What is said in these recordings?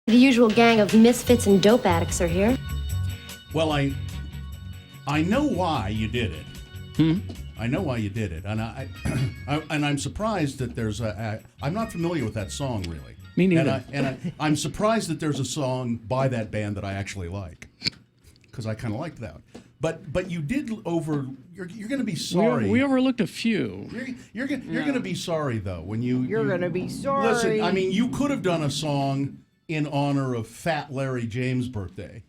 The usual gang of misfits and dope addicts are here. Well, I know why you did it. I know why you did it, and I'm surprised that there's I'm not familiar with that song really. Me neither. I'm surprised that there's a song by that band that I actually like, because I kind of liked that. But you did You're going to be sorry. We overlooked a few. You're going to be sorry though when You're going to be sorry. Listen, I mean, you could have done a song in honor of Fat Larry James' birthday.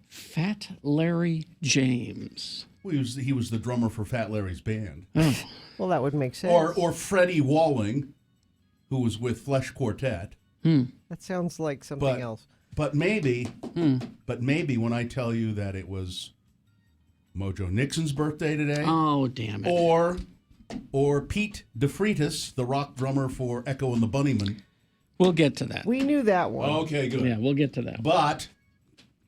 Fat Larry James. Well, he was the drummer for Fat Larry's band. Oh. Well, that would make sense. Or Freddie Walling, who was with Flesh Quartet. That sounds like something else. But maybe when I tell you that it was Mojo Nixon's birthday today. Oh, damn it. Or Pete DeFreitas, the rock drummer for Echo and the Bunnymen. We'll get to that. We knew that one. Okay, good. Yeah, we'll get to that. But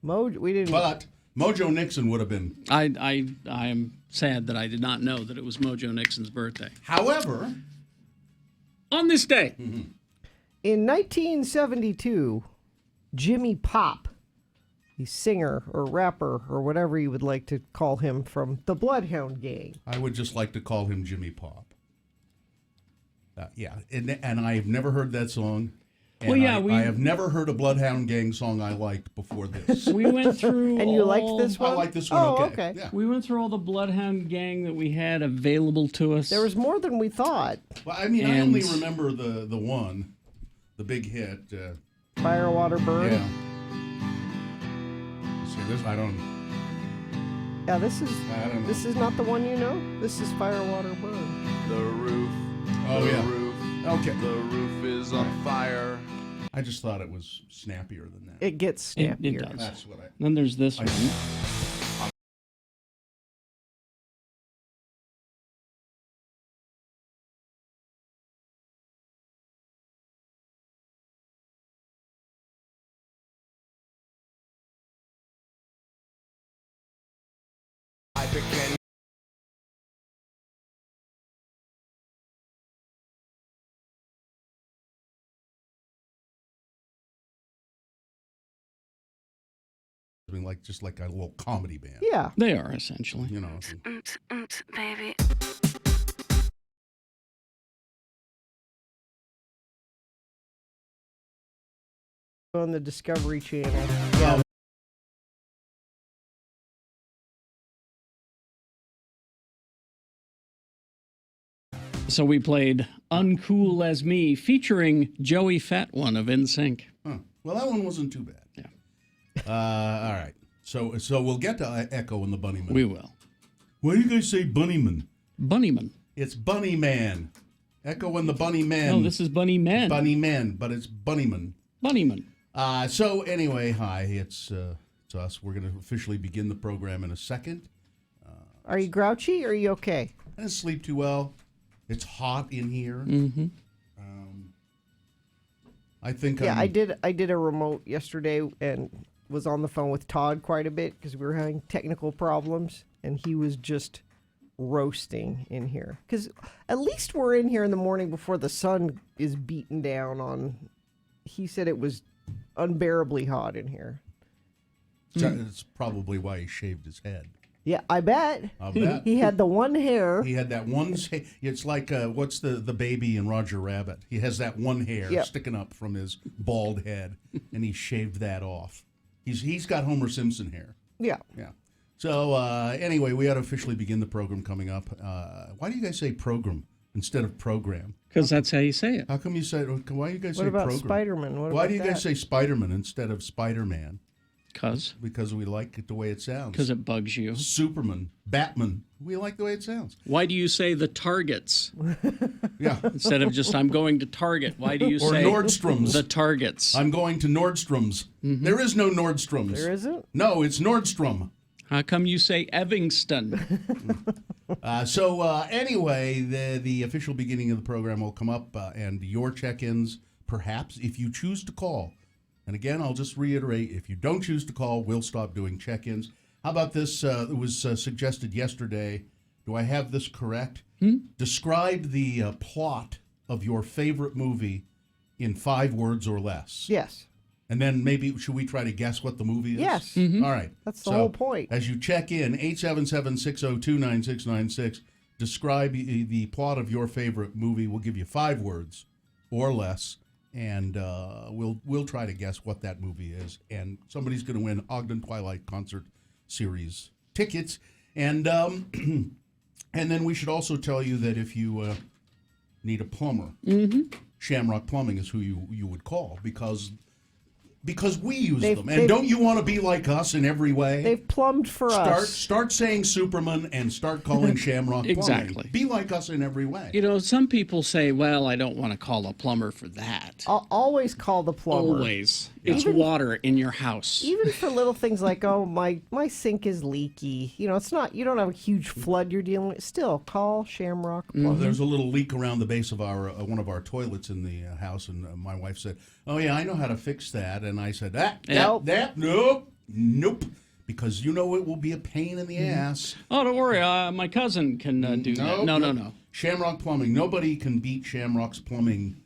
we didn't. But Mojo Nixon would have been. I am sad that I did not know that it was Mojo Nixon's birthday. However, on this day, in 1972, Jimmy Pop, the singer or rapper or whatever you would like to call him from the Bloodhound Gang. I would just like to call him Jimmy Pop. Yeah, and I've never heard that song. And I have never heard a Bloodhound Gang song I liked before this. we went through. And you liked this one? I like this one. Okay. Yeah. We went through all the Bloodhound Gang that we had available to us. There was more than we thought. Well, I mean, I only remember the one, the big hit. Fire, Water, Burn. Yeah. See, this I don't. Yeah, this is. I don't know. This is not the one you know. This is Fire, Water, Burn. The roof. Oh, the yeah. Roof. Okay. The roof is on fire. I just thought it was snappier than that. It gets snappier. It does. That's what I. Then there's this one. I became just like a little comedy band. Yeah. They are essentially. You know. Baby. On the Discovery Channel. Yeah. So we played "Uncool as Me" featuring Joey Fat One of NSYNC. Huh. Well, that one wasn't too bad. Yeah. All right. So we'll get to Echo and the Bunnymen. We will. Why do you guys say Bunnyman? Bunnyman. It's Bunnyman. Echo and the Bunnymen. No, this is Bunny Men. Bunnymen, but it's Bunnyman. Bunnyman. So anyway, hi. It's us. We're going to officially begin the program in a second. Are you grouchy or are you okay? I didn't sleep too well. It's hot in here. Mm-hmm. I think. Yeah, I did a remote yesterday and was on the phone with Todd quite a bit because we were having technical problems, and he was just roasting in here. Because at least we're in here in the morning before the sun is beaten down on. He said it was unbearably hot in here. It's probably why he shaved his head. Yeah, I bet. I'll bet. He had the one hair. He had that one. It's like what's the baby in Roger Rabbit? He has that one hair sticking up from his bald head, and he shaved that off. He's got Homer Simpson hair. Yeah. Yeah. So anyway, we ought to officially begin the program coming up. Why do you guys say program instead of program? Because that's how you say it. How come you say? Why do you guys say What about program? Spider-Man? Why do you guys say Spider-Man instead of Spider-Man? Because we like it the way it sounds. Because it bugs you. Superman, Batman. We like the way it sounds. Why do you say the Targets Yeah. instead of just I'm going to Target? Why do you say Nordstrom's. the Targets? I'm going to Nordstrom's. Mm-hmm. There is no Nordstrom's. There isn't? No, it's Nordstrom. How come you say Evanston? Anyway, the official beginning of the program will come up, and your check-ins, perhaps, if you choose to call. And again, I'll just reiterate, if you don't choose to call, we'll stop doing check-ins. How about this? It was suggested yesterday. Do I have this correct? Describe the plot of your favorite movie in 5 words or less. Yes. And then maybe, should we try to guess what the movie is? Yes. All right. That's the whole point. As you check in, 877-602-9696, describe the plot of your favorite movie. We'll give you 5 words or less, and we'll try to guess what that movie is. And somebody's going to win Ogden Twilight Concert Series tickets. And and then we should also tell you that if you need a plumber, Shamrock Plumbing is who you would call because we use them. And don't you want to be like us in every way? They've plumbed for us. Start saying Superman and start calling Shamrock Plumbing. Exactly. Be like us in every way. You know, some people say, well, I don't want to call a plumber for that. I'll always call the plumber. Always. It's water in your house. Even for little things like, oh, my sink is leaky. You know, it's not, you don't have a huge flood you're dealing with. Still, call Shamrock Plumbing. There's a little leak around the base of our one of our toilets in the house, and my wife said, "Oh yeah, I know how to fix that." And I said, nope, because you know it will be a pain in the ass. Oh, don't worry. My cousin can do that. No. Shamrock Plumbing. Nobody can beat Shamrock Plumbing's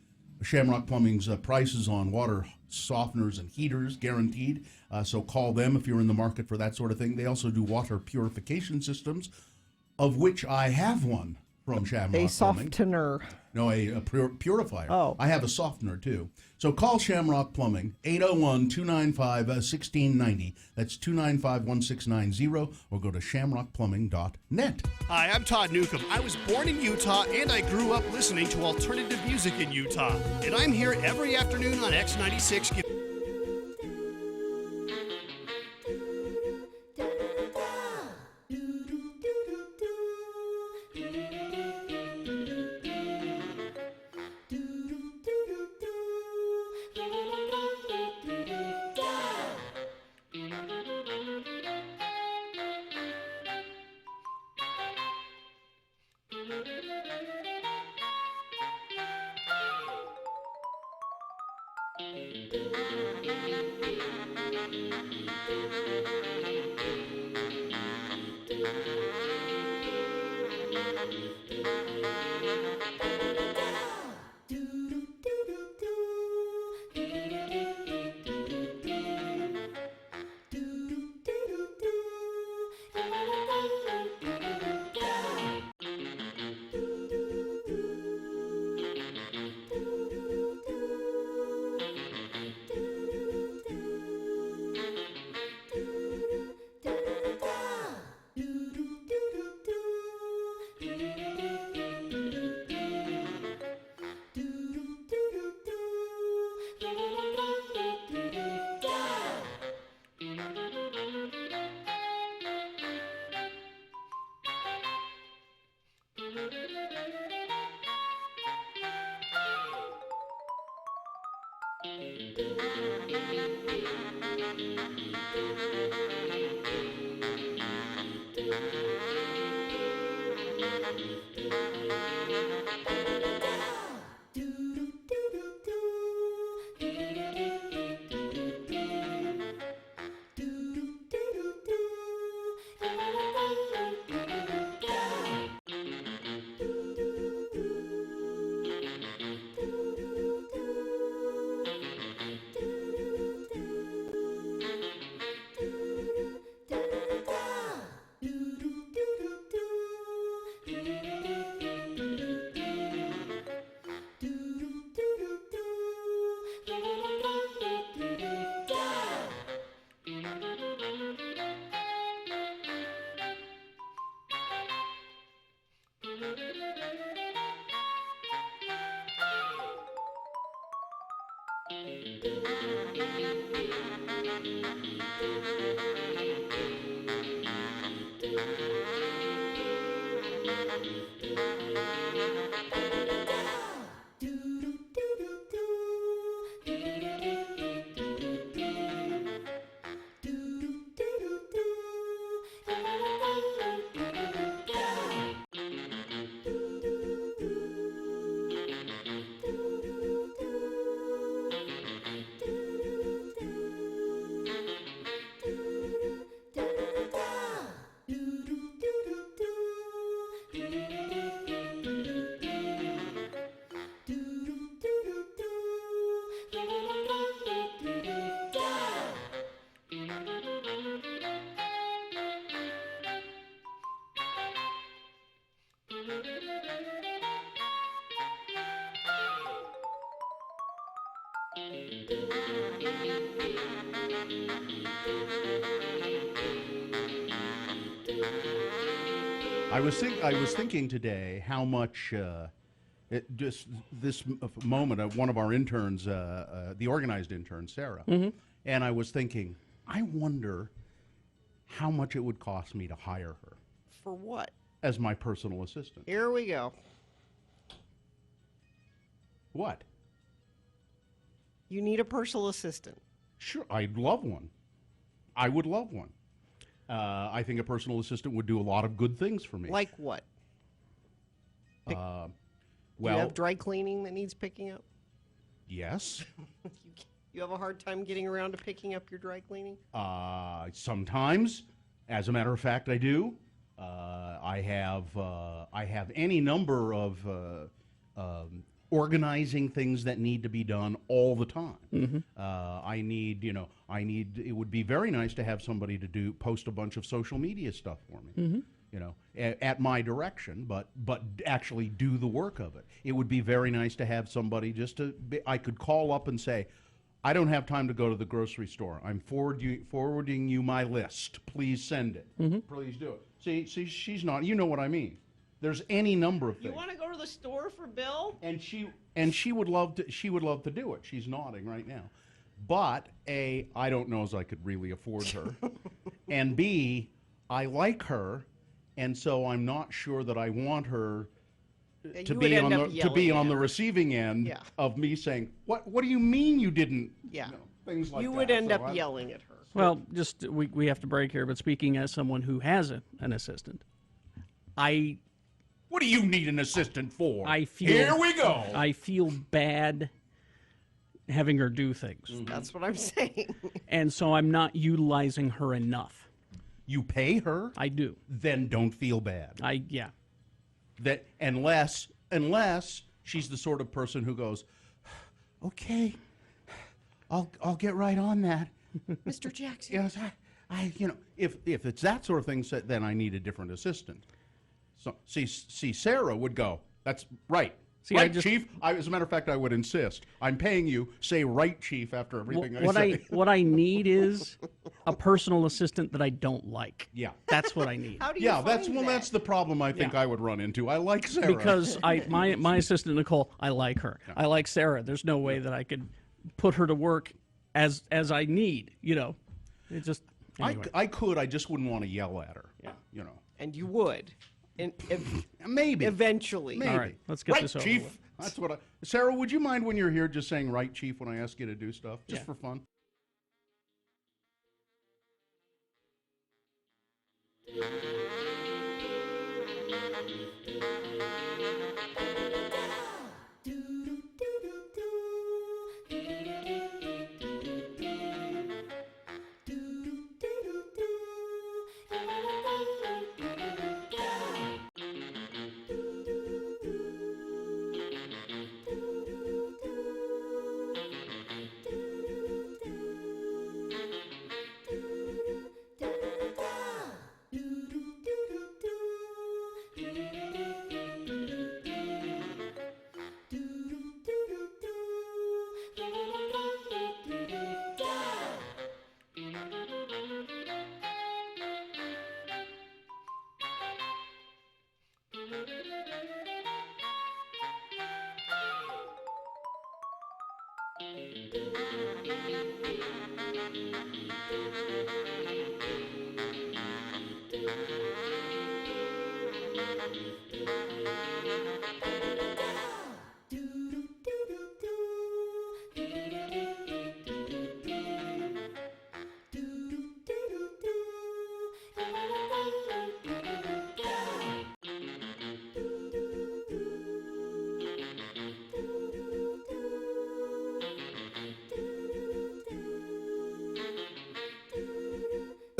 prices on water softeners and heaters, guaranteed. So call them if you're in the market for that sort of thing. They also do water purification systems, of which I have one from Shamrock Plumbing. A softener. No, a purifier. Oh. I have a softener, too. So call Shamrock Plumbing, 801-295-1690. That's 295-1690, or go to shamrockplumbing.net. Hi, I'm Todd Newcomb. I was born in Utah, and I grew up listening to alternative music in Utah. And I'm here every afternoon on X96. I was thinking today how much just this moment one of our interns, the organized intern Sarah, and I was thinking, I wonder how much it would cost me to hire her For what? as my personal assistant. Here we go. What? You need a personal assistant. Sure, I'd love one. I would love one. I think a personal assistant would do a lot of good things for me. Like what? Do you Well, have dry cleaning that needs picking up? yes. You have a hard time getting around to picking up your dry cleaning? Sometimes, as a matter of fact, I do. I have any number of organizing things that need to be done all the time. I need. It would be very nice to have somebody to post a bunch of social media stuff for me. At my direction, but actually do the work of it. It would be very nice to have somebody I could call up and say, I don't have time to go to the grocery store. I'm forwarding you my list. Please send it. Please do it. See, she's not. You know what I mean. There's any number of things. You want to go to the store for Bill? And she would love to. She would love to do it. She's nodding right now. But A, I don't know as I could really afford her, and B, I like her, and so I'm not sure that I want her to You be would on end up yelling on at the her. receiving end Yeah. of me saying, "What do you mean you didn't?" Yeah. Things like that. You would end up yelling at her. Well, just we have to break here, but speaking as someone who has an assistant, What do you need an assistant for? I feel Here we go. I feel bad having her do things, That's what I'm saying. and so I'm not utilizing her enough. You pay her, I do. then don't feel bad. Yeah. That unless she's the sort of person who goes, okay, I'll get right on that. Mr. Jackson. Yes, if it's that sort of thing, then I need a different assistant. So see, Sarah would go, that's right. See, right, Chief. As a matter of fact, I would insist. I'm paying you. Say right, Chief, after everything I say. What I need is a personal assistant that I don't like. Yeah. That's what I need. How do you Yeah, find that? that's the problem I think I would run into. I like Sarah. Because my assistant Nicole, I like her. I like Sarah. There's no way that I could put her to work as I need. It just anyway. I could. I just wouldn't want to yell at her. Yeah. And you would. And Maybe. eventually. Maybe. All right, let's get right, this over Chief. with. That's what Sarah, would you mind when you're here just saying right, Chief, when I ask you to do stuff? Just Yeah. for fun?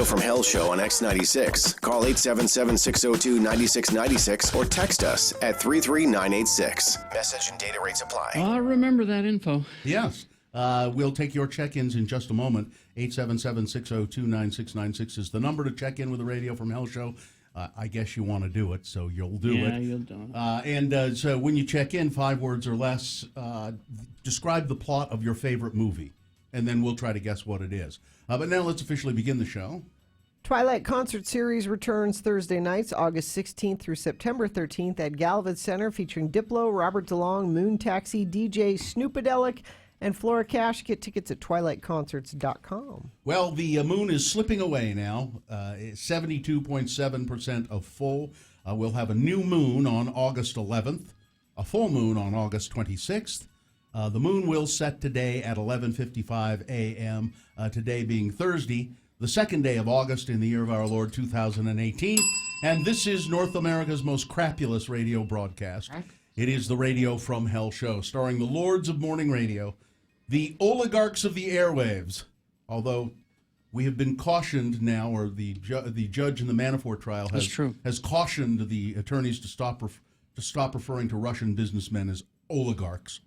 From Hell Show on X96. Call 877-602-9696 or text us at 33986. Message and data rates apply. Remember that info. Yes. We'll take your check-ins in just a moment. 877-602-9696 is the number to check in with the Radio from Hell Show. I guess you want to do it, so you'll do it. Yeah, you'll do it. And so when you check in, 5 words or less, describe the plot of your favorite movie, and then we'll try to guess what it is. But now let's officially begin the show. Twilight Concert Series returns Thursday nights, August 16th through September 13th at Gallivan Center, featuring Diplo, Robert DeLong, Moon Taxi, DJ Snoopadelic, and Flora Cash. Get tickets at twilightconcerts.com. Well, the moon is slipping away now. 72.7% of full. We'll have a new moon on August 11th, a full moon on August 26th. The moon will set today at 11:55 a.m., today being Thursday, the second day of August in the year of our Lord 2018. And this is North America's most crapulous radio broadcast. It is the Radio from Hell show, starring the lords of morning radio, the oligarchs of the airwaves. Although we have been cautioned now, or the judge in the Manafort trial has cautioned the attorneys to stop referring to Russian businessmen as oligarchs.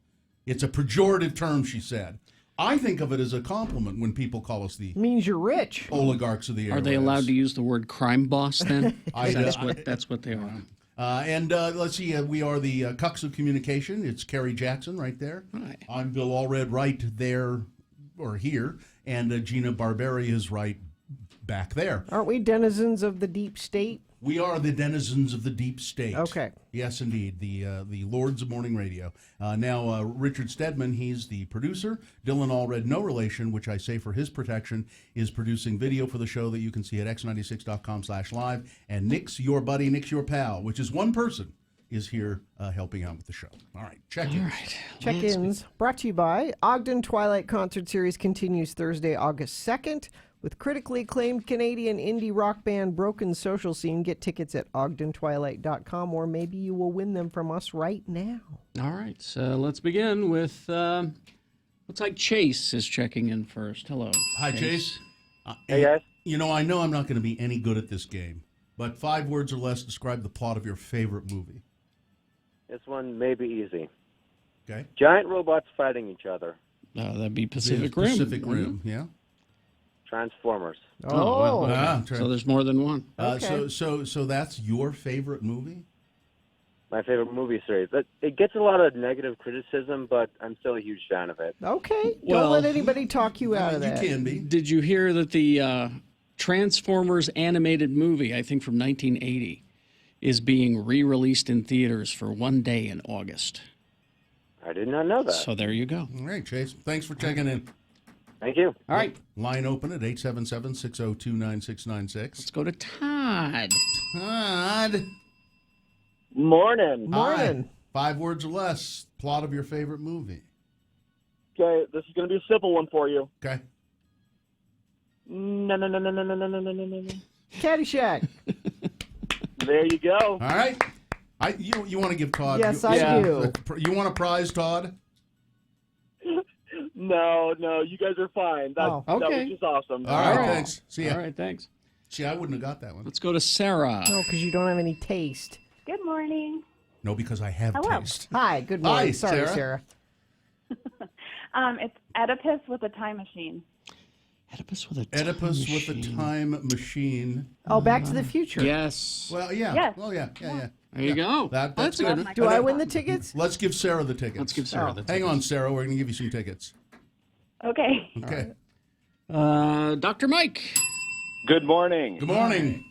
It's a pejorative term, she said. I think of it as a compliment when people call us the means you're rich. Oligarchs of the airwaves. Are they allowed to use the word crime boss then? That's what they are. Let's see, we are the Cucks of Communication. It's Kerry Jackson right there. Hi. I'm Bill Allred right there, or here, and Gina Barberi is right back there. Aren't we denizens of the deep state? We are the denizens of the deep state. Okay. Yes, indeed. The Lords of Morning Radio. Now, Richard Stedman, he's the producer. Dylan Allred, no relation, which I say for his protection, is producing video for the show that you can see at x96.com/live. And Nick's your buddy, Nick's your pal, which is one person, is here helping out with the show. All right, check-ins. All right. Check-ins brought to you by Ogden Twilight Concert Series continues Thursday, August 2nd. With critically acclaimed Canadian indie rock band Broken Social Scene. Get tickets at ogdentwilight.com, or maybe you will win them from us right now. All right, so let's begin with, looks like Chase is checking in first. Hello. Hi, Chase. Hey, guys. You know I'm not going to be any good at this game, but 5 words or less describe the plot of your favorite movie. This one may be easy. Okay. Giant robots fighting each other. That'd be Pacific Rim. Pacific Rim, yeah. Transformers. Oh, okay. Ah, So there's more than one. Okay. So that's your favorite movie? My favorite movie series. It gets a lot of negative criticism, but I'm still a huge fan of it. Okay. Well, Don't let anybody talk you out of that. You can be. Did you hear that the Transformers animated movie, I think from 1980, is being re-released in theaters for one day in August? I did not know that. So there you go. All right, Chase. Thanks for checking in. Thank you. All right. Line open at 877-602-9696. Let's go to Todd. Todd. Morning. Morning. Hi. 5 words or less. Plot of your favorite movie. Okay, this is going to be a simple one for you. Okay. No. Caddyshack. There you go. All right. You want to give Todd? Yes, I do. You want a prize, Todd? No, you guys are fine. That okay. was just awesome. All right, thanks. See ya. All right, thanks. See, I wouldn't have got that one. Let's go to Sarah. No, because you don't have any taste. Good morning. No, because I have Hello. taste. Hi, good morning. Hi, Sorry, Sarah. It's Oedipus with a time machine. Oedipus with a time machine. Oh, Back to the Future. Yes. Well, yeah. Yes. Well, yeah. There you go. That's a good. good one. Do I win the tickets? Let's give Sarah the tickets. Let's give Sarah the tickets. Hang on, Sarah. We're going to give you some tickets. Okay. Okay. Dr. Mike. Good morning. Good morning.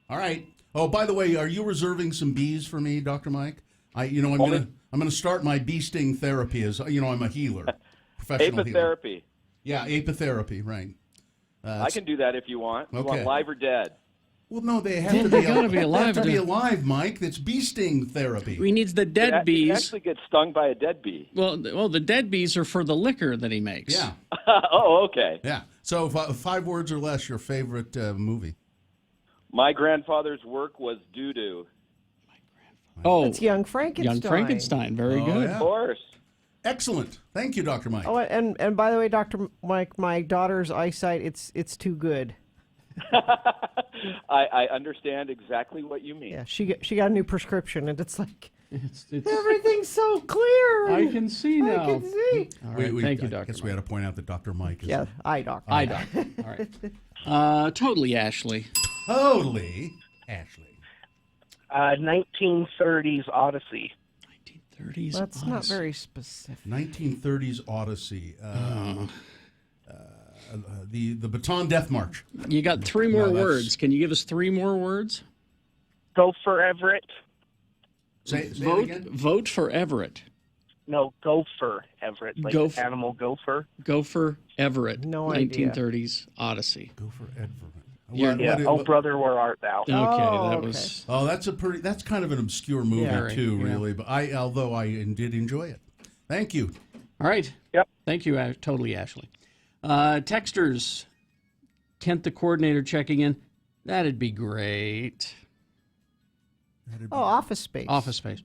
All right. Oh, by the way, are you reserving some bees for me, Dr. Mike? I'm gonna start my bee sting therapy as I'm a healer, professional healer. Apitherapy. Yeah, apitherapy, right. I can do that if you want. You Okay. want live or dead? Well, no, they have to be. gotta be alive. They have to be alive, Mike. That's bee sting therapy. He needs the dead You bees. actually get stung by a dead bee. Well, the dead bees are for the liquor that he makes. Yeah, Oh, okay. yeah. So 5 words or less, your favorite movie? My grandfather's work was doo-doo. Oh, It's Young Frankenstein. Young Frankenstein. Very Oh, good. yeah. Of course. Excellent. Thank you, Dr. Mike. Oh, and by the way, Dr. Mike, my daughter's eyesight, it's too good. I understand exactly what you mean. Yeah, she got a new prescription, and it's like It's everything's so clear. I can see now. I can see. All right, thank you, I Dr. guess we Mike. had to point out that Dr. Mike is Yeah, eye doctor. I don't. All right. Totally, Ashley. totally Ashley. 1930s Odyssey. 1930s. That's not Odyssey. very specific. 1930s Odyssey. the Baton Death March. You got 3 more No, that's- words. Can you give us 3 more words? Go for Everett. Say it Vote, again. vote for Everett. No, gopher Everett. Like Gopher. animal gopher. Gopher Everett. No idea. 1930s Odyssey. Go for Everett. You're- What- Yeah. what- Oh, what- brother, where art thou? Okay, Oh, that okay. was. Oh, that's kind of an obscure movie Yeah. too, Yeah. really. But although I did enjoy it. Thank you. All right. Yep. Thank you, totally, Ashley. Texters, Kent the coordinator checking in. That'd be great. Oh, Office Space. Office Space.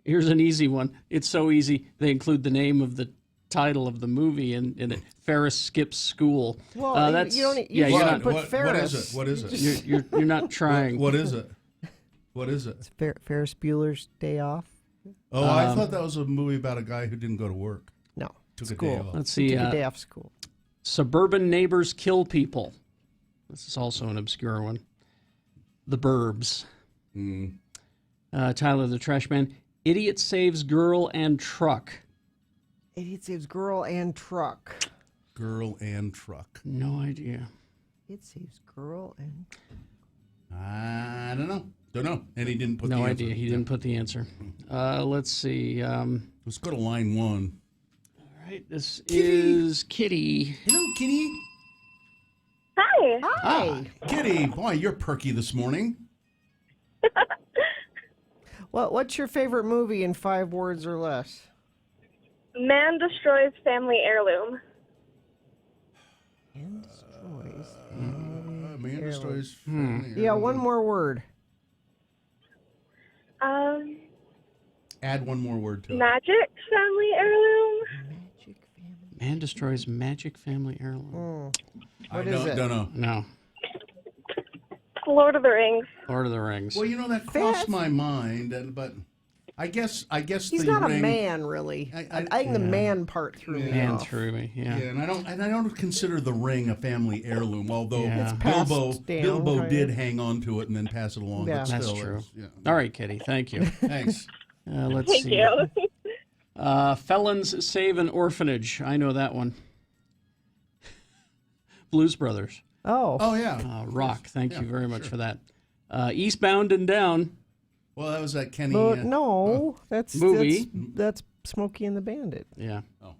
Here's an easy one. It's so easy. They include the name of the title of the movie in it. Ferris skips school. Well, That's you don't. You yeah. You're shouldn't not. put what Ferris. is it? What is it? You're not trying. What is it? What is it? Ferris Bueller's Day Off. Oh, I thought that was a movie about a guy who didn't go to work. No, Took school. a day off. Let's He see. took a day off school. Suburban neighbors kill people. This is also an obscure one. The Burbs. Tyler the Trash Man. Idiot saves girl and truck. Idiot saves girl and truck. Girl and truck. No idea. It saves girl and. I don't know. Don't know. And he didn't put the No answer. idea. He didn't put the answer. Let's see. Let's go to line 1. All right. This is Kitty. Hello, Kitty. Hi. Hi. Kitty, boy, you're perky this morning. What's your favorite movie in 5 words or less? Man destroys family heirloom. And destroys. Man destroys. Yeah, one more word. Add one more word to it. Magic family heirloom. Magic family. Man destroys magic family heirloom. What is it? Don't know. No. Lord of the Rings. Lord of the Rings. Well, that crossed my mind, but I guess He's the not ring, a man, really. I think the man part threw me Man off. threw me. Yeah. Yeah, and I don't consider the ring a family heirloom. Although Yeah. It's passed down, Bilbo kind did of. hang on to it and then pass it along. Yeah. But That's still, true. it's- yeah. All right, Kitty. Thank you. Thanks. Let's Thank see. you. Felons save an orphanage. I know that one. Blues Brothers. Oh yeah. Rock. Thank Yeah, you very much sure. for that. Eastbound and Down. Well, that was that Kenny. No, that's Movie. That's Smokey and the Bandit. Yeah. Oh.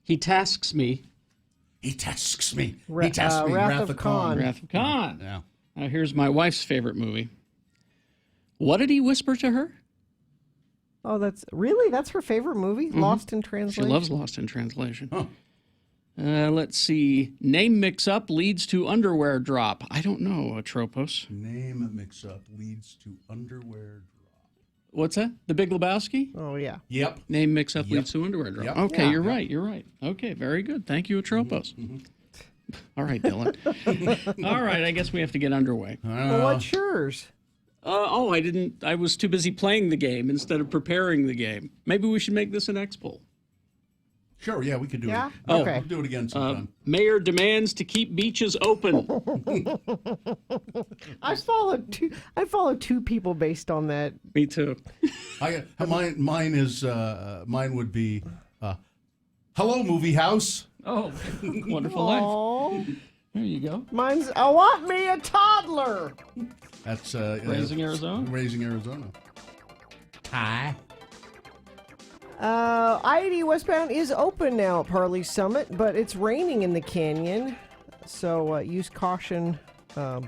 He tasks me. He tasks me. Ra- Wrath of Khan. Wrath of Khan. Yeah. Now here's my wife's favorite movie. What did he whisper to her? Oh, that's her favorite movie. Lost in She Translation. loves Lost in Translation. Huh. Let's see. Name mix-up leads to underwear drop. I don't know, Atropos. Name mix-up leads to underwear drop. What's that? The Big Lebowski? Oh yeah. Yep. Name mix-up Yep. leads to underwear drop. Yep. Okay, Yeah. you're right. You're right. Okay, very good. Thank you, Atropos. All right, Dylan. All right, I guess we have to get underway. Well, what's yours? I was too busy playing the game instead of preparing the game. Maybe we should make this an X-Poll. Sure. Yeah, we could do Yeah? it. Okay. We'll do it again sometime. Mayor demands to keep beaches open. I follow two people based on that. Me too. Mine would be, hello, movie house. Oh, wonderful life. Oh, There you go. mine's I want me a toddler. That's Raising Arizona. Raising Arizona. Hi. I-80 westbound is open now at Parley Summit, but it's raining in the canyon, so use caution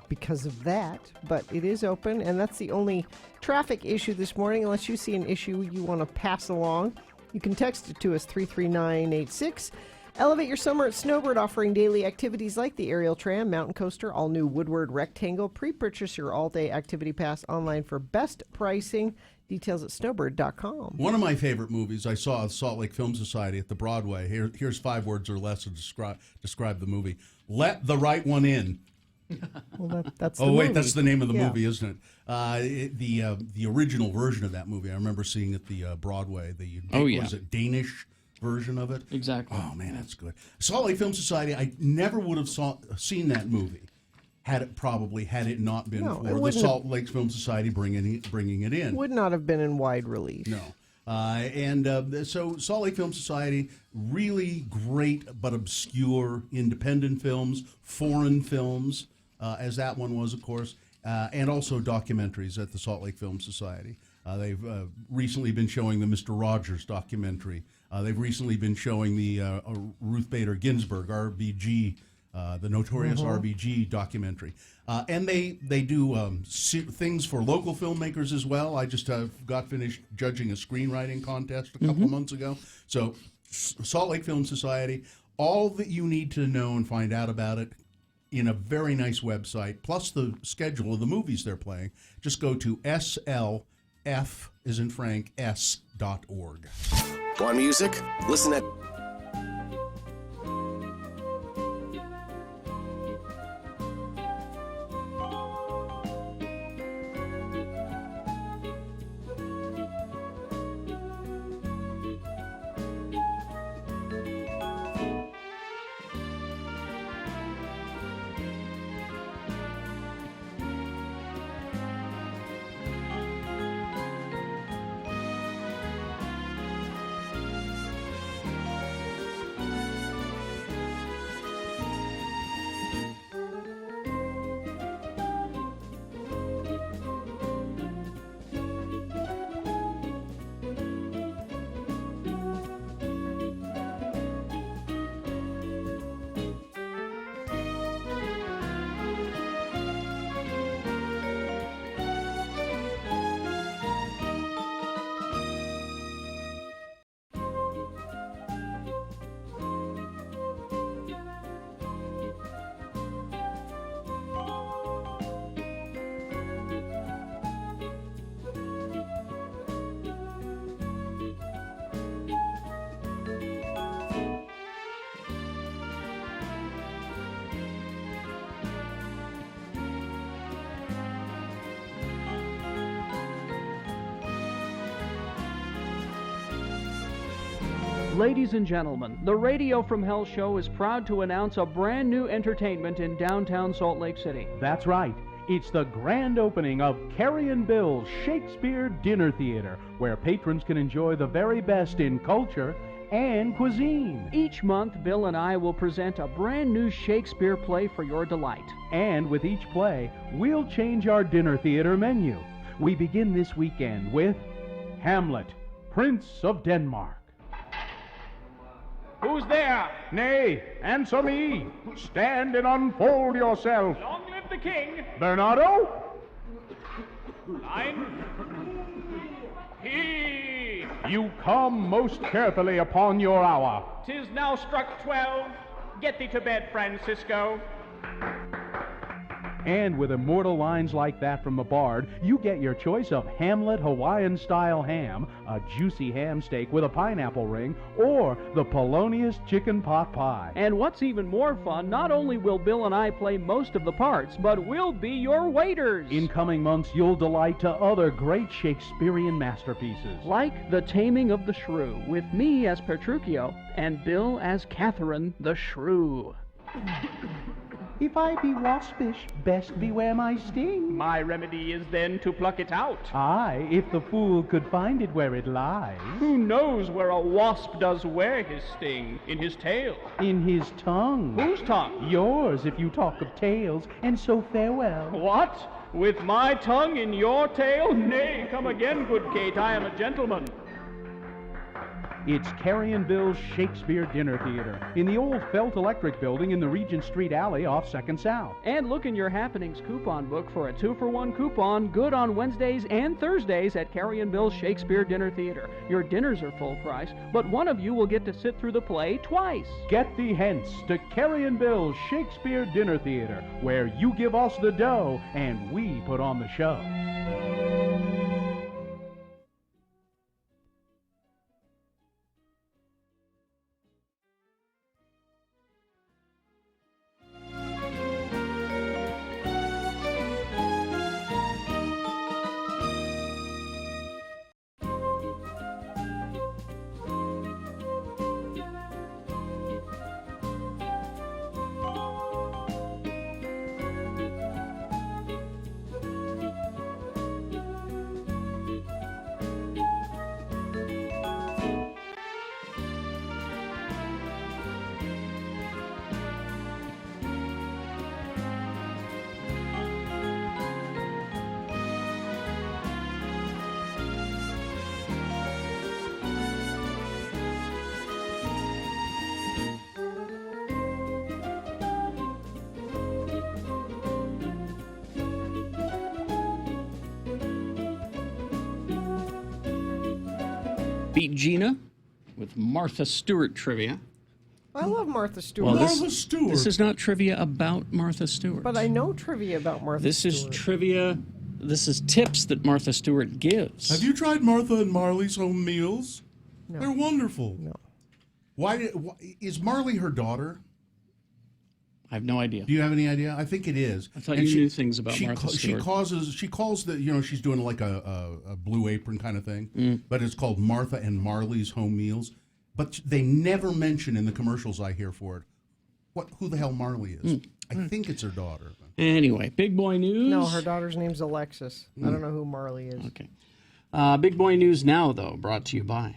because of that. But it is open, and that's the only traffic issue this morning. Unless you see an issue you want to pass along, you can text it to us 33986. Elevate your summer at Snowbird, offering daily activities like the aerial tram, mountain coaster, all new Woodward Rectangle. Pre-purchase your all-day activity pass online for best pricing. Details at snowbird.com. One of my favorite movies I saw at Salt Lake Film Society at the Broadway. Here's 5 words or less to describe the movie. Let the Right One In. Well, that's the Oh wait, movie. that's the name of the Yeah. movie, isn't it? The original version of that movie, I remember seeing at the Broadway. Was it Danish version of it? Exactly. Oh man, that's good. Salt Lake Film Society. I never would have seen that movie had it not been No, it for the wouldn't Salt Lake Film Society bringing it in. Would not have been in wide release. No. So Salt Lake Film Society, really great but obscure independent films, foreign films, as that one was, of course, and also documentaries at the Salt Lake Film Society. They've recently been showing the Mr. Rogers documentary. They've recently been showing the Ruth Bader Ginsburg, RBG, the notorious RBG documentary. And they do things for local filmmakers as well. I just got finished judging a screenwriting contest a couple of months ago. So Salt Lake Film Society, all that you need to know and find out about it in a very nice website, plus the schedule of the movies they're playing. Just go to slf, as in Frank, s.org. Want music? Listen at Ladies and gentlemen, the Radio from Hell show is proud to announce a brand new entertainment in downtown Salt Lake City. That's right. It's the grand opening of Carrie and Bill's Shakespeare Dinner Theater, where patrons can enjoy the very best in culture and cuisine. Each month, Bill and I will present a brand new Shakespeare play for your delight. And with each play, we'll change our dinner theater menu. We begin this weekend with Hamlet, Prince of Denmark. Who's there? Nay, answer me. Stand and unfold yourself. Long live the king. Bernardo? Line. He. You come most carefully upon your hour. 'Tis now struck 12. Get thee to bed, Francisco. And with immortal lines like that from the bard, you get your choice of Hamlet Hawaiian-style ham, a juicy ham steak with a pineapple ring, or the Polonius chicken pot pie. And what's even more fun, not only will Bill and I play most of the parts, but we'll be your waiters. In coming months, you'll delight to other great Shakespearean masterpieces. Like The Taming of the Shrew, with me as Petruchio, and Bill as Catherine the Shrew. If I be waspish, best beware my sting. My remedy is then to pluck it out. Aye, if the fool could find it where it lies. Who knows where a wasp does wear his sting? In his tail. In his tongue. Whose tongue? Yours, if you talk of tails, and so farewell. What? With my tongue in your tail? Nay, come again, good Kate, I am a gentleman. It's Carrie and Bill's Shakespeare Dinner Theater in the old Felt Electric building in the Regent Street alley off 2nd South. And look in your Happenings coupon book for a 2-for-1 coupon, good on Wednesdays and Thursdays at Carrie and Bill's Shakespeare Dinner Theater. Your dinners are full price, but one of you will get to sit through the play twice. Get thee hence to Carrie and Bill's Shakespeare Dinner Theater, where you give us the dough and we put on the show. beat Gina with Martha Stewart trivia. I love Martha Stewart. Well, Martha Stewart. This is not trivia about Martha Stewart. But I know trivia about Martha This Stewart. is trivia. This is tips that Martha Stewart gives. Have you tried Martha and Marley's home meals? No. They're wonderful. No. Why is Marley her daughter? I have no idea. Do you have any idea? I think it is. I thought And you knew things about Martha Stewart. She calls the, she's doing like a Blue Apron kind of thing, but it's called Martha and Marley's Home Meals. But they never mention in the commercials I hear for it who the hell Marley is. I think it's her daughter. Anyway, big boy news. No, her daughter's name's Alexis. I don't know who Marley is. Okay. Big boy news now, though, brought to you by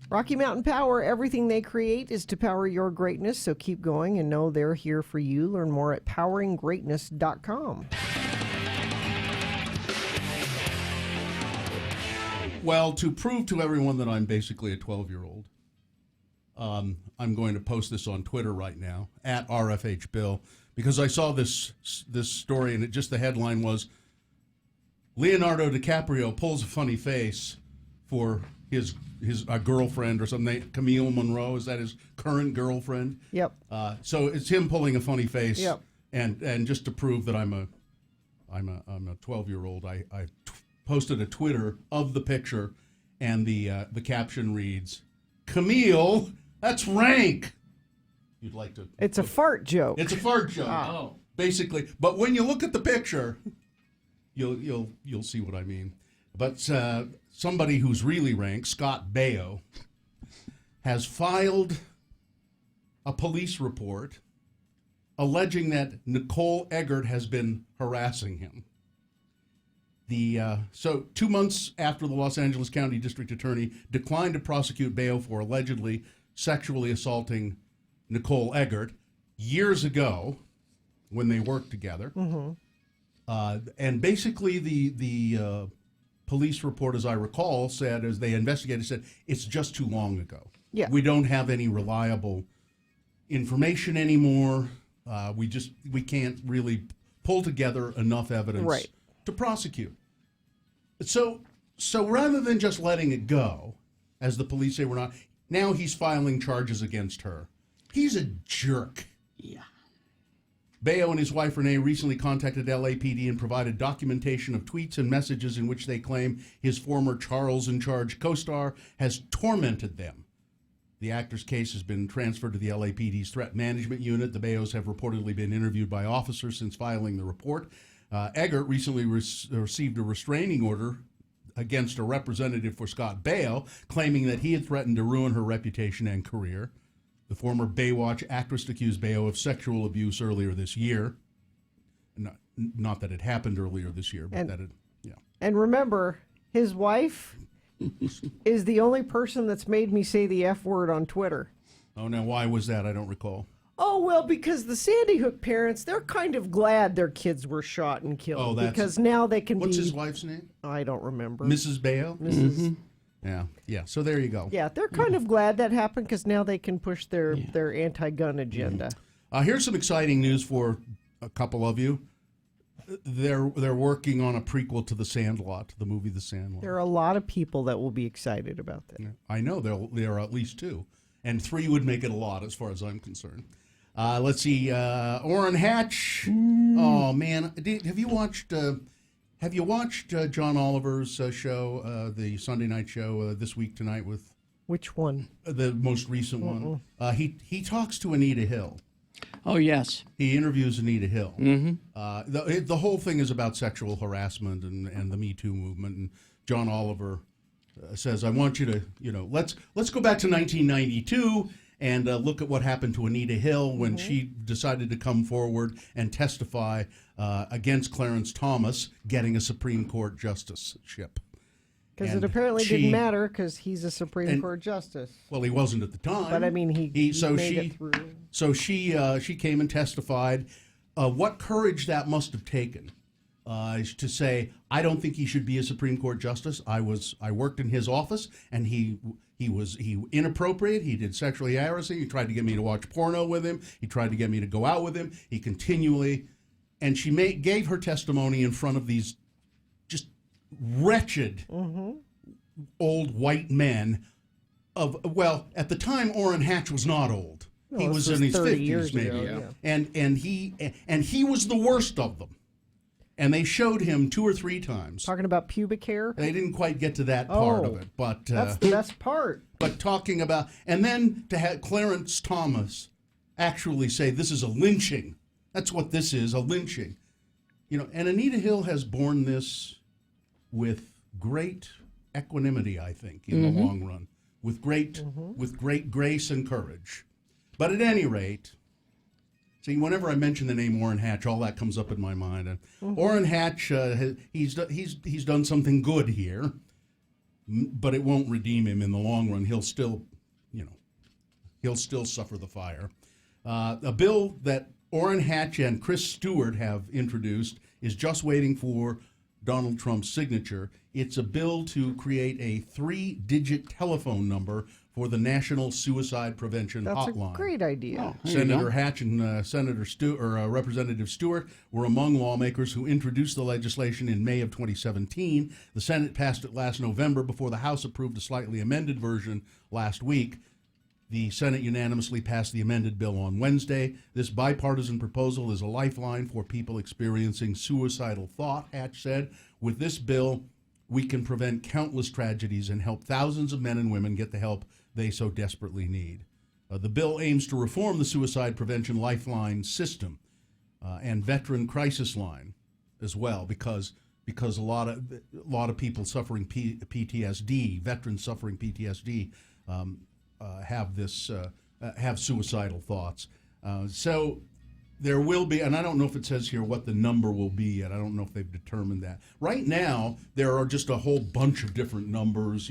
Rocky Mountain Power, everything they create is to power your greatness, so keep going and know they're here for you. Learn more at poweringgreatness.com. Well, to prove to everyone that I'm basically a 12-year-old, I'm going to post this on Twitter right now, at RFHBill, because I saw this story, and the headline was, Leonardo DiCaprio pulls a funny face for his girlfriend or something. Camille Monroe, is that his current girlfriend? Yep. So it's him pulling a funny face. Yep. And just to prove that I'm a 12-year-old, I posted a Twitter of the picture, and the caption reads, "Camille, that's rank." You'd like to? It's a fart joke. It's a fart joke. Oh. Basically, but when you look at the picture, you'll see what I mean. But somebody who's really rank, Scott Baio, has filed a police report alleging that Nicole Eggert has been harassing him. So 2 months after the Los Angeles County District Attorney declined to prosecute Baio for allegedly sexually assaulting Nicole Eggert years ago when they worked together. And basically the police report, as I recall, said, as they investigated, said it's just too long ago. Yeah. We don't have any reliable information anymore. We can't really pull together enough evidence to prosecute. So rather than just letting it go, as the police say we're not, now he's filing charges against her. He's a jerk. Yeah. Baio and his wife Renee recently contacted LAPD and provided documentation of tweets and messages in which they claim his former Charles in Charge co-star has tormented them. The actor's case has been transferred to the LAPD's Threat Management Unit. The Baios have reportedly been interviewed by officers since filing the report. Eggert recently received a restraining order against a representative for Scott Baio, claiming that he had threatened to ruin her reputation and career. The former Baywatch actress accused Baio of sexual abuse earlier this year. Not that it happened earlier this year, but that it, yeah. And remember, his wife is the only person that's made me say the F word on Twitter. Oh, now why was that? I don't recall. Oh, well, because the Sandy Hook parents, they're kind of glad their kids were shot and killed. Oh, that's because now they can What's be... his wife's name? I don't remember. Mrs. Baio? Mrs. Yeah. So there you go. Yeah, they're kind of glad that happened because now they can push their anti-gun agenda. Here's some exciting news for a couple of you. They're working on a prequel to The Sandlot, the movie The Sandlot. There are a lot of people that will be excited about that. I know there are at least two, and three would make it a lot as far as I'm concerned. Let's see, Orrin Hatch. Oh man, have you watched John Oliver's show, the Sunday night show, This Week Tonight with? Which one? The most recent one. He talks to Anita Hill. Oh, yes. He interviews Anita Hill. Mm-hmm. The whole thing is about sexual harassment and the Me Too movement. And John Oliver says, I want you to, let's go back to 1992 and look at what happened to Anita Hill when she decided to come forward and testify against Clarence Thomas getting a Supreme Court justiceship. Because it apparently didn't matter because he's a Supreme Court justice. Well, he wasn't at the time. But I mean, he made it through. So she came and testified. What courage that must have taken to say, I don't think he should be a Supreme Court justice. I worked in his office, and he was inappropriate. He did sexually harassing. He tried to get me to watch porno with him. He tried to get me to go out with him. He continually, and she gave her testimony in front of these just wretched old white men at the time Orrin Hatch was not old. He was in his 50s maybe. And he was the worst of them. And they showed him 2 or 3 times. Talking about pubic hair? They didn't quite get to that part of it, but that's the best part. But talking about, and then to have Clarence Thomas actually say this is a lynching. That's what this is, a lynching. And Anita Hill has borne this with great equanimity, I think, in the long run, with great grace and courage. But at any rate, see, whenever I mention the name Orrin Hatch, all that comes up in my mind. And Orrin Hatch, he's done something good here, but it won't redeem him in the long run. He'll still suffer the fire. A bill that Orrin Hatch and Chris Stewart have introduced is just waiting for Donald Trump's signature. It's a bill to create a 3-digit telephone number for the National Suicide Prevention Hotline. That's a great idea. Senator Hatch and Representative Stewart were among lawmakers who introduced the legislation in May of 2017. The Senate passed it last November before the House approved a slightly amended version last week. The Senate unanimously passed the amended bill on Wednesday. This bipartisan proposal is a lifeline for people experiencing suicidal thought, Hatch said. With this bill, we can prevent countless tragedies and help thousands of men and women get the help they so desperately need. The bill aims to reform the suicide prevention lifeline system and veteran crisis line as well, because a lot of people suffering PTSD, veterans suffering PTSD, have suicidal thoughts. So there will be, and I don't know if it says here what the number will be yet. I don't know if they've determined that. Right now, there are just a whole bunch of different numbers.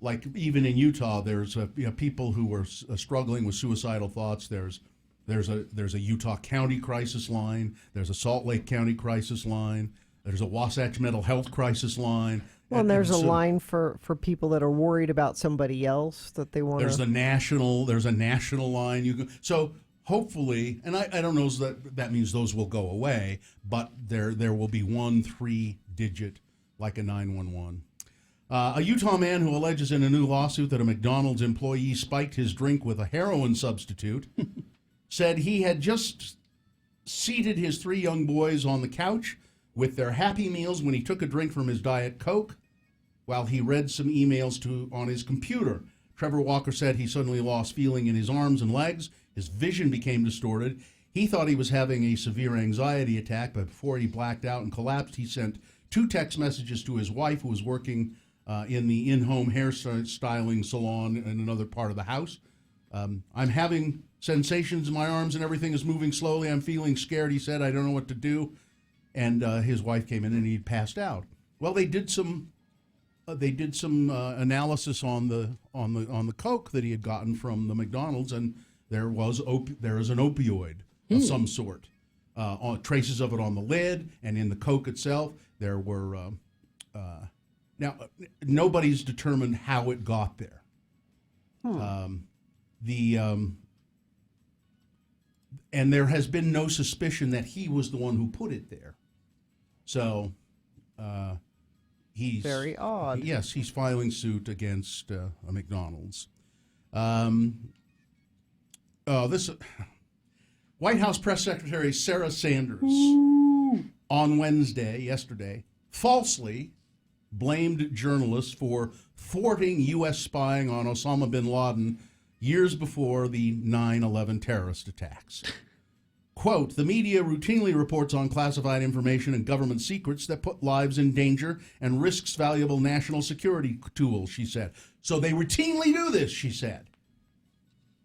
Like even in Utah, there's people who are struggling with suicidal thoughts. There's a Utah County crisis line. There's a Salt Lake County crisis line. There's a Wasatch Mental Health crisis line. Well, and there's a line for people that are worried about somebody else that they want to... There's a national line. So hopefully, and I don't know that means those will go away, but there will be 1 3-digit, like a 911. A Utah man who alleges in a new lawsuit that a McDonald's employee spiked his drink with a heroin substitute said he had just seated his 3 young boys on the couch with their Happy Meals when he took a drink from his Diet Coke while he read some emails on his computer. Trevor Walker said he suddenly lost feeling in his arms and legs. His vision became distorted. He thought he was having a severe anxiety attack, but before he blacked out and collapsed, he sent 2 text messages to his wife, who was working in the in-home hairstyling salon in another part of the house. I'm having sensations in my arms and everything is moving slowly. I'm feeling scared, he said. I don't know what to do. And his wife came in and he passed out. Well, they did some analysis on the Coke that he had gotten from the McDonald's, and there is an opioid of some sort. Traces of it on the lid and in the Coke itself. There were now nobody's determined how it got there. And there has been no suspicion that he was the one who put it there. So he's very odd. Yes, he's filing suit against a McDonald's. This White House Press Secretary Sarah Sanders on yesterday, falsely blamed journalists for thwarting U.S. spying on Osama bin Laden years before the 9/11 terrorist attacks. Quote, the media routinely reports on classified information and government secrets that put lives in danger and risks valuable national security tools, she said. So they routinely do this, she said.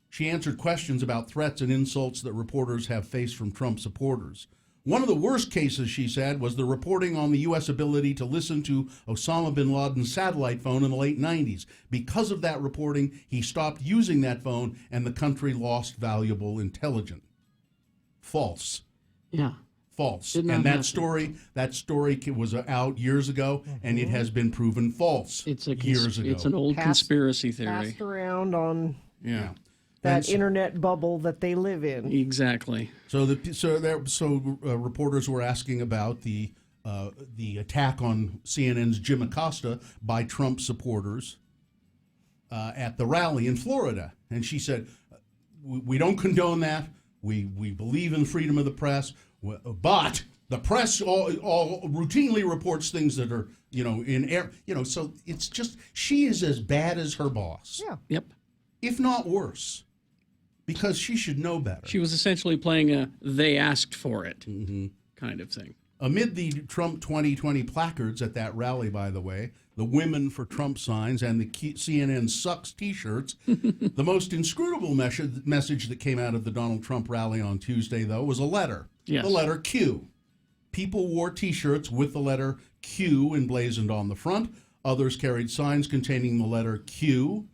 She answered questions about threats and insults that reporters have faced from Trump supporters. One of the worst cases, she said, was the reporting on the U.S. ability to listen to Osama bin Laden's satellite phone in the late 90s. Because of that reporting, he stopped using that phone and the country lost valuable intelligence. False. Yeah. False. And that story was out years ago, and it has been proven false years ago. It's an old conspiracy theory. Passed around on that internet bubble that they live in. Exactly. So reporters were asking about the the attack on CNN's Jim Acosta by Trump supporters at the rally in Florida. And she said, we don't condone that. We believe in freedom of the press, but the press all routinely reports things that are, in air, so it's just, she is as bad as her boss. Yeah. Yep. If not worse, because she should know better. She was essentially playing a "they asked for it" kind of thing. Amid the Trump 2020 placards at that rally, by the way, the Women for Trump signs and the CNN Sucks T-shirts, the most inscrutable message that came out of the Donald Trump rally on Tuesday, though, was a letter. Yes. The letter Q. People wore T-shirts with the letter Q emblazoned on the front. Others carried signs containing the letter Q.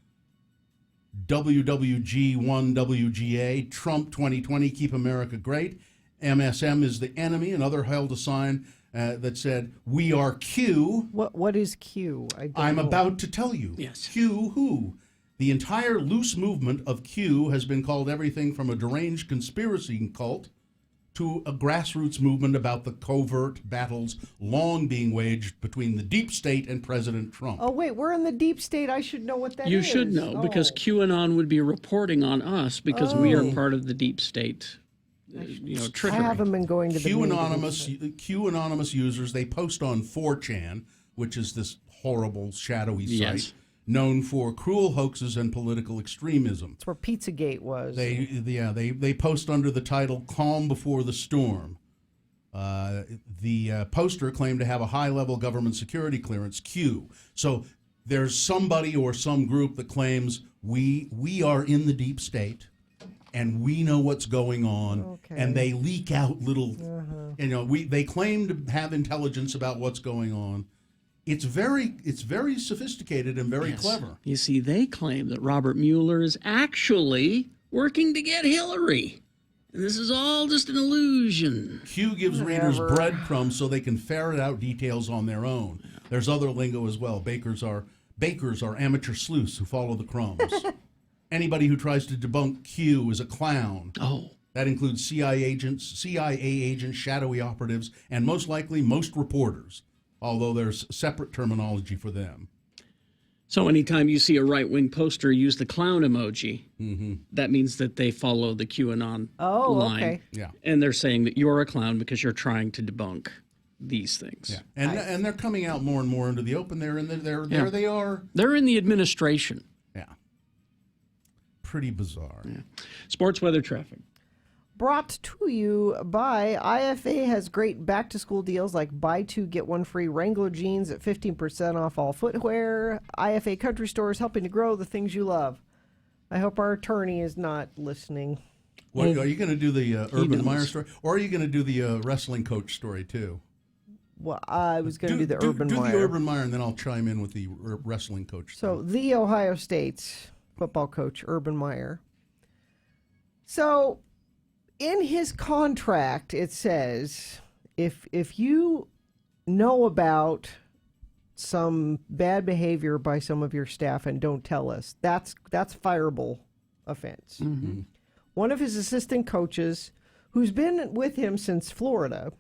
WWG1WGA, Trump 2020, Keep America Great. MSM is the enemy. Another held a sign that said, "We are Q." What is Q? I'm about to tell you. Yes. Q who? The entire loose movement of Q has been called everything from a deranged conspiracy cult to a grassroots movement about the covert battles long being waged between the deep state and President Trump. Oh, wait, we're in the deep state. I should know what that is. You should know, because QAnon would be reporting on us because we are part of the deep state. Trickery. I haven't been going to the Q Anonymous users, they post on 4chan, which is this horrible, shadowy site, known for cruel hoaxes and political extremism. That's where Pizzagate was. They post under the title "Calm Before the Storm." The poster claimed to have a high-level government security clearance, Q. So there's somebody or some group that claims we are in the deep state, and we know what's going on, and they leak out little, they claim to have intelligence about what's going on. It's very sophisticated and very clever. You see, they claim that Robert Mueller is actually working to get Hillary. And this is all just an illusion. Q gives readers breadcrumbs so they can ferret out details on their own. Yeah. There's other lingo as well. Bakers are amateur sleuths who follow the crumbs. Anybody who tries to debunk Q is a clown. Oh. That includes CIA agents, shadowy operatives, and most likely most reporters, although there's separate terminology for them. So anytime you see a right-wing poster use the clown emoji, that means that they follow the QAnon line. Okay. Yeah. And they're saying that you're a clown because you're trying to debunk these things. Yeah. And they're coming out more and more into the open there, and there they are. They're in the administration. Yeah. Pretty bizarre. Yeah. Sports weather traffic. Brought to you by IFA has great back-to-school deals like buy two, get one free Wrangler jeans at 15% off all footwear. IFA Country Store is helping to grow the things you love. I hope our attorney is not listening. Well, are you going to do the Urban Meyer story, or are you going to do the wrestling coach story too? Well, I was going to do the Urban Meyer. Do the Urban Meyer, and then I'll chime in with the wrestling coach story. So the Ohio State football coach, Urban Meyer. So in his contract, it says if you know about some bad behavior by some of your staff and don't tell us, that's fireable offense. Mm-hmm. One of his assistant coaches, who's been with him since Florida,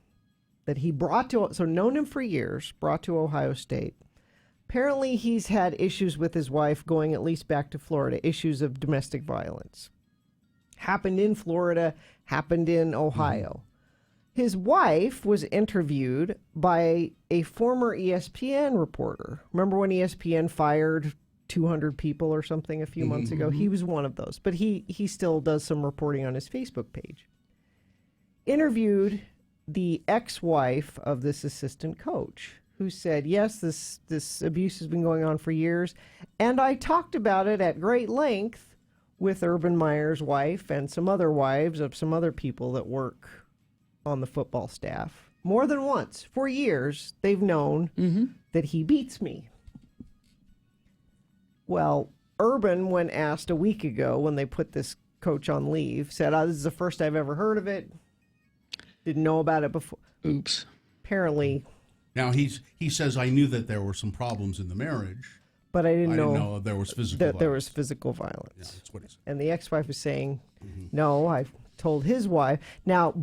that he brought to, so known him for years, brought to Ohio State. Apparently he's had issues with his wife going at least back to Florida, issues of domestic violence. Happened in Florida, happened in Ohio. His wife was interviewed by a former ESPN reporter. Remember when ESPN fired 200 people or something a few months ago? He was one of those, but he still does some reporting on his Facebook page. Interviewed the ex-wife of this assistant coach, who said, yes, this abuse has been going on for years, and I talked about it at great length with Urban Meyer's wife and some other wives of some other people that work on the football staff. More than once. For years, they've known that he beats me. Well, Urban, when asked a week ago when they put this coach on leave, said, this is the first I've ever heard of it. Didn't know about it before. Oops. Apparently. Now, he says, I knew that there were some problems in the marriage. But I didn't know there was physical violence. There was physical violence. Yeah, that's what he said. And the ex-wife was saying, no, I've told his wife. Now,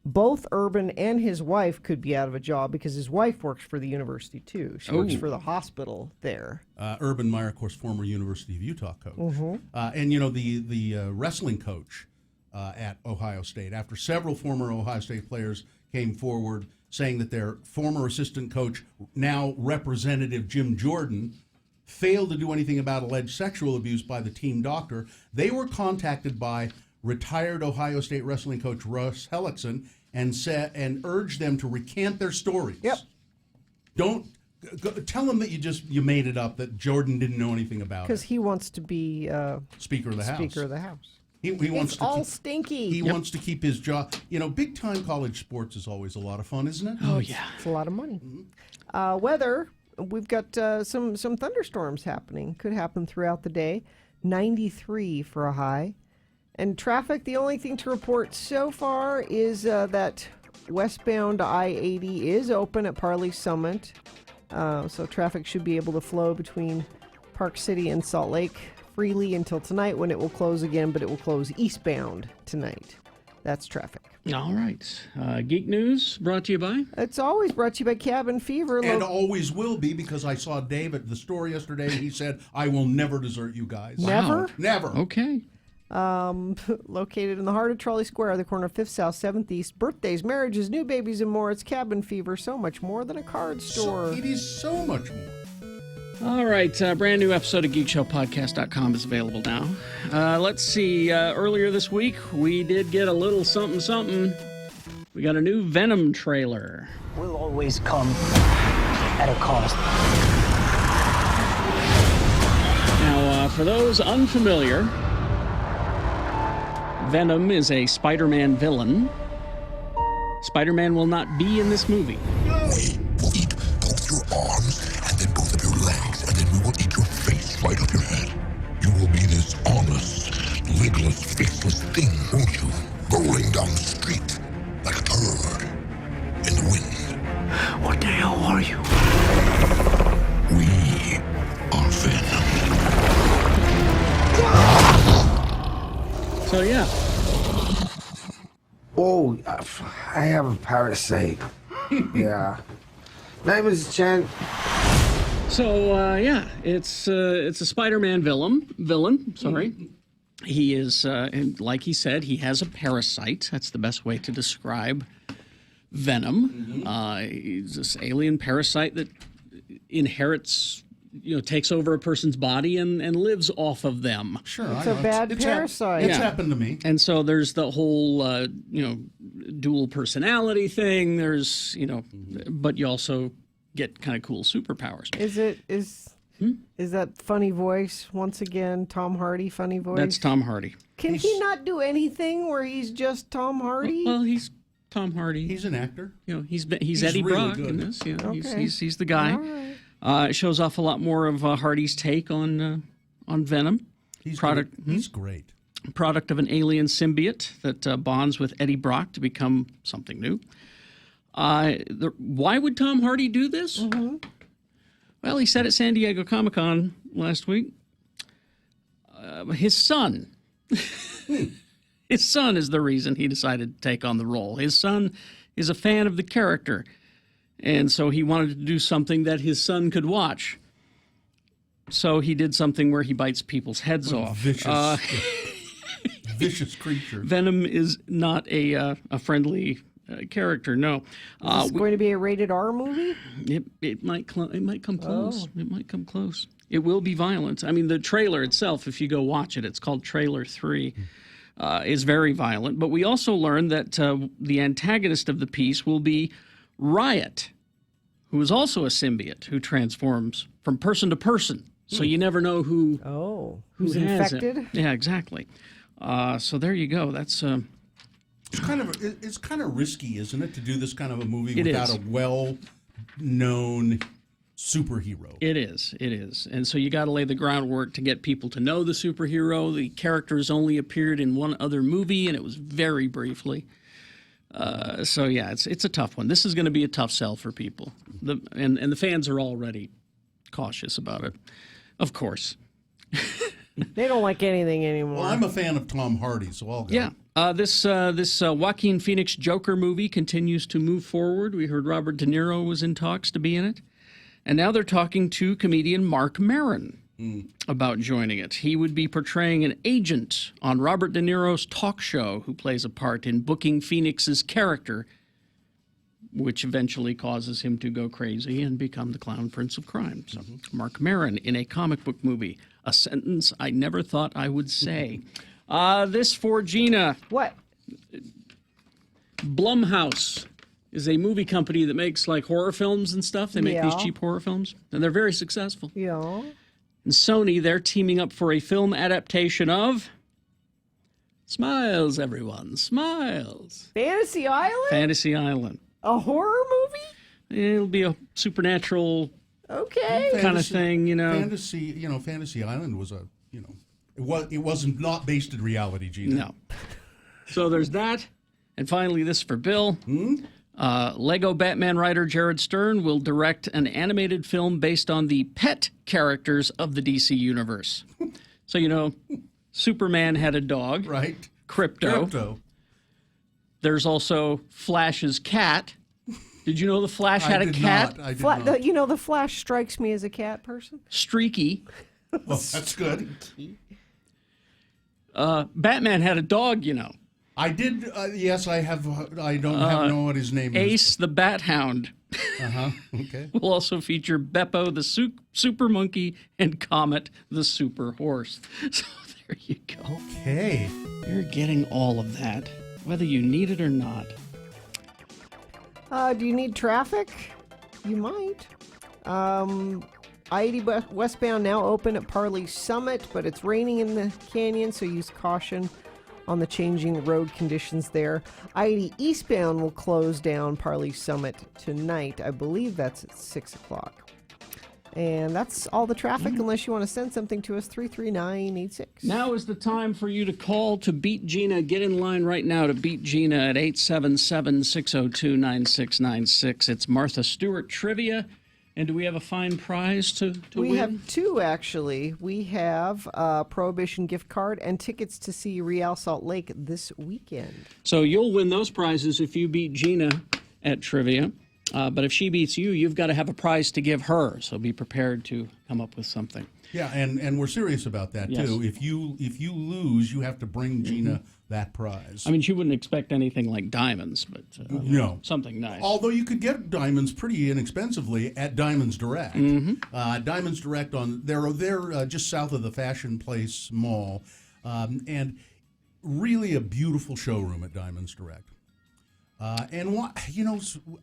both Urban and his wife could be out of a job because his wife works for the university too. She works for the hospital there. Urban Meyer, of course, former University of Utah coach. Mhm. And, the wrestling coach at Ohio State, after several former Ohio State players came forward saying that their former assistant coach, now Representative Jim Jordan, failed to do anything about alleged sexual abuse by the team doctor, they were contacted by retired Ohio State wrestling coach Russ Hellickson and urged them to recant their stories. Yep. Don't tell them that you made it up, that Jordan didn't know anything about it. Because he wants to be Speaker of the House. Speaker of the House. He wants It's to all keep, stinky. He wants to keep his job. Big time college sports is always a lot of fun, isn't it? Oh yeah, it's a lot of money. Weather. We've got some thunderstorms happening. Could happen throughout the day. 93 for a high. And traffic, the only thing to report so far is that westbound I-80 is open at Parley Summit. So traffic should be able to flow between Park City and Salt Lake freely until tonight, when it will close again, but it will close eastbound tonight. That's traffic. All right. Geek News brought to you by? It's always brought to you by Cabin Fever. And always will be, because I saw Dave at the store yesterday, and he said, I will never desert you guys. Never? Wow. Never. Okay. Located in the heart of Trolley Square, the corner of 5th South, 7th East. Birthdays, marriages, new babies, and more. It's Cabin Fever, so much more than a card store. It is so much more. All right, brand new episode of GeekShowPodcast.com is available now. Let's see, earlier this week, we did get a little something. We got a new Venom trailer. Will always come at a cost. Now, for those unfamiliar, Venom is a Spider-Man villain. Spider-Man will not be in this movie. We will eat both your arms and then both of your legs, and then we will eat your face right up your head. You will be this honest, legless, faceless thing, won't you? Rolling down the street like a turd in the wind. What the hell are you? We are Venom. So, yeah. Oh, I have a parasite. Yeah. Name is Chen. So, yeah, it's a Spider-Man villain. Sorry. He is, and like he said, he has a parasite. That's the best way to describe Venom. He's this alien parasite that inherits, takes over a person's body and lives off of them. Sure, It's a bad parasite. It's happened to me. And so there's the whole, dual personality thing. There's, but you also get kind of cool superpowers. Is that funny voice once again? Tom Hardy funny voice? That's Tom Hardy. Can he not do anything where he's just Tom Hardy? Well, he's Tom Hardy. He's an actor. He's Eddie really Brock good. in this. Okay. He's the guy. All right. It shows off a lot more of Hardy's take on Venom. He's great. Product of an alien symbiote that bonds with Eddie Brock to become something new. Why would Tom Hardy do this? Mm-hmm. Well, he said at San Diego Comic-Con last week, his son. His son is the reason he decided to take on the role. His son is a fan of the character, and so he wanted to do something that his son could watch. So he did something where he bites people's heads off. Vicious, vicious creature. Venom is not a friendly character. No. Is this going to be a rated R movie? It might come close. It might come close. It will be violent. I mean, the trailer itself, if you go watch it, it's called Trailer 3, is very violent. But we also learned that the antagonist of the piece will be Riot, who is also a symbiote who transforms from person to person. So you never know who's infected. It. Yeah, exactly. So there you go. That's it's kind of risky, isn't it, to do this kind of a movie It without is. a well-known superhero? It is. And so you got to lay the groundwork to get people to know the superhero. The characters only appeared in one other movie, and it was very briefly. So yeah, it's a tough one. This is going to be a tough sell for people. And the fans are already cautious about it, of course. They don't like anything anymore. Well, I'm a fan of Tom Hardy, so I'll go. Yeah. This Joaquin Phoenix Joker movie continues to move forward. We heard Robert De Niro was in talks to be in it. And now they're talking to comedian Mark Maron about joining it. He would be portraying an agent on Robert De Niro's talk show who plays a part in booking Phoenix's character, which eventually causes him to go crazy and become the clown prince of crime. So Mark Maron in a comic book movie, a sentence I never thought I would say. This for Gina. What? Blumhouse is a movie company that makes like horror films and stuff. They make these cheap horror films, and they're very successful. Yeah. And Sony, they're teaming up for a film adaptation of Smiles, everyone, Smiles. Fantasy Island? Fantasy Island. A horror movie? It'll be a supernatural kind of thing, you know. Fantasy Island was it wasn't not based in reality, Gina. No. So there's that. And finally, this for Bill. Lego Batman writer Jared Stern will direct an animated film based on the pet characters of the DC universe. So, you know, Superman had a dog. Right. Crypto. There's also Flash's cat. Did you know the Flash had a cat? I did not. You know, the Flash strikes me as a cat person. Streaky. Well, that's good. Batman had a dog, you know. I did. Yes, I have. I don't know what his name is. Ace the Bat Hound. Okay. Will also feature Beppo the Super Monkey and Comet the Super Horse. So there you go. Okay. You're getting all of that, whether you need it or not. Do you need traffic? You might. I-80 westbound now open at Parley Summit, but it's raining in the canyon, so use caution on the changing road conditions there. I-80 eastbound will close down Parley Summit tonight. I believe that's at 6 o'clock. And that's all the traffic, unless you want to send something to us, 33986. Now is the time for you to call to beat Gina. Get in line right now to beat Gina at 877-602-9696. It's Martha Stewart Trivia. And do we have a fine prize to win? We have two, actually. We have a Prohibition gift card and tickets to see Real Salt Lake this weekend. So you'll win those prizes if you beat Gina at trivia. But if she beats you, you've got to have a prize to give her. So be prepared to come up with something. Yeah, and we're serious about that, Yes. too. If you lose, you have to bring Gina that prize. I mean, she wouldn't expect anything like diamonds, but no, something nice. Although you could get diamonds pretty inexpensively at Diamonds Direct. Diamonds Direct they're just south of the Fashion Place Mall, and really a beautiful showroom at Diamonds Direct. And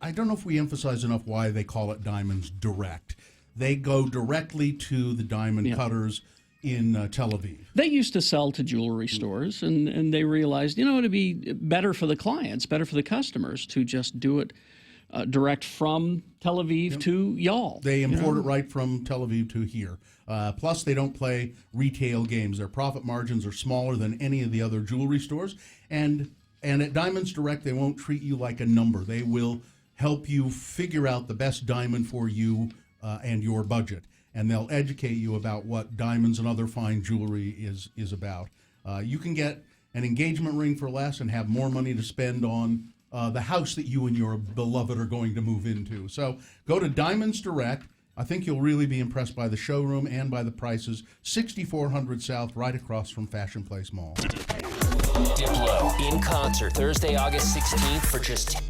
I don't know if we emphasize enough why they call it Diamonds Direct. They go directly to the diamond cutters in Tel Aviv. They used to sell to jewelry stores, and they realized, it'd be better for the clients, better for the customers to just do it direct from Tel Aviv to y'all. They import it right from Tel Aviv to here. Plus, they don't play retail games. Their profit margins are smaller than any of the other jewelry stores. And at Diamonds Direct, they won't treat you like a number. They will help you figure out the best diamond for you and your budget. And they'll educate you about what diamonds and other fine jewelry is about. You can get an engagement ring for less and have more money to spend on the house that you and your beloved are going to move into. So go to Diamonds Direct. I think you'll really be impressed by the showroom and by the prices. 6400 South, right across from Fashion Place Mall. Diplo in concert Thursday, August 16th for just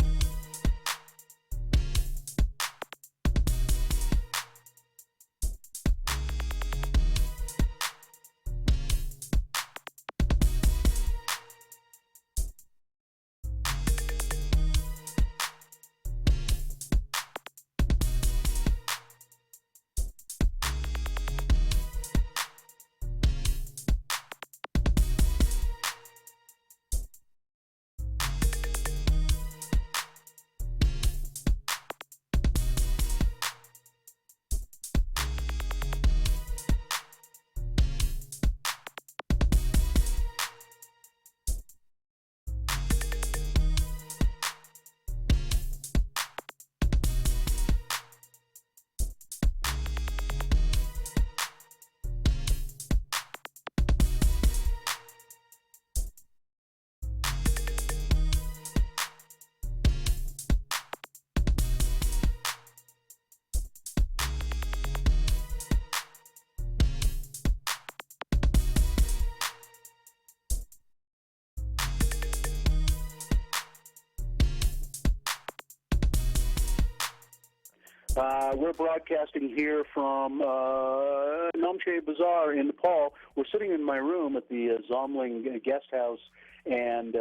We're broadcasting here from Namche Bazaar in Nepal. We're sitting in my room at the Zomling Guest House and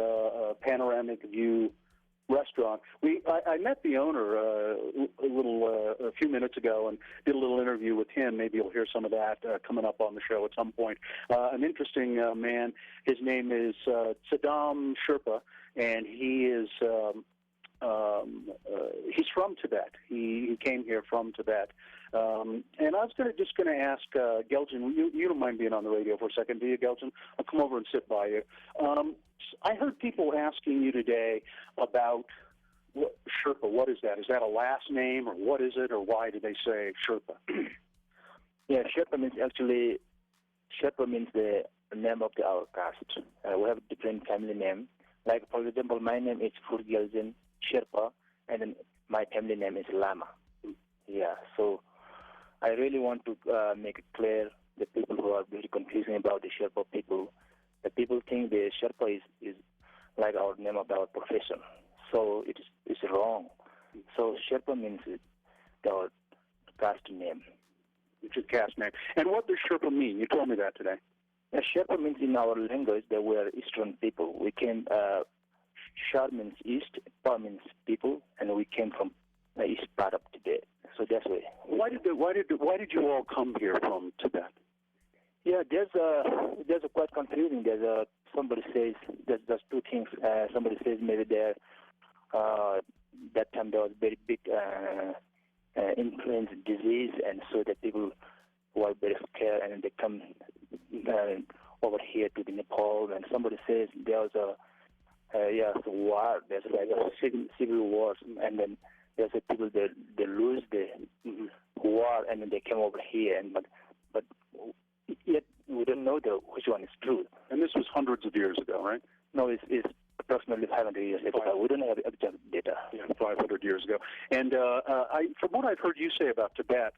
Panoramic View restaurant. I met the owner a few minutes ago and did a little interview with him. Maybe you'll hear some of that coming up on the show at some point. An interesting man. His name is Saddam Sherpa, and he is he's from Tibet. He came here from Tibet. And I was just going to ask Geljan, you don't mind being on the radio for a second, do you, Geljan? I'll come over and sit by you. I heard people asking you today about Sherpa. What is that? Is that a last name, or what is it, or why do they say Sherpa? Yeah, Sherpa means the name of our caste. We have different family name. Like, for example, my name is Geljan Sherpa, and then my family name is Lama. Yeah, so I really want to make it clear the people who are very confusing about the Sherpa people. The people think the Sherpa is like our name of our profession. So it's wrong. So Sherpa means our caste name. It's a caste name. And what does Sherpa mean? You told me that today. Yeah, Sherpa means in our language that we are Eastern people. We came, Shar means East, Pa means people, and we came from the east part of Tibet. So that's why. Why did you all come here from Tibet? Yeah, there's a quite confusing. Somebody says there's two things. Somebody says maybe there that time there was very big influenza disease, and so that people were very scared, and they come over here to the Nepal. And somebody says there was a war. There's like a civil war, and then there's a people that they lose the war, and then they came over here. And but yet we don't know which one is true. And this was hundreds of years ago, right? No, it's approximately 500 years ago. We don't have exact data. Yeah, 500 years ago. And from what I've heard you say about Tibet,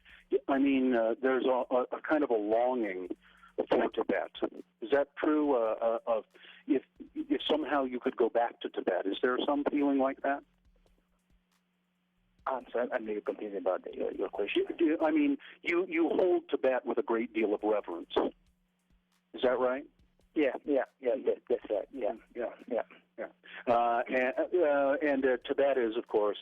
I mean, there's a kind of a longing for Tibet. Is that true? If somehow you could go back to Tibet, is there some feeling like that? I'm sorry, I'm really confused about your question. I mean, you hold Tibet with a great deal of reverence. Is that right? Yeah, that's right. Yeah. And Tibet is, of course,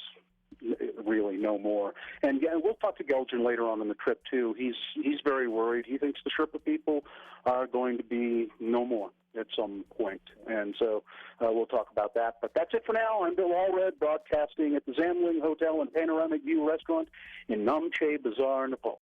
really no more. And we'll talk to Geljan later on in the trip too. He's very worried. He thinks the Sherpa people are going to be no more at some point, and so we'll talk about that. But that's it for now. I'm Bill Allred, broadcasting at the Zamling Hotel and Panoramic View Restaurant in Namche Bazaar, Nepal.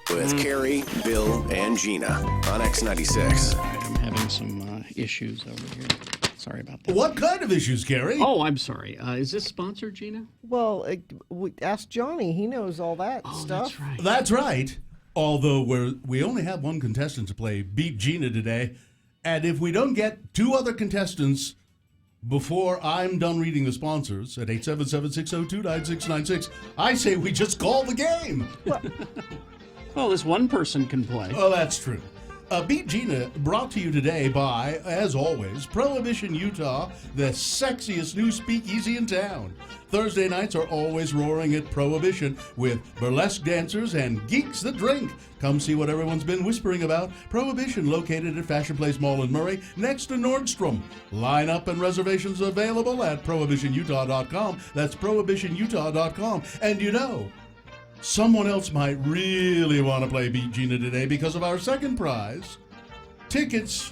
with Carrie, Bill, and Gina on X96. I'm having some issues over here. Sorry about that. What kind of issues, Carrie? Oh, I'm sorry. Is this sponsored, Gina? Well, ask Johnny. He knows all that stuff. That's right. That's right. Although we only have one contestant to play Beat Gina today, and if we don't get two other contestants before I'm done reading the sponsors at 877-602-9696, I say we just call the game. Well, this one person can play. Oh, that's true. Beat Gina brought to you today by, as always, Prohibition Utah, the sexiest new speakeasy in town. Thursday nights are always roaring at Prohibition with burlesque dancers and geeks that drink. Come see what everyone's been whispering about. Prohibition, located at Fashion Place Mall in Murray, next to Nordstrom. Line up and reservations available at prohibitionutah.com. That's prohibitionutah.com. And you know, someone else might really want to play Beat Gina today because of our second prize, tickets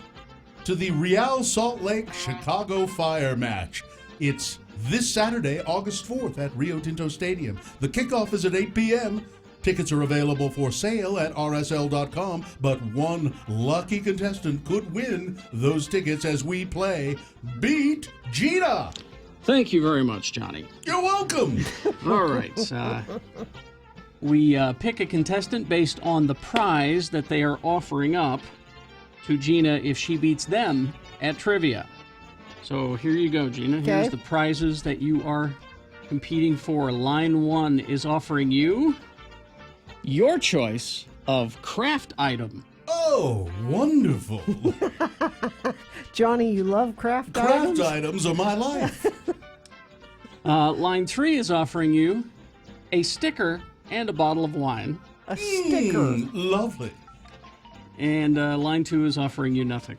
to the Real Salt Lake Chicago Fire match. It's this Saturday, August 4th at Rio Tinto Stadium. The kickoff is at 8 p.m. Tickets are available for sale at rsl.com, but one lucky contestant could win those tickets as we play Beat Gina. Thank you very much, Johnny. You're welcome. All right. We pick a contestant based on the prize that they are offering up to Gina if she beats them at trivia. So here you go, Gina. Okay. Here's the prizes that you are competing for. Line 1 is offering you your choice of craft item. Oh, wonderful. Johnny, you love craft items? Craft items are my life. Line 3 is offering you a sticker and a bottle of wine. A sticker. Lovely. And line 2 is offering you nothing.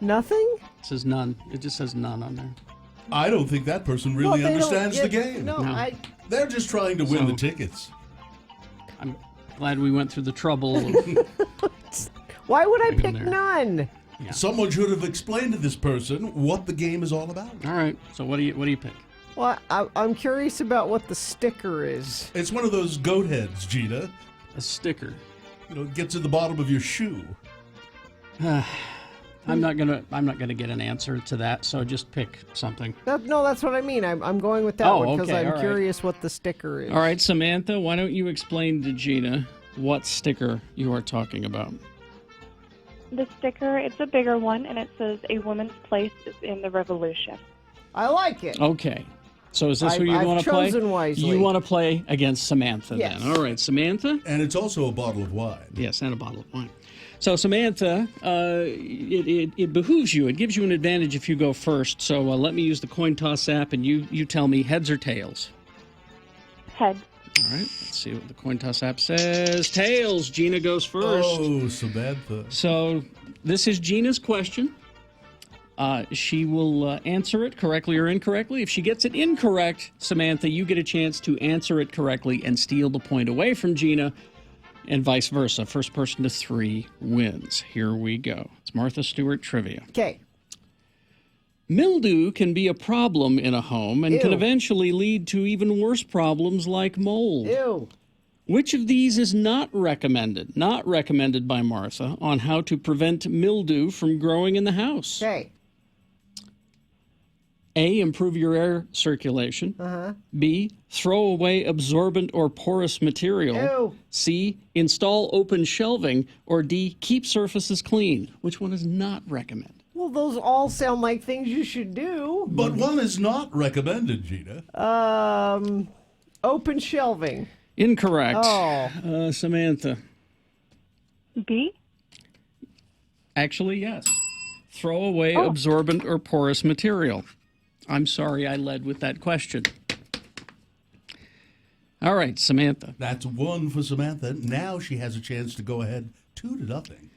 Nothing? It says none. It just says none on there. I don't think that person really understands the game. No. They're just trying to win the tickets. I'm glad we went through the trouble of... Why would I pick none? Yeah. Someone should have explained to this person what the game is all about. All right. So what do you pick? Well, I'm curious about what the sticker is. It's one of those goat heads, Gina. A sticker. You know, it gets in the bottom of your shoe. I'm not gonna get an answer to that. So just pick something. No, that's what I mean. I'm going with that one because I'm curious what the sticker is. All right, Samantha, why don't you explain to Gina what sticker you are talking about? The sticker, it's a bigger one, and it says a woman's place is in the revolution. I like it. Okay. So is this who you I've want to play? chosen wisely. You want to play against Samantha Yes. then. All right, Samantha? And it's also a bottle of wine. Yes, and a bottle of wine. So, Samantha, it behooves you. It gives you an advantage if you go first. So let me use the coin toss app, and you tell me heads or tails. Head. All right, let's see what the coin toss app says. Tails. Gina goes first. Oh, Samantha. So this is Gina's question. She will answer it correctly or incorrectly. If she gets it incorrect, Samantha, you get a chance to answer it correctly and steal the point away from Gina, and vice versa. First person to 3 wins. Here we go. It's Martha Stewart trivia. Okay. Mildew can be a problem in a home and can Ew. eventually lead to even worse problems like mold. Ew. Which of these is not recommended by Martha, on how to prevent mildew from growing in the house? Okay. A, improve your air circulation. B, throw away absorbent or porous material. Ew. C, install open shelving. Or D, keep surfaces clean. Which one is not recommended? Well, those all sound like things you should do. But one is not recommended, Gina. Open shelving. Incorrect. Oh. Samantha. B? Actually, yes. Throw away absorbent or porous material. I'm sorry I led with that question. All right, Samantha. That's 1 for Samantha. Now she has a chance to go ahead 2-0.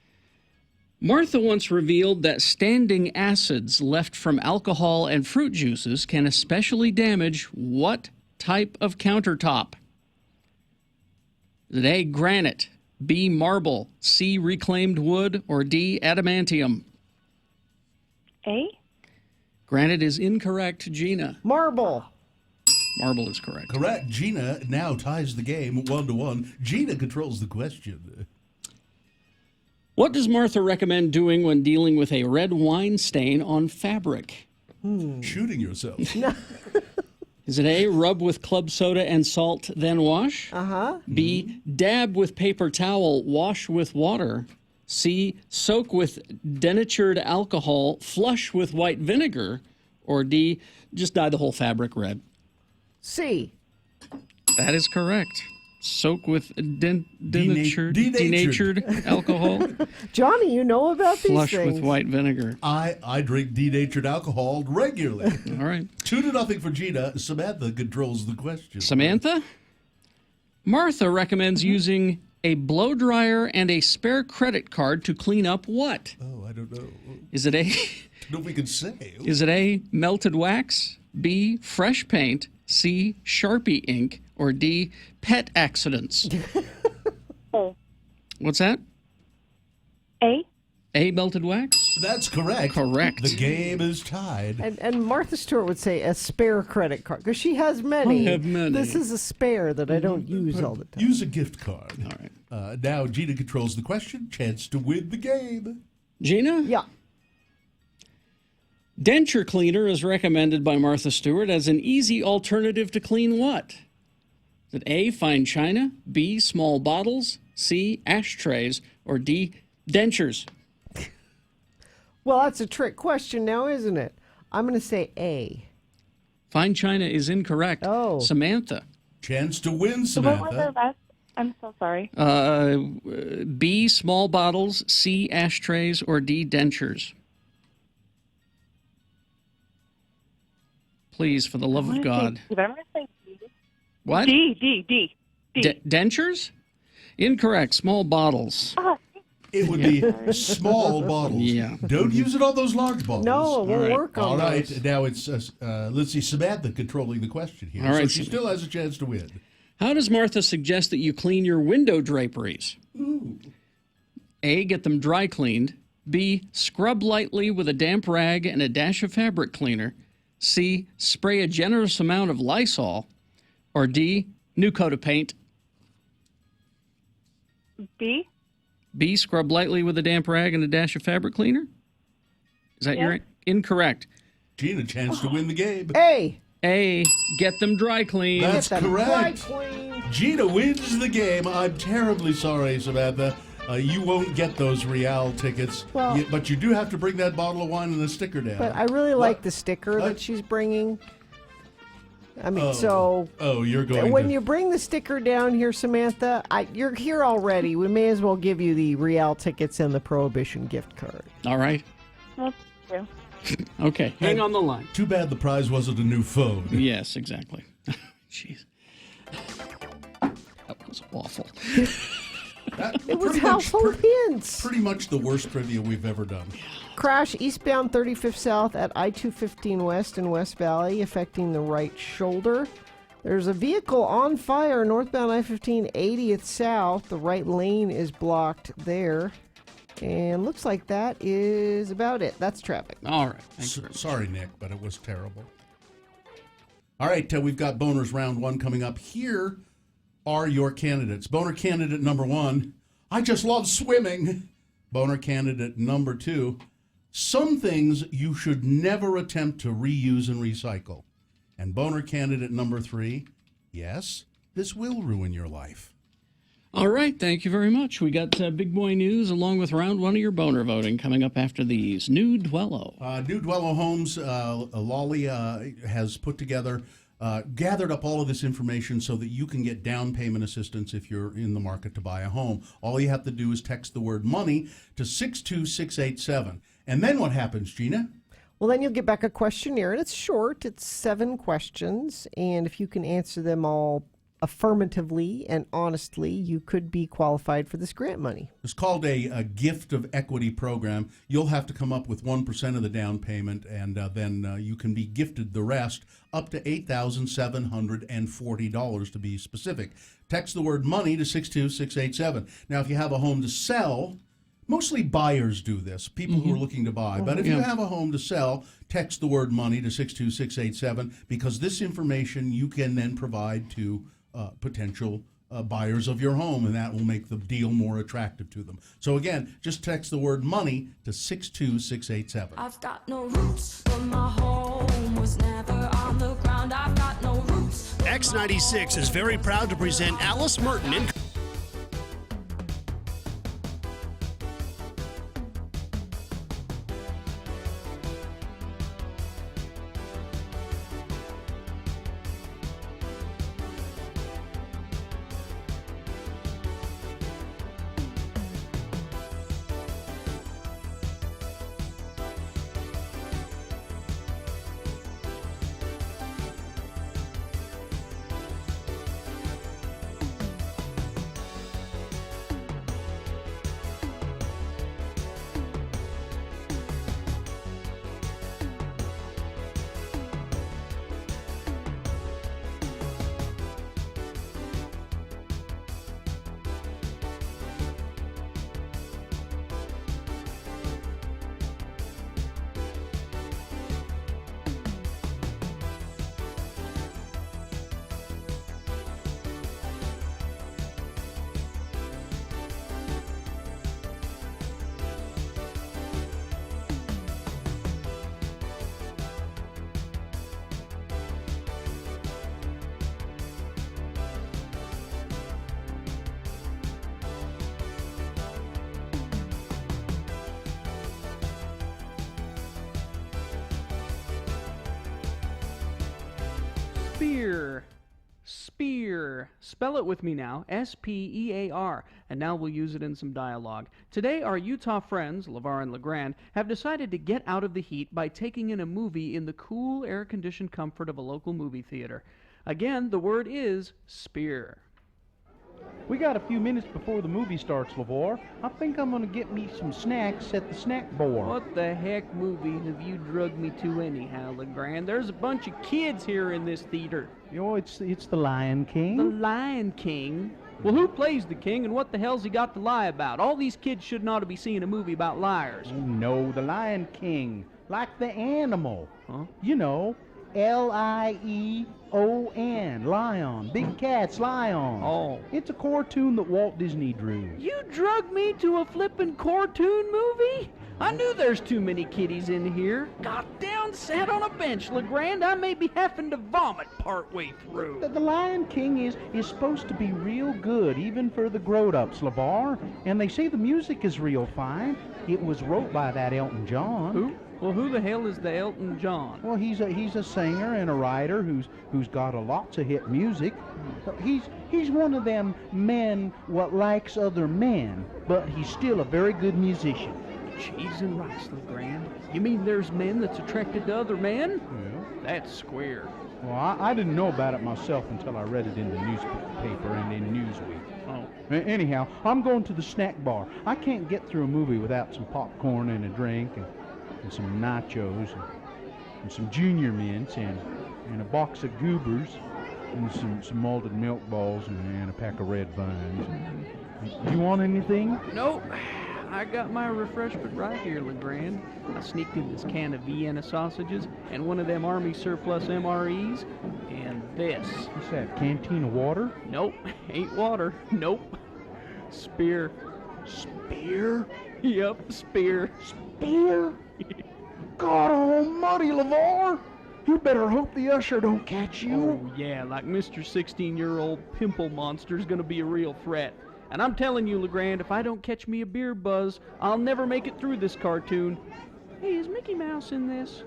Martha once revealed that standing acids left from alcohol and fruit juices can especially damage what type of countertop? Is it A, granite, B, marble, C, reclaimed wood, or D, adamantium? A? Granite is incorrect, Gina. Marble. Marble is correct. Correct. Gina now ties the game 1-1. Gina controls the question. What does Martha recommend doing when dealing with a red wine stain on fabric? Shooting yourself. Is it A, rub with club soda and salt, then wash? Uh-huh. B, dab with paper towel, wash with water? C, soak with denatured alcohol, flush with white vinegar? Or D, just dye the whole fabric red? C. That is correct. Soak with denatured alcohol. Johnny, you know about these Flush things. with white vinegar. I drink denatured alcohol regularly. All right. 2-0 for Gina. Samantha controls the question. Samantha? Martha recommends using a blow dryer and a spare credit card to clean up what? Oh, I don't know. Is it A? I don't know if we can say. Is it A, melted wax? B, fresh paint? C, Sharpie ink? Or D, pet accidents? A. What's that? A. A, melted wax? That's correct. Correct. The game is tied. And Martha Stewart would say a spare credit card because she has many. I have many. This is a spare that I don't use all the time. Use a gift card. All right. Now Gina controls the question. Chance to win the game. Gina? Yeah. Denture cleaner is recommended by Martha Stewart as an easy alternative to clean what? Is it A, fine china, B, small bottles, C, ashtrays, or D, dentures? Well, that's a trick question now, isn't it? I'm going to say A. Fine china is incorrect. Oh. Samantha. Chance to win, So what were Samantha. the rest? I'm so sorry. B, small bottles, C, ashtrays, or D, dentures? Please, for the love of God. Did I ever say D? What? D. Dentures? Incorrect. Small bottles. It would be small bottles. Yeah. Don't use it on those large bottles. No, it won't work on All right. those. Now it's, let's see, Samantha controlling the question here. All right, So she still has a chance to win. How does Martha suggest that you clean your window draperies? Ooh. A, get them dry cleaned. B, scrub lightly with a damp rag and a dash of fabric cleaner. C, spray a generous amount of Lysol. Or D, new coat of paint. B. B, scrub lightly with a damp rag and a dash of fabric cleaner? Is that your incorrect? Gina, chance to win the game. A. A, get them dry cleaned. That's Get them dry correct. cleaned. Gina wins the game. I'm terribly sorry, Samantha. You won't get those Real tickets, Well- but you do have to bring that bottle of wine and the sticker down. But I really like the sticker that she's bringing. I mean, so you're going when to... you bring the sticker down here, Samantha, you're here already. We may as well give you the Real tickets and the Prohibition gift card. All right. Well, thank you. Okay, hang on the line. Too bad the prize wasn't a new phone. Yes, exactly. Jeez. That was awful. It was household hints. Pretty much the worst trivia we've ever done. Crash eastbound 35th South at I-215 West in West Valley, affecting the right shoulder. There's a vehicle on fire northbound I-15 80th South. The right lane is blocked there. And looks like that is about it. That's traffic. All right. Thanks very much. Sorry, Nick, but it was terrible. All right, we've got Boners Round 1 coming up. Here are your candidates. Boner candidate number 1, I just love swimming. Boner candidate number 2, some things you should never attempt to reuse and recycle. And boner candidate number 3, yes, this will ruin your life. All right, thank you very much. We got Big Boy News along with round 1 of your boner voting coming up after these. New Dwello. New Dwello Homes, Lolly has put together, gathered up all of this information so that you can get down payment assistance if you're in the market to buy a home. All you have to do is text the word money to 62687. And then what happens, Gina? Well, then you'll get back a questionnaire, and it's short. It's 7 questions, and if you can answer them all affirmatively and honestly, you could be qualified for this grant money. It's called a gift of equity program. You'll have to come up with 1% of the down payment, and then you can be gifted the rest, up to $8,740 to be specific. Text the word money to 62687. Now, if you have a home to sell, Mostly buyers do this, people who are looking to buy. But if you have a home to sell, text the word money to 62687 because this information you can then provide to potential buyers of your home, and that will make the deal more attractive to them. So again, just text the word money to 62687. I've got no roots, but my home was never on the ground. I've got no roots. X96 is very proud to present Alice Merton in Spear. Spear. Spell it with me now. S-P-E-A-R. And now we'll use it in some dialogue. Today, our Utah friends, LeVar and LeGrand, have decided to get out of the heat by taking in a movie in the cool, air-conditioned comfort of a local movie theater. Again, the word is spear. We got a few minutes before the movie starts, LeVar. I think I'm gonna get me some snacks at the snack bar. What the heck movie have you drugged me to anyhow, LeGrand? There's a bunch of kids here in this theater. You know, it's the Lion King. The Lion King? Well, who plays the king and what the hell's he got to lie about? All these kids shouldn't ought to be seeing a movie about liars. Oh, no, the Lion King. Like the animal. Huh? You know, L-I-E-O-N, lion. Big cats, lion. Oh. It's a cartoon that Walt Disney drew. You drugged me to a flippin' cartoon movie? I knew there's too many kiddies in here. Got down, sat on a bench, LeGrand. I may be having to vomit partway through. The Lion King is supposed to be real good, even for the grown-ups, LeVar. And they say the music is real fine. It was wrote by that Elton John. Who? Well, who the hell is the Elton John? Well, he's a singer and a writer who's got a lots of hit music. He's one of them men what likes other men, but he's still a very good musician. Cheese and rice, LeGrand. You mean there's men that's attracted to other men? Yeah. That's square. Well, I didn't know about it myself until I read it in the newspaper and in Newsweek. Oh. Anyhow, I'm going to the snack bar. I can't get through a movie without some popcorn and a drink and some nachos and some junior mints and a box of goobers and some malted milk balls and a pack of red vines. You want anything? Nope. I got my refreshment right here, LeGrand. I sneaked in this can of Vienna sausages and one of them Army surplus MREs, and this. What's that, canteen of water? Nope, ain't water. Nope. Spear. Spear? Yep, spear. Spear? God almighty, LeVar! You better hope the usher don't catch you. Oh, yeah, like Mr. 16-year-old pimple monster's gonna be a real threat. And I'm telling you, LeGrand, if I don't catch me a beer buzz, I'll never make it through this cartoon. Hey, is Mickey Mouse in this?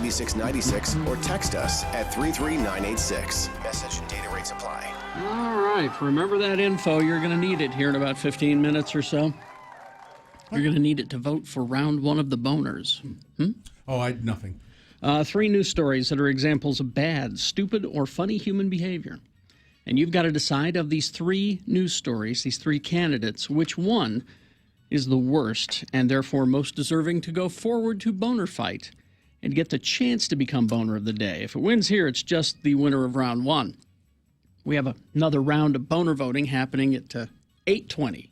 9696 or text us at 33986. Message and data rates apply. All right. Remember that info. You're going to need it here in about 15 minutes or so. You're going to need it to vote for round one of the boners. Oh, nothing. 3 news stories that are examples of bad, stupid, or funny human behavior. And you've got to decide of these 3 news stories, these 3 candidates, which one is the worst and therefore most deserving to go forward to boner fight and get the chance to become boner of the day. If it wins here, it's just the winner of round 1. We have another round of boner voting happening at 8:20.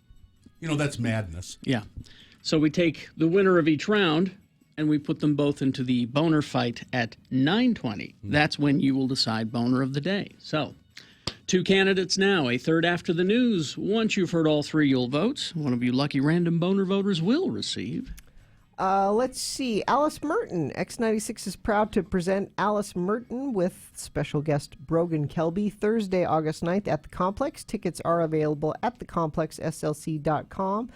You know, that's madness. Yeah. So we take the winner of each round and we put them both into the boner fight at 9:20. That's when you will decide boner of the day. So 2 candidates now, a third after the news. Once you've heard all 3, you'll vote. One of you lucky random boner voters will receive. Let's see. Alice Merton. X96 is proud to present Alice Merton with special guest Brogan Kelby Thursday, August 9th at the Complex. Tickets are available at thecomplexslc.com,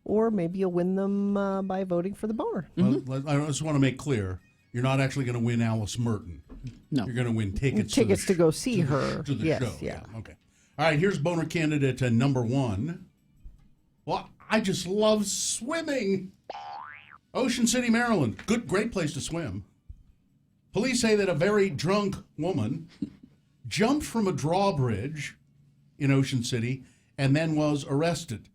or maybe you'll win them by voting for the boner. I just want to make clear, you're not actually going to win Alice Merton. No. You're going to win tickets to go see her. To the Yes, show. yeah. Okay. All right, here's boner candidate number 1. Well, I just love swimming. Ocean City, Maryland. Great place to swim. Police say that a very drunk woman jumped from a drawbridge in Ocean City and then was arrested.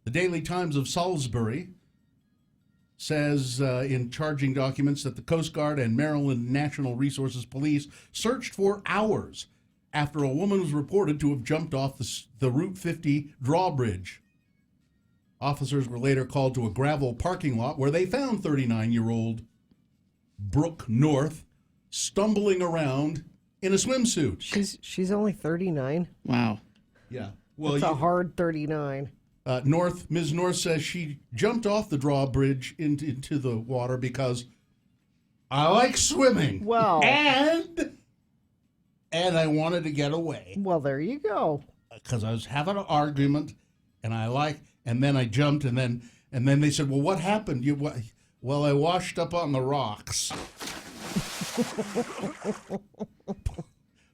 The Daily Times of Salisbury says in charging documents that the Coast Guard and Maryland National Resources Police searched for hours after a woman was reported to have jumped off the Route 50 drawbridge. Officers were later called to a gravel parking lot where they found 39-year-old Brooke North stumbling around in a swimsuit. She's only 39. Wow. Yeah. Well, it's a hard 39. Ms. North says she jumped off the drawbridge into the water because I like swimming. Well. And I wanted to get away. Well, there you go. Because I was having an argument, and then I jumped, and then they said, "Well, what happened?" Well, I washed up on the rocks.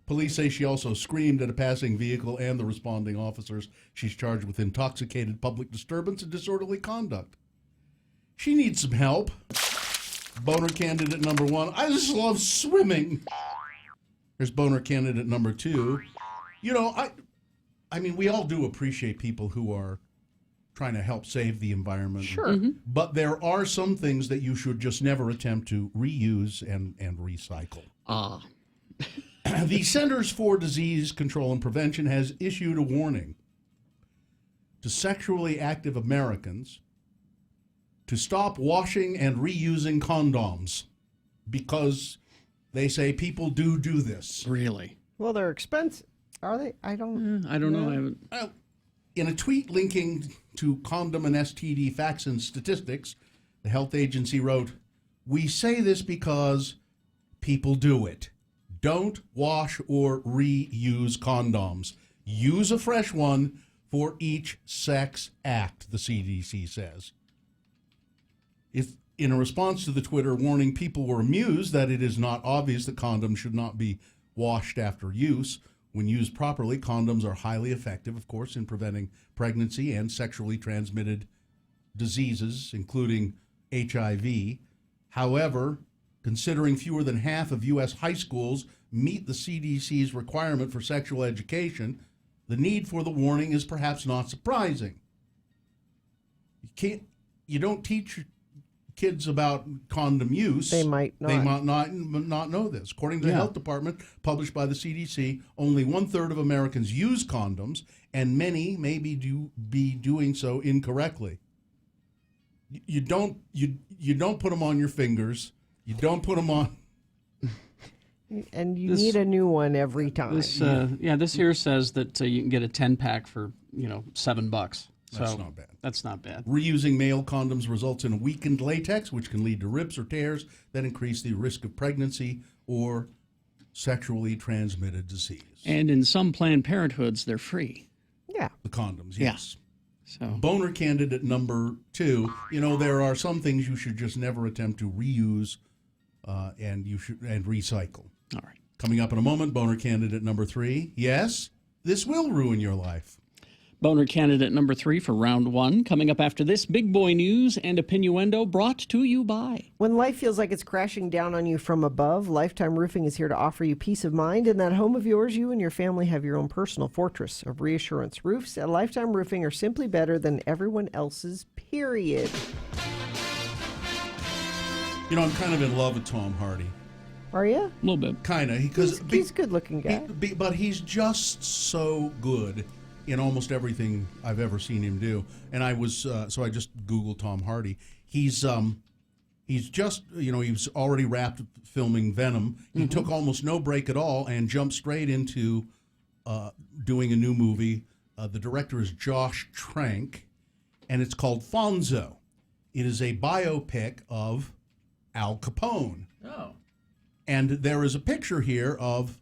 Police say she also screamed at a passing vehicle and the responding officers. She's charged with intoxicated public disturbance and disorderly conduct. She needs some help. Boner candidate number 1. I just love swimming. There's boner candidate number 2. You know, I mean, we all do appreciate people who are trying to help save the environment. Sure. But there are some things that you should just never attempt to reuse and recycle. The Centers for Disease Control and Prevention has issued a warning to sexually active Americans to stop washing and reusing condoms because they say people do this. Really? Well, they're expensive. Are they? I don't know. I haven't. In a tweet linking to condom and STD facts and statistics, the health agency wrote, "We say this because people do it. Don't wash or reuse condoms. Use a fresh one for each sex act," the CDC says. If in a response to the Twitter warning, people were amused that it is not obvious that condoms should not be washed after use. When used properly, condoms are highly effective, of course, in preventing pregnancy and sexually transmitted diseases, including HIV. However, considering fewer than half of U.S. high schools meet the CDC's requirement for sexual education, the need for the warning is perhaps not surprising. You don't teach kids about condom use. They might not. They might not know this. According to the health department, published by the CDC, only 1/3 of Americans use condoms, and many may be doing so incorrectly. You don't put them on your fingers. You don't put them on. And you need a new one every time. This here says that you can get a 10-pack for $7. That's not bad. That's not bad. Reusing male condoms results in a weakened latex, which can lead to rips or tears that increase the risk of pregnancy or sexually transmitted disease. And in some Planned Parenthoods, they're free. Yeah. The condoms, yes. So boner candidate number 2, there are some things you should just never attempt to reuse and recycle. All right. Coming up in a moment, boner candidate number 3. Yes, this will ruin your life. Boner candidate number 3 for round 1. Coming up after this, big boy news and opinioendo brought to you by. When life feels like it's crashing down on you from above, Lifetime Roofing is here to offer you peace of mind. In that home of yours, you and your family have your own personal fortress of reassurance. Roofs at Lifetime Roofing are simply better than everyone else's, period. You know, I'm kind of in love with Tom Hardy. Are you? A little bit. Kind of. He's a good-looking guy. But he's just so good in almost everything I've ever seen him do. And I was so I just Googled Tom Hardy. He's just, he was already wrapped filming Venom. He took almost no break at all and jumped straight into doing a new movie. The director is Josh Trank, and it's called Fonzo. It is a biopic of Al Capone. Oh. And there is a picture here of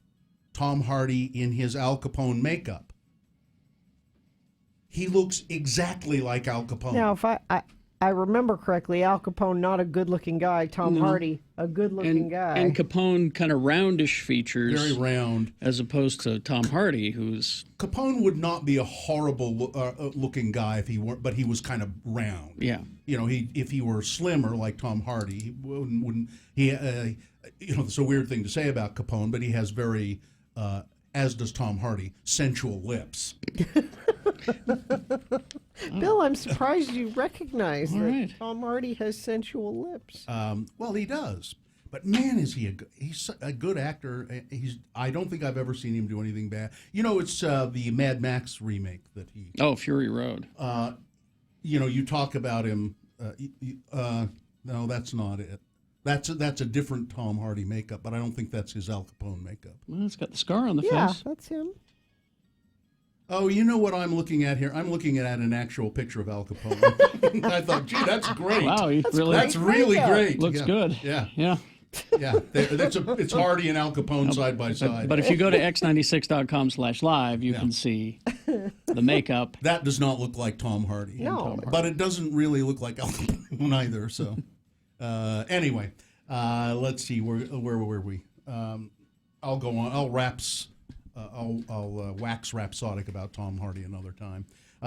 Tom Hardy in his Al Capone makeup. He looks exactly like Al Capone. Now, if I remember correctly, Al Capone, not a good-looking guy. Tom Hardy, a good-looking guy. And Capone, kind of roundish features. Very round. As opposed to Tom Hardy, who's... Capone would not be a horrible looking guy if he weren't, but he was kind of round. Yeah. If he were slimmer like Tom Hardy, he wouldn't. It's a weird thing to say about Capone, but he has very, as does Tom Hardy, sensual lips. Bill, I'm surprised you recognize that right. Tom Hardy has sensual lips. Well, he does. But man, is he's a good actor. I don't think I've ever seen him do anything bad. It's the Mad Max remake that he... Oh, Fury Road. You talk about him... no, that's not it. That's a different Tom Hardy makeup, but I don't think that's his Al Capone makeup. Well, it's got the scar on the face. Yeah, that's him. Oh, you know what I'm looking at here? I'm looking at an actual picture of Al Capone. I thought, gee, that's great. Wow, that's really great. Looks good. Yeah. Yeah. Yeah, it's Hardy and Al Capone side by side. But if you go to x96.com/live, you can see the makeup. That does not look like Tom Hardy. No. But it doesn't really look like Al Capone either. So, anyway, let's see. Where were we? I'll go on. I'll wax rhapsodic about Tom Hardy another time.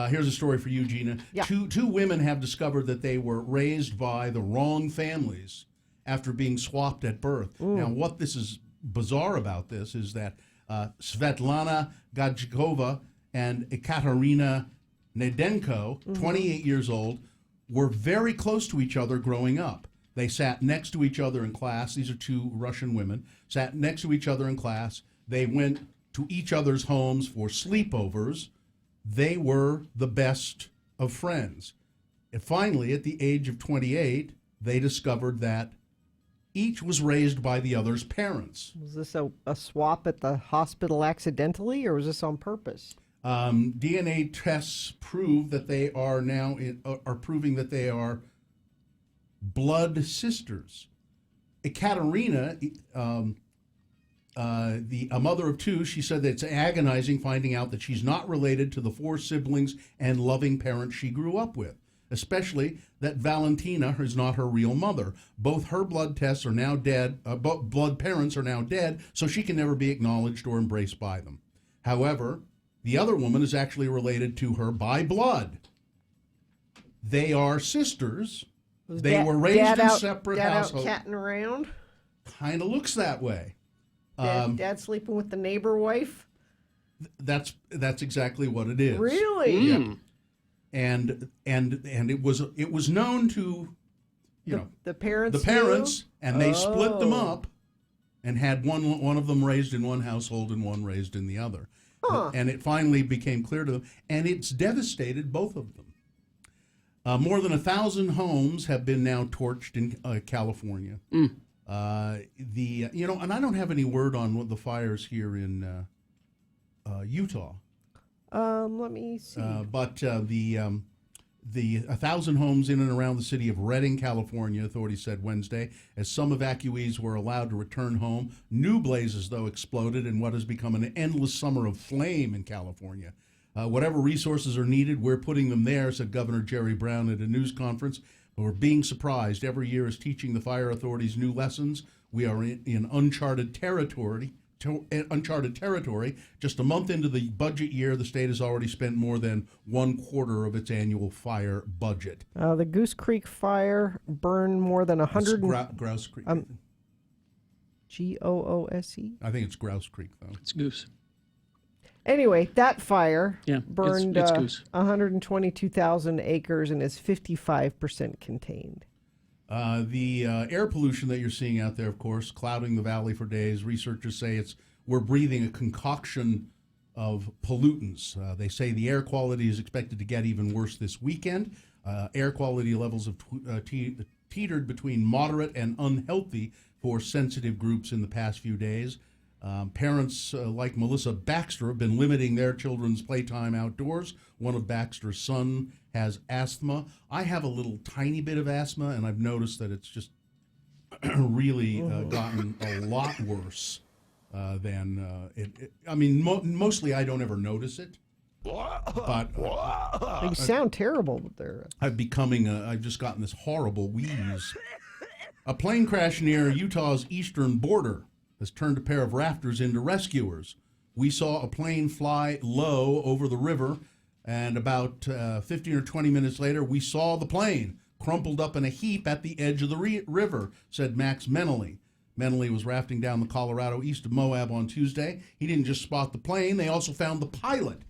Here's a story for you, Gina. Yeah. Two women have discovered that they were raised by the wrong families after being swapped at birth. Now, what this is bizarre about this is that Svetlana Gajkova and Ekaterina Nedenko, 28 years old, were very close to each other growing up. They sat next to each other in class. These are two Russian women. Sat next to each other in class. They went to each other's homes for sleepovers. They were the best of friends. And finally, at the age of 28, they discovered that each was raised by the other's parents. Was this a swap at the hospital accidentally, or was this on purpose? DNA tests prove that they are now proving that they are blood sisters. Ekaterina, a mother of two, she said that it's agonizing finding out that she's not related to the 4 siblings and loving parents she grew up with, especially that Valentina is not her real mother. Both her blood tests are now dead, blood parents are now dead, so she can never be acknowledged or embraced by them. However, the other woman is actually related to her by blood. They are sisters. They were raised in separate households. Dad out catting around? Kind of looks that way. Dad sleeping with the neighbor wife? That's exactly what it is. Really? Yeah. And it was known to the parents and they split them up and had one of them raised in one household and one raised in the other. Huh. And it finally became clear to them, and it's devastated both of them. More than 1,000 homes have been now torched in California. And I don't have any word on what the fires here in Utah. Let me see. But the 1,000 homes in and around the city of Redding, California, authorities said Wednesday, as some evacuees were allowed to return home. New blazes, though, exploded in what has become an endless summer of flame in California. Whatever resources are needed, we're putting them there, said Governor Jerry Brown at a news conference. We're being surprised. Every year is teaching the fire authorities new lessons. We are in uncharted territory. Just a month into the budget year, the state has already spent more than 1/4 of its annual fire budget. The Goose Creek fire burned more than 100. Grouse Creek. Goose? I think it's Grouse Creek, though. It's Goose. Anyway, that fire Yeah, burned it's Goose. 122,000 acres and is 55% contained. The air pollution that you're seeing out there, of course, clouding the valley for days. Researchers say we're breathing a concoction of pollutants. They say the air quality is expected to get even worse this weekend. Air quality levels have teetered between moderate and unhealthy for sensitive groups in the past few days. Parents like Melissa Baxter have been limiting their children's playtime outdoors. One of Baxter's son has asthma. I have a little tiny bit of asthma, and I've noticed that it's just really gotten a lot worse than it. I mean, mostly I don't ever notice it. But you sound terrible there. I've just gotten this horrible wheeze. A plane crash near Utah's eastern border has turned a pair of rafters into rescuers. We saw a plane fly low over the river, and about 15 or 20 minutes later, we saw the plane crumpled up in a heap at the edge of the river, said Max Menely. Menely was rafting down the Colorado east of Moab on Tuesday. He didn't just spot the plane, they also found the pilot.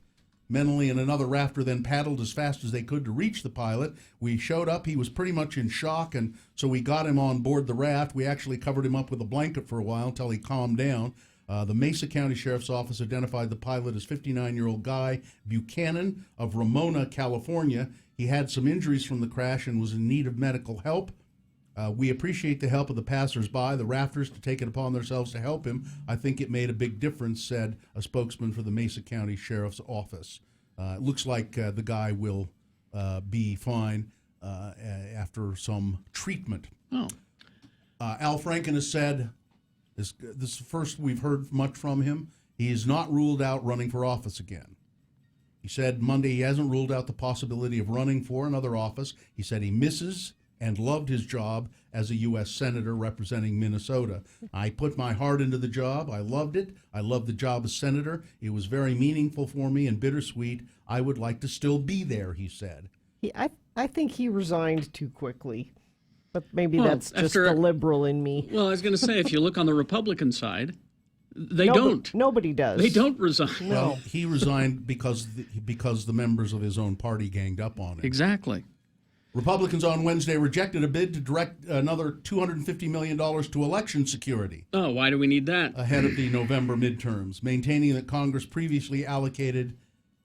Menely and another rafter then paddled as fast as they could to reach the pilot. We showed up. He was pretty much in shock, and so we got him on board the raft. We actually covered him up with a blanket for a while until he calmed down. The Mesa County Sheriff's Office identified the pilot as 59-year-old Guy Buchanan of Ramona, California. He had some injuries from the crash and was in need of medical help. We appreciate the help of the passersby, the rafters, to take it upon themselves to help him. I think it made a big difference, said a spokesman for the Mesa County Sheriff's Office. It looks like the guy will be fine after some treatment. Oh. Al Franken has said, this is the first we've heard much from him, he is not ruled out running for office again. He said Monday he hasn't ruled out the possibility of running for another office. He said he misses and loved his job as a U.S. Senator representing Minnesota. I put my heart into the job. I loved it. I loved the job as Senator. It was very meaningful for me and bittersweet. I would like to still be there, he said. I think he resigned too quickly, but maybe that's just the liberal in me. Well, I was going to say, if you look on the Republican side, they don't. Nobody does. They don't resign. No. Well, he resigned because the members of his own party ganged up on him. Exactly. Republicans on Wednesday rejected a bid to direct another $250 million to election security. Oh, why do we need that? Ahead of the November midterms, maintaining that Congress previously allocated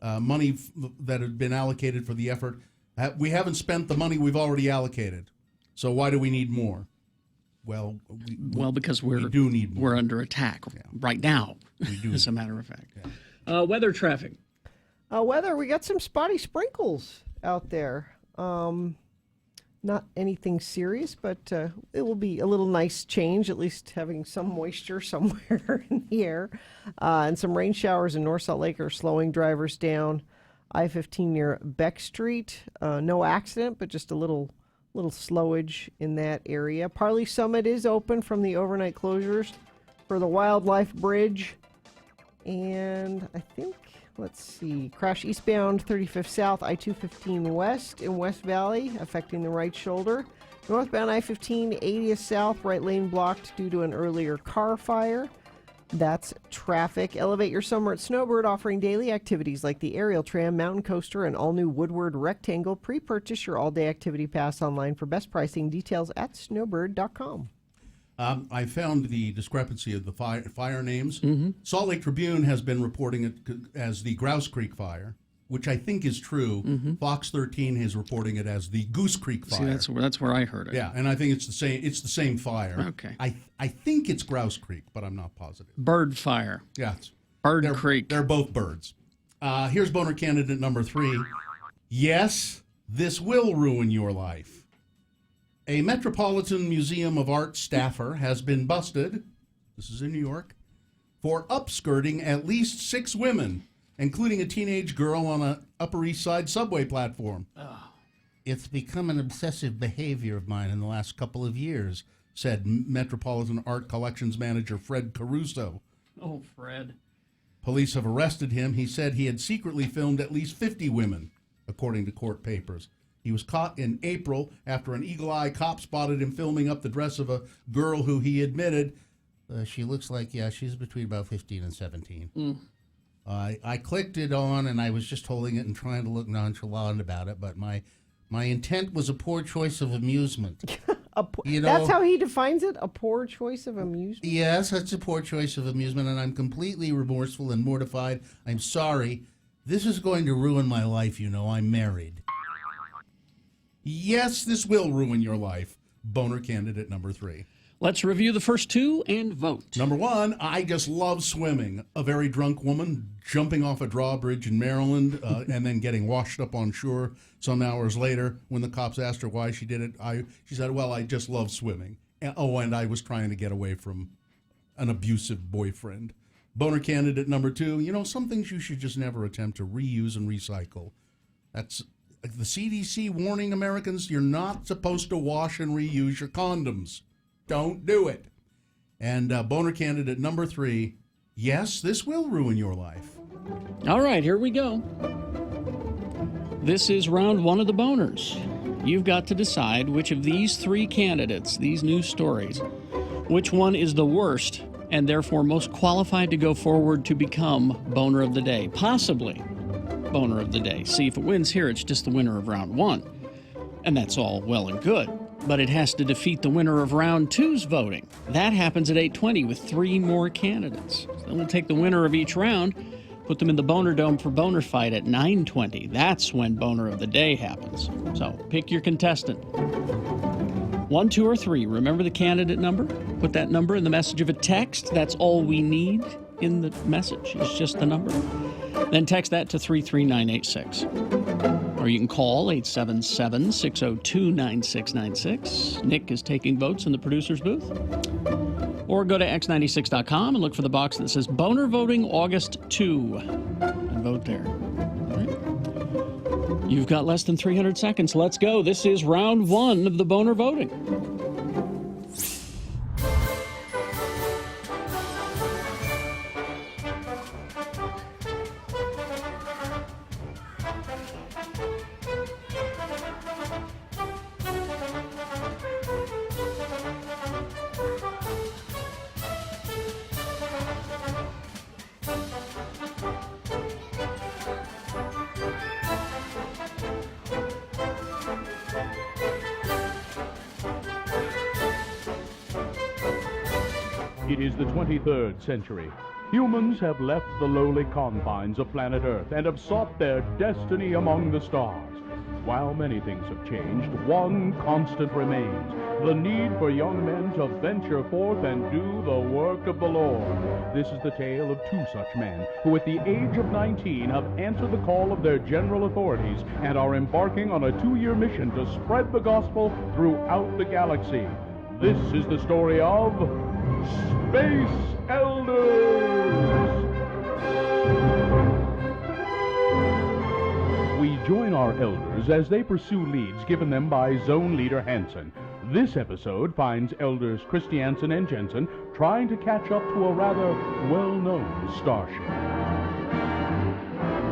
money that had been allocated for the effort. We haven't spent the money we've already allocated, so why do we need more? Well, because we do need more. We're under attack right now, we do. as a matter of fact. Yeah. Weather traffic. Weather, we got some spotty sprinkles out there. Not anything serious, but it will be a little nice change, at least having some moisture somewhere in the air. And some rain showers in North Salt Lake are slowing drivers down. I-15 near Beck Street, no accident, but just a little slowage in that area. Parley Summit is open from the overnight closures for the Wildlife Bridge. And I think, let's see, crash eastbound 35th South, I-215 West in West Valley, affecting the right shoulder. Northbound I-15 80th South, right lane blocked due to an earlier car fire. That's traffic. Elevate your summer at Snowbird, offering daily activities like the aerial tram, mountain coaster, and all-new Woodward Rectangle. Pre-purchase your all-day activity pass online for best pricing. Details at snowbird.com. I found the discrepancy of the fire names. Mm-hmm. Salt Lake Tribune has been reporting it as the Grouse Creek fire, which I think is true. Mm-hmm. Fox 13 is reporting it as the Goose Creek fire. See, that's where I heard it. Yeah, and I think it's the same. It's the same fire. Okay. I think it's Grouse Creek, but I'm not positive. Bird fire. Yeah, Bird Creek. They're both birds. Here's boner candidate number 3. Yes, this will ruin your life. A Metropolitan Museum of Art staffer has been busted, this is in New York, for upskirting at least 6 women, including a teenage girl on an Upper East Side subway platform. Oh. It's become an obsessive behavior of mine in the last couple of years, said Metropolitan Art Collections manager Fred Caruso. Oh, Fred. Police have arrested him. He said he had secretly filmed at least 50 women, according to court papers. He was caught in April after an eagle-eye cop spotted him filming up the dress of a girl who he admitted she looks like, she's between about 15 and 17. I clicked it on, and I was just holding it and trying to look nonchalant about it, but my intent was a poor choice of amusement. That's how he defines it? A poor choice of amusement? Yes, that's a poor choice of amusement, and I'm completely remorseful and mortified. I'm sorry. This is going to ruin my life, I'm married. Yes, this will ruin your life. Boner candidate number 3. Let's review the first two and vote. Number 1, I just love swimming. A very drunk woman jumping off a drawbridge in Maryland and then getting washed up on shore some hours later. When the cops asked her why she did it, she said, well, I just love swimming. And I was trying to get away from an abusive boyfriend. Boner candidate number 2, some things you should just never attempt to reuse and recycle. That's the CDC warning Americans, you're not supposed to wash and reuse your condoms. Don't do it. And boner candidate number 3, yes, this will ruin your life. All right, here we go. This is round 1 of the boners. You've got to decide which of these 3 candidates, these news stories, which one is the worst and therefore most qualified to go forward to become boner of the day. Possibly boner of the day. See, if it wins here, it's just the winner of round 1. And that's all well and good. But it has to defeat the winner of round 2's voting. That happens at 8:20 with 3 more candidates. So then we'll take the winner of each round, put them in the Boner Dome for Boner Fight at 9:20. That's when Boner of the Day happens. So pick your contestant. 1, 2, or 3. Remember the candidate number? Put that number in the message of a text. That's all we need in the message. It's just the number. Then text that to 33986. Or you can call 877-602-9696. Nick is taking votes in the producer's booth. Or go to x96.com and look for the box that says Boner Voting August 2 and vote there. All right. You've got less than 300 seconds. Let's go. This is round 1 of the Boner Voting. It is the 23rd century. Humans have left the lowly confines of planet Earth and have sought their destiny among the stars. While many things have changed, one constant remains: the need for young men to venture forth and do the work of the Lord. This is the tale of 2 such men who at the age of 19 have answered the call of their general authorities and are embarking on a 2-year mission to spread the gospel throughout the galaxy. This is the story of Space Elders! We join our elders as they pursue leads given them by zone leader Hansen. This episode finds elders Christiansen and Jensen trying to catch up to a rather well-known starship.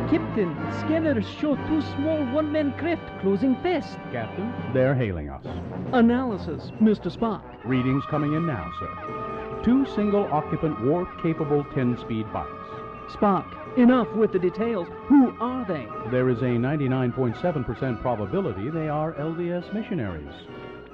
Captain, scanners show 2 small one-man craft closing fast. Captain, they're hailing us. Analysis, Mr. Spock. Readings coming in now, sir. 2 single-occupant warp-capable 10-speed bikes. Spock, enough with the details. Who are they? There is a 99.7% probability they are LDS missionaries.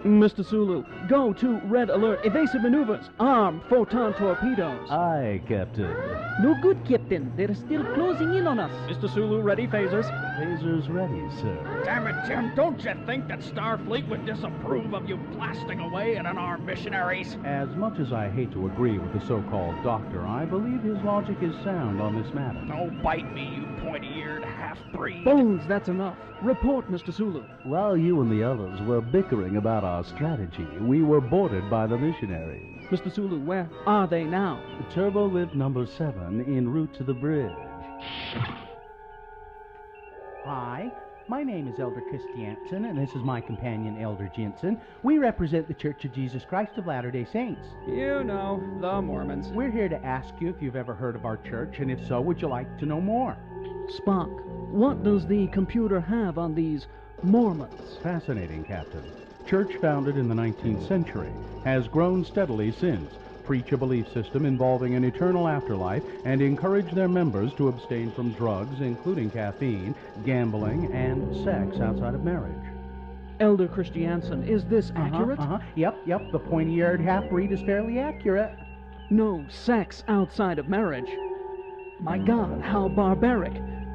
Mr. Sulu, go to red alert. Evasive maneuvers. Armed photon torpedoes. Aye, Captain. No good, Captain. They're still closing in on us. Mr. Sulu, ready phasers? Phasers ready, sir. Damn it, Jim. Don't you think that Starfleet would disapprove of you blasting away at unarmed missionaries? As much as I hate to agree with the so-called doctor, I believe his logic is sound on this matter. Don't bite me, you pointy-eared half-breed. Bones, that's enough. Report, Mr. Sulu. While you and the others were bickering about our strategy, we were boarded by the missionaries. Mr. Sulu, where are they now? Turbo lift number 7 en route to the bridge. Hi, My name is Elder Christiansen, and this is my companion, Elder Jensen. We represent the Church of Jesus Christ of Latter-day Saints. You know, the Mormons. We're here to ask you if you've ever heard of our church, and if so, would you like to know more? Spock, what does the computer have on these Mormons? Fascinating, Captain. Church founded in the 19th century, has grown steadily since, preach a belief system involving an eternal afterlife, and encourage their members to abstain from drugs, including caffeine, gambling, and sex outside of marriage. Elder Christiansen, is this accurate? Yep, the pointy-eared half-breed is fairly accurate. No sex outside of marriage. My God, how barbaric.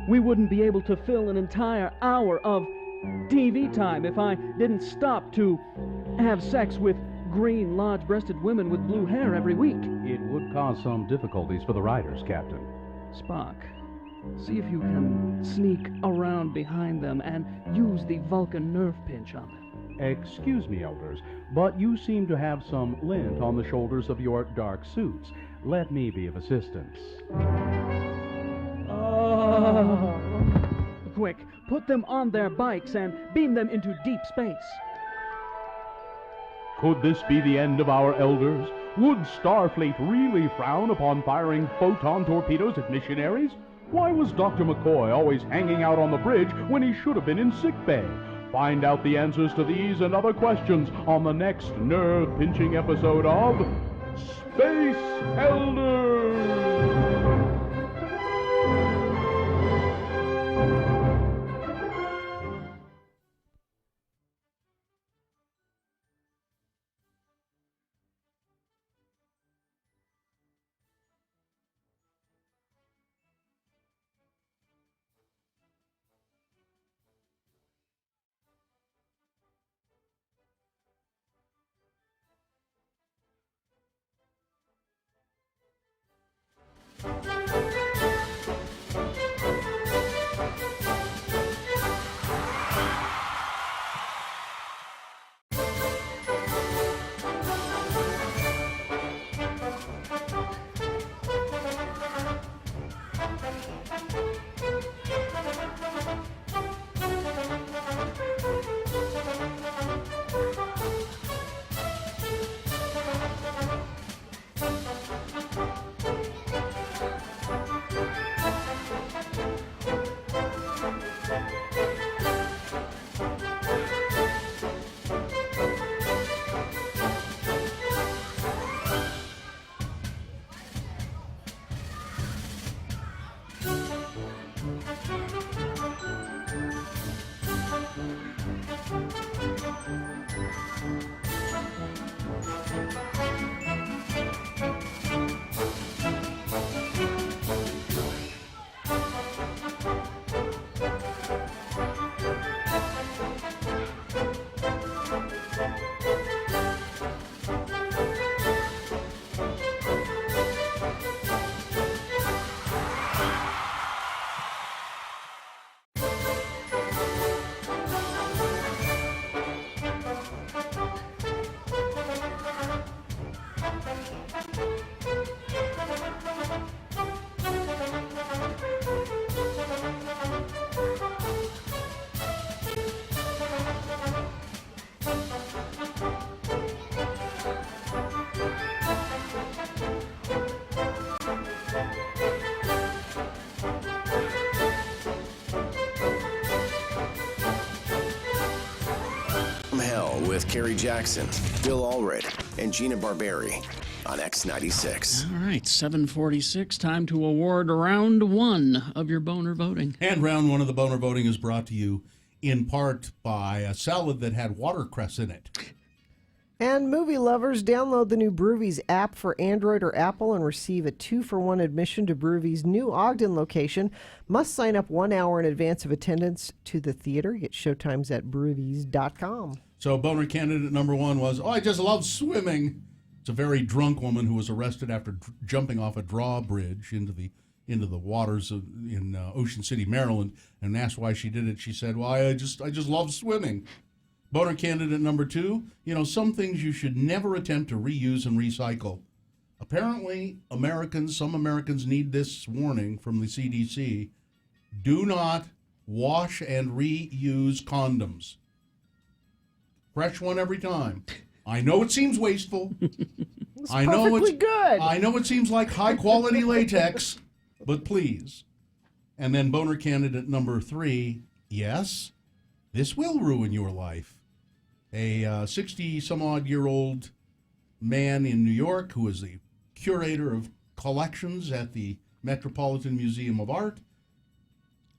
We wouldn't be able to fill an entire hour of TV time if I didn't stop to have sex with green, large-breasted women with blue hair every week. It would cause some difficulties for the riders, Captain. Spock, see if you can sneak around behind them and use the Vulcan nerve pinch on them. Excuse me, elders, but you seem to have some lint on the shoulders of your dark suits. Let me be of assistance. Quick, put them on their bikes and beam them into deep space. Could this be the end of our elders? Would Starfleet really frown upon firing photon torpedoes at missionaries? Why was Dr. McCoy always hanging out on the bridge when he should have been in sickbay? Find out the answers to these and other questions on the next nerve-pinching episode of Space Elders! With Kerry Jackson, Bill Allred, and Gina Barberi on X96. All right, 7:46. Time to award round one of your boner voting. And round one of the boner voting is brought to you in part by a salad that had watercress in it. And movie lovers, download the new Broovies app for Android or Apple and receive a 2-for-1 admission to Broovies' new Ogden location. Must sign up 1 hour in advance of attendance to the theater. Get showtimes at broovies.com. So boner candidate number one was, I just love swimming. It's a very drunk woman who was arrested after jumping off a drawbridge into the waters in Ocean City, Maryland, and asked why she did it. She said, well, I just love swimming. Boner candidate number two, some things you should never attempt to reuse and recycle. Apparently, some Americans need this warning from the CDC. Do not wash and reuse condoms. Fresh one every time. I know it seems wasteful. I know perfectly good. I know it seems like high quality latex, but please. And then boner candidate number 3, yes, this will ruin your life. A 60-some-odd-year-old man in New York who is the curator of collections at the Metropolitan Museum of Art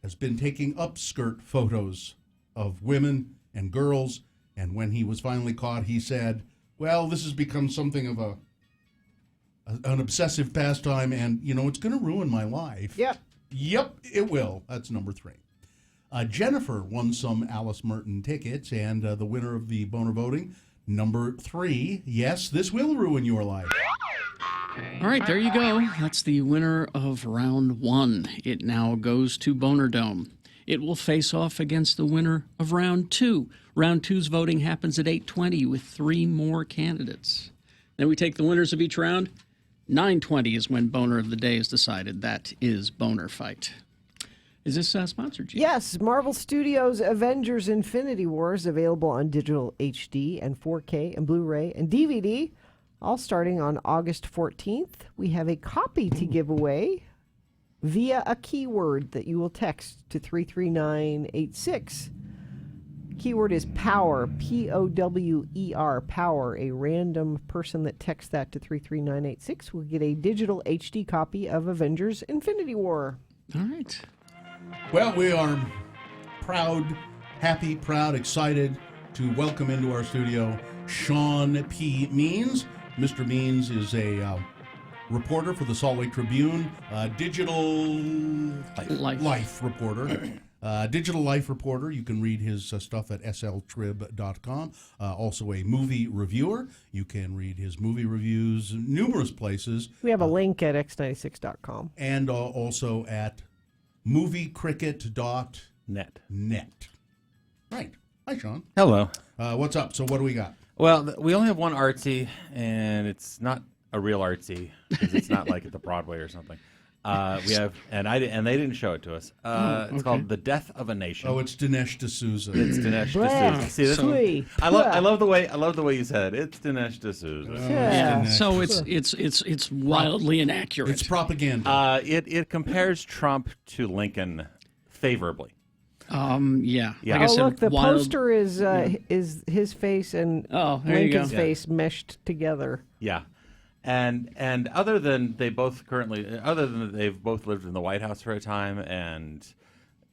has been taking upskirt photos of women and girls, and when he was finally caught, he said, well, this has become something of an obsessive pastime, and, it's going to ruin my life. Yep, it will. That's number 3. Jennifer won some Alice Merton tickets, and the winner of the boner voting, number 3, yes, this will ruin your life. All right, there you go. That's the winner of round 1. It now goes to Boner Dome. It will face off against the winner of round 2. Round 2's voting happens at 8:20 with 3 more candidates. Then we take the winners of each round. 9:20 is when Boner of the Day is decided. That is Boner Fight. Is this sponsored, Gina? Yes, Marvel Studios' Avengers Infinity War is available on digital HD and 4K and Blu-ray and DVD, all starting on August 14th. We have a copy to give away via a keyword that you will text to 33986. Keyword is POWER, P-O-W-E-R, POWER. A random person that texts that to 33986 will get a digital HD copy of Avengers Infinity War. All right. Well, we are proud, excited to welcome into our studio Sean P. Means. Mr. Means is a reporter for the Salt Lake Tribune, digital life reporter. Digital life reporter. You can read his stuff at sltrib.com. Also a movie reviewer. You can read his movie reviews numerous places. We have a link at x96.com. And also at moviecricket.net. Right. Hi, Sean. Hello. What's up? So what do we got? Well, we only have one artsy, and it's not a real artsy because it's not like at the Broadway or something. We have, and they didn't show it to us. It's called "The Death of a Nation." Oh, it's Dinesh D'Souza. It's Dinesh D'Souza. See, this I love the way you said it. It's Dinesh D'Souza. Yeah. So it's wildly inaccurate. It's propaganda. It compares Trump to Lincoln favorably. Yeah. Yeah. Like I said, Look, the poster is his face and Lincoln's face meshed together. Yeah. And other than they've both lived in the White House for a time and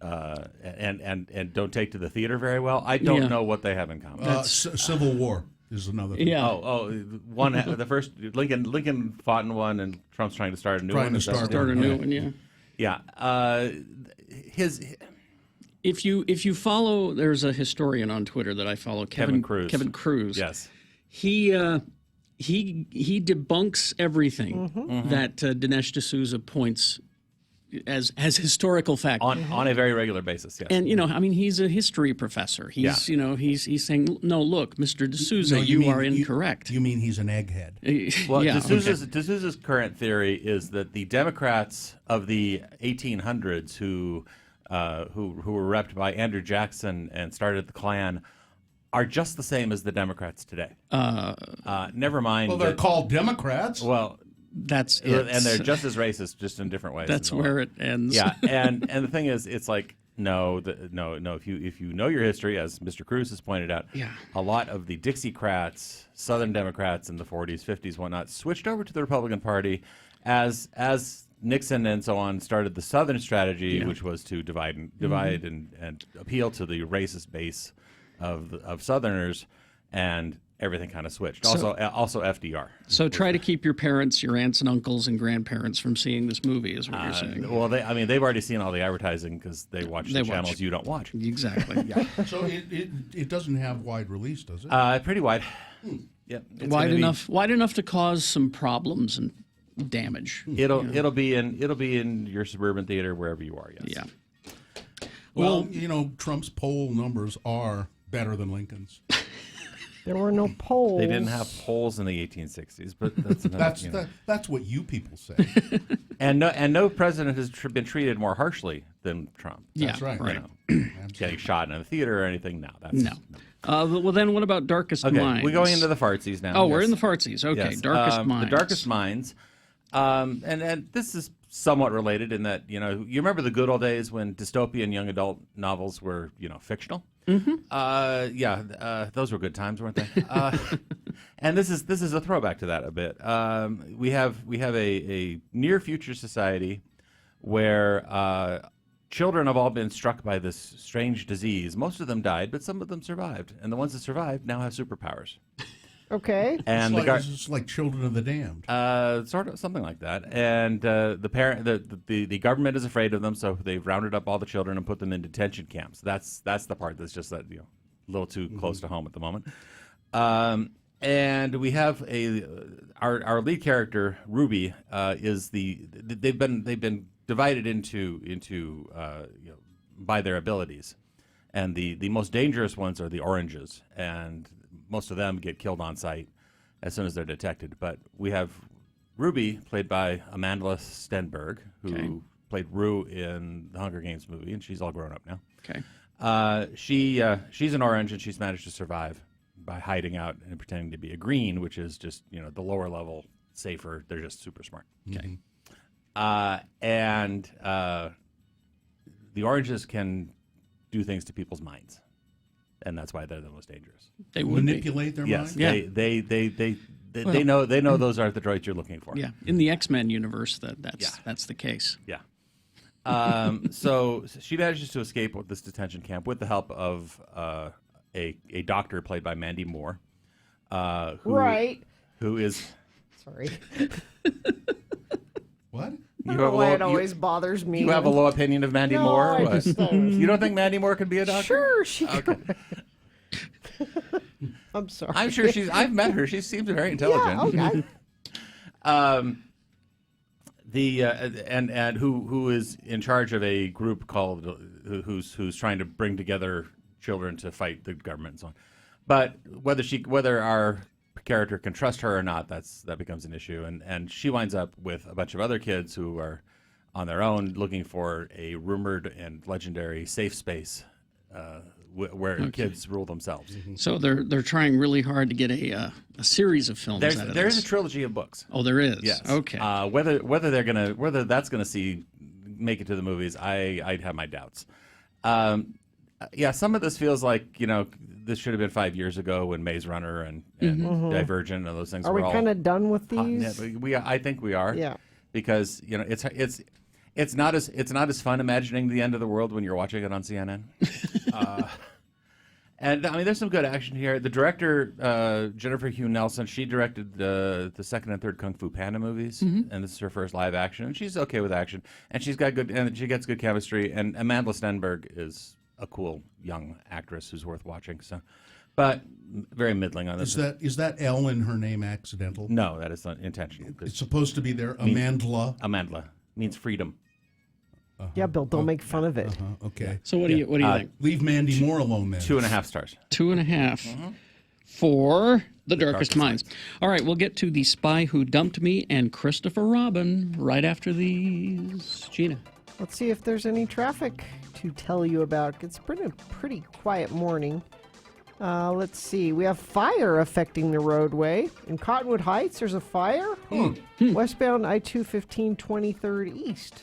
don't take to the theater very well, I don't know what they have in common. Civil War is another thing. Yeah. One the first Lincoln fought in one, and Trump's trying to start a new one. Start a new one. Yeah. Yeah. If you follow, there's a historian on Twitter that I follow, Kevin Cruz. Kevin Cruz. Yes. He debunks everything that Dinesh D'Souza points as historical fact on a very regular basis. Yes. And he's a history professor. He's he's saying, no, look, Mr. D'Souza, you are incorrect. You mean he's an egghead? Well, D'Souza's current theory is that the Democrats of the 1800s who were repped by Andrew Jackson and started the Klan are just the same as the Democrats today. Never mind. Well, they're called Democrats. Well, that's it. And they're just as racist, just in different ways. That's where it ends. Yeah, and the thing is, it's like no. If you know your history, as Mr. Cruz has pointed out, a lot of the Dixiecrats, Southern Democrats in the 40s, 50s, whatnot, switched over to the Republican Party as Nixon and so on started the Southern strategy, which was to divide and appeal to the racist base of Southerners, and everything kind of switched. Also FDR. So try to keep your parents, your aunts and uncles and grandparents from seeing this movie, is what you're saying. Well, they've already seen all the advertising because they watch the channels you don't watch. Exactly. Yeah. So it doesn't have wide release, does it? Pretty wide. Yeah. Wide enough to cause some problems and damage. It'll be in your suburban theater wherever you are. Yes. Yeah. Well, Trump's poll numbers are better than Lincoln's. There were no polls. They didn't have polls in the 1860s, but that's another, that's what you people say. and no president has been treated more harshly than Trump. That's right. Getting shot in a theater or anything. No, that's No. Well, then what about Darkest okay. Minds? We're going into the fartsies now. Oh, we're in the fartsies. Okay, Yes. Darkest Minds. The Darkest Minds. And this is somewhat related in that, you remember the good old days when dystopian young adult novels were, fictional? Mm-hmm. Those were good times, weren't they? And this is a throwback to that a bit. We have a near future society where children have all been struck by this strange disease. Most of them died, but some of them survived, and the ones that survived now have superpowers. Okay. And it's like Children of the Damned. Sort of something like that. And the government is afraid of them, so they've rounded up all the children and put them in detention camps. That's the part that's just that a little too close to home at the moment. And we have our lead character Ruby they've been divided into by their abilities, and the most dangerous ones are the oranges, and most of them get killed on sight as soon as they're detected. But we have Ruby, played by Amanda Stenberg, who played Rue in the Hunger Games movie, and she's all grown up now. Okay. She's an orange, and she's managed to survive by hiding out and pretending to be a green, which is just the lower level, safer. They're just super smart. Okay. And the oranges can do things to people's minds, and that's why they're the most dangerous. They would manipulate their yes, minds. They know those are the droids you're looking for. Yeah, in the X-Men universe, that's the case. Yeah. So she manages to escape with this detention camp with the help of a doctor played by Mandy Moore. Who is sorry. What? I don't know why it always bothers me. You have a low opinion of Mandy Moore? I just you don't think Mandy Moore could be a doctor? Sure, she Okay. I'm sorry. I'm sure I've met her. She seems very intelligent. Yeah, okay. And who is in charge of a group called who's trying to bring together children to fight the government and so on. But whether our character can trust her or not, that becomes an issue, and she winds up with a bunch of other kids who are on their own looking for a rumored and legendary safe space where kids rule themselves. So they're trying really hard to get a series of films. There is a trilogy of books. Oh, there is. Yes. Okay. Whether that's gonna make it to the movies, I'd have my doubts. Some of this feels like this should have been 5 years ago when Maze Runner and Divergent and those things. Are we kind of done with these? I think we are. Yeah. Because it's not as fun imagining the end of the world when you're watching it on CNN. And I mean, there's some good action here. The director, Jennifer Hugh Nelson, she directed the second and third Kung Fu Panda movies, and this is her first live action. And she's okay with action, and she gets good chemistry. And Amanda Stenberg is a cool young actress who's worth watching. So, but very middling on this. Is that L in her name accidental? No, that is not intentional. It's supposed to be there. Amandla. Amandla means freedom. Yeah, Bill, don't make fun of it. Okay. So what do you think? Leave Mandy Moore alone then. 2.5 stars. 2.5 for The Darkest Minds. All right, we'll get to The Spy Who Dumped Me and Christopher Robin right after these. Gina. Let's see if there's any traffic to tell you about. It's been a pretty quiet morning. Let's see. We have fire affecting the roadway. In Cottonwood Heights, there's a fire. Westbound I-215 23rd East.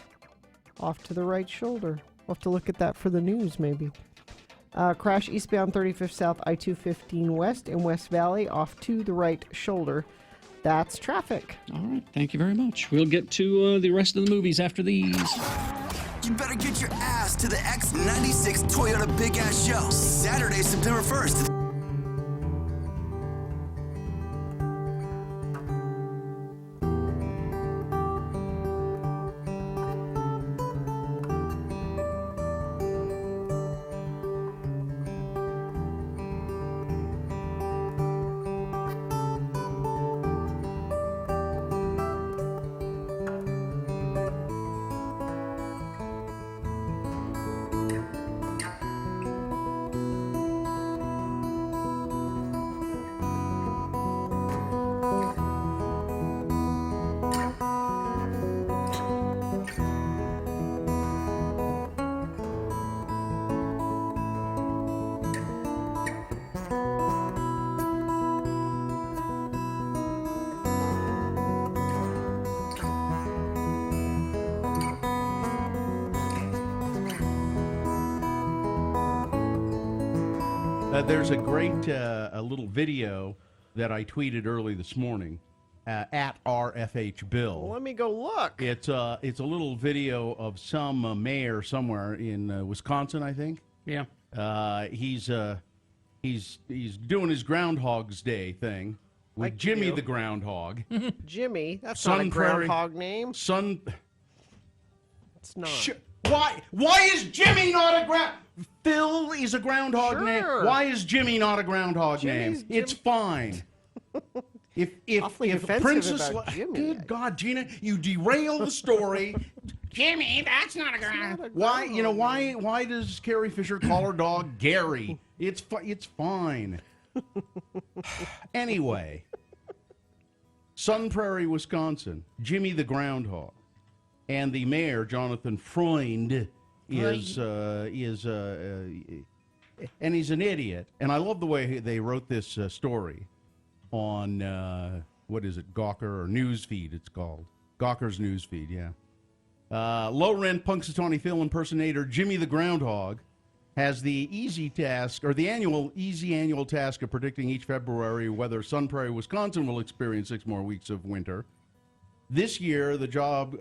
Off to the right shoulder. We'll have to look at that for the news, maybe. Crash eastbound 35th South I-215 West in West Valley, off to the right shoulder. That's traffic. All right, thank you very much. We'll get to the rest of the movies after these. You better get your ass to the X96 Toyota Big Ass Show, Saturday, September 1st. There's a great a little video that I tweeted early this morning at RFH Bill. Well, let me go look. It's a little video of some mayor somewhere in Wisconsin, I think. Yeah. He's doing his Groundhog's Day thing with Like Jimmy you. the Groundhog. Jimmy, that's Sun not a Prairie- groundhog name. It's not. Why is Jimmy not a ground? Phil is a groundhog name. Sure. Why is Jimmy not a groundhog name? Jimmy's It's fine. If Awfully Princess, defensive about Jimmy. Good God, Gina, you derail the story. Jimmy, that's not a ground. Why does Carrie Fisher call her dog Gary? It's fine. Anyway, Sun Prairie, Wisconsin, Jimmy the Groundhog, and the mayor Jonathan Freund is and he's an idiot. And I love the way they wrote this story on what is it, Gawker or Newsfeed? It's called Gawker's Newsfeed. Yeah. Low-rent Punxsutawney Phil impersonator Jimmy the Groundhog has the easy task, or the easy annual task of predicting each February whether Sun Prairie, Wisconsin will experience 6 more weeks of winter. This year, the job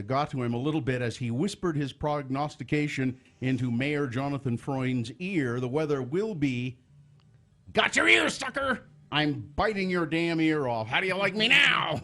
got to him a little bit as he whispered his prognostication into Mayor Jonathan Freund's ear. The weather will be, got your ear, sucker! I'm biting your damn ear off. How do you like me now?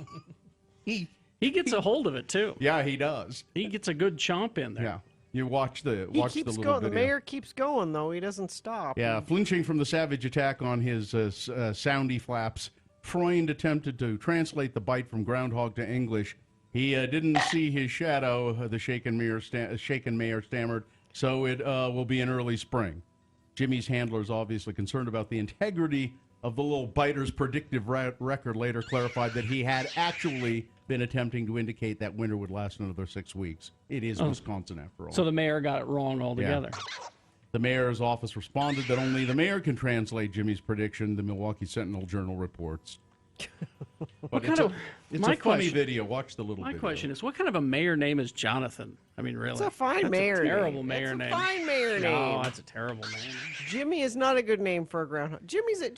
He gets a hold of it, too. Yeah, he does. He gets a good chomp in there. Yeah. You watch the He keeps little going. video. The mayor keeps going, though. He doesn't stop. Yeah, flinching from the savage attack on his soundy flaps, Freund attempted to translate the bite from groundhog to English. He didn't see his shadow, the shaken mayor stammered, so it will be an early spring. Jimmy's handler is obviously concerned about the integrity of the little biter's predictive record, later clarified that he had actually been attempting to indicate that winter would last another 6 weeks. It is Wisconsin, after all. So the mayor got it wrong altogether. Yeah. The mayor's office responded that only the mayor can translate Jimmy's prediction, the Milwaukee Sentinel-Journal reports. But it's a funny video. Watch the little My video. question is, what kind of a mayor name is Jonathan? I mean, really? It's a fine that's mayor a terrible name. mayor It's name. a fine mayor No, name. that's a terrible name. Jimmy is not a good name for a groundhog. Jimmy's a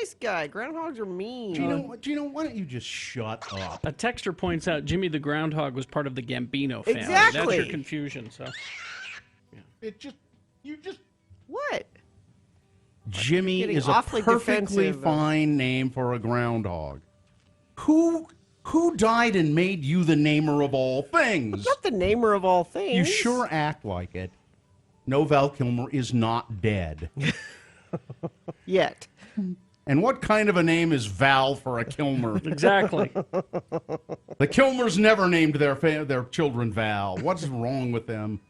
nice guy. Groundhogs are mean. Gino, why don't you just shut up? A texter points out Jimmy the Groundhog was part of the Gambino family. Exactly. That's your confusion. So What? Jimmy Getting is a awfully perfectly defensive. fine name for a groundhog. Who died and made you the namer of all things? Not the namer of all things. You sure act like it. No, Val Kilmer is not dead. Yet. And what kind of a name is Val for a Kilmer? Exactly. The Kilmers never named their children Val. What's wrong with them?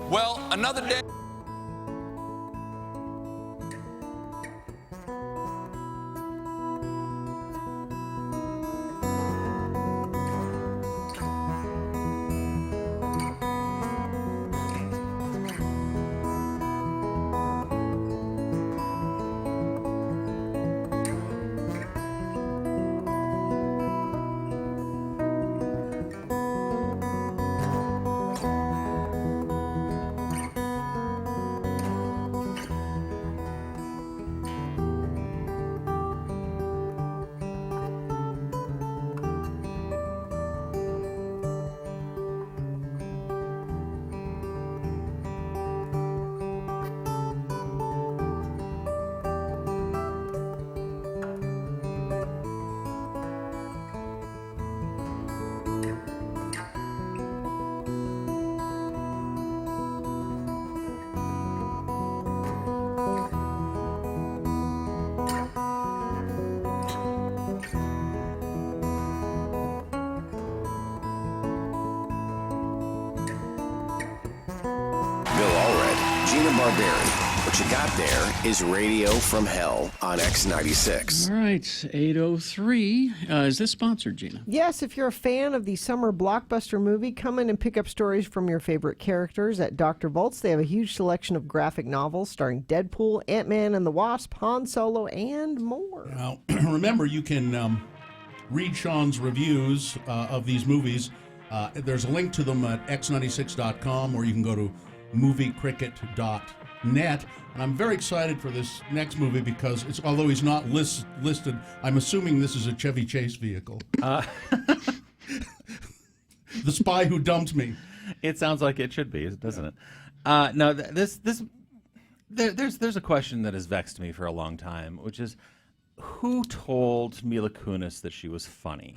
Well, another day. Gina Barberi. What you got there is Radio from Hell on X96. All right, 8:03. Is this sponsored, Gina? Yes, if you're a fan of the summer blockbuster movie, come in and pick up stories from your favorite characters at Dr. Volt's. They have a huge selection of graphic novels starring Deadpool, Ant-Man and the Wasp, Han Solo, and more. Now, remember, you can read Sean's reviews of these movies. There's a link to them at x96.com, or you can go to moviecricket.net. And I'm very excited for this next movie because although he's not listed, I'm assuming this is a Chevy Chase vehicle. The Spy Who Dumped Me. It sounds like it should be, doesn't it? No, there's a question that has vexed me for a long time, which is, who told Mila Kunis that she was funny?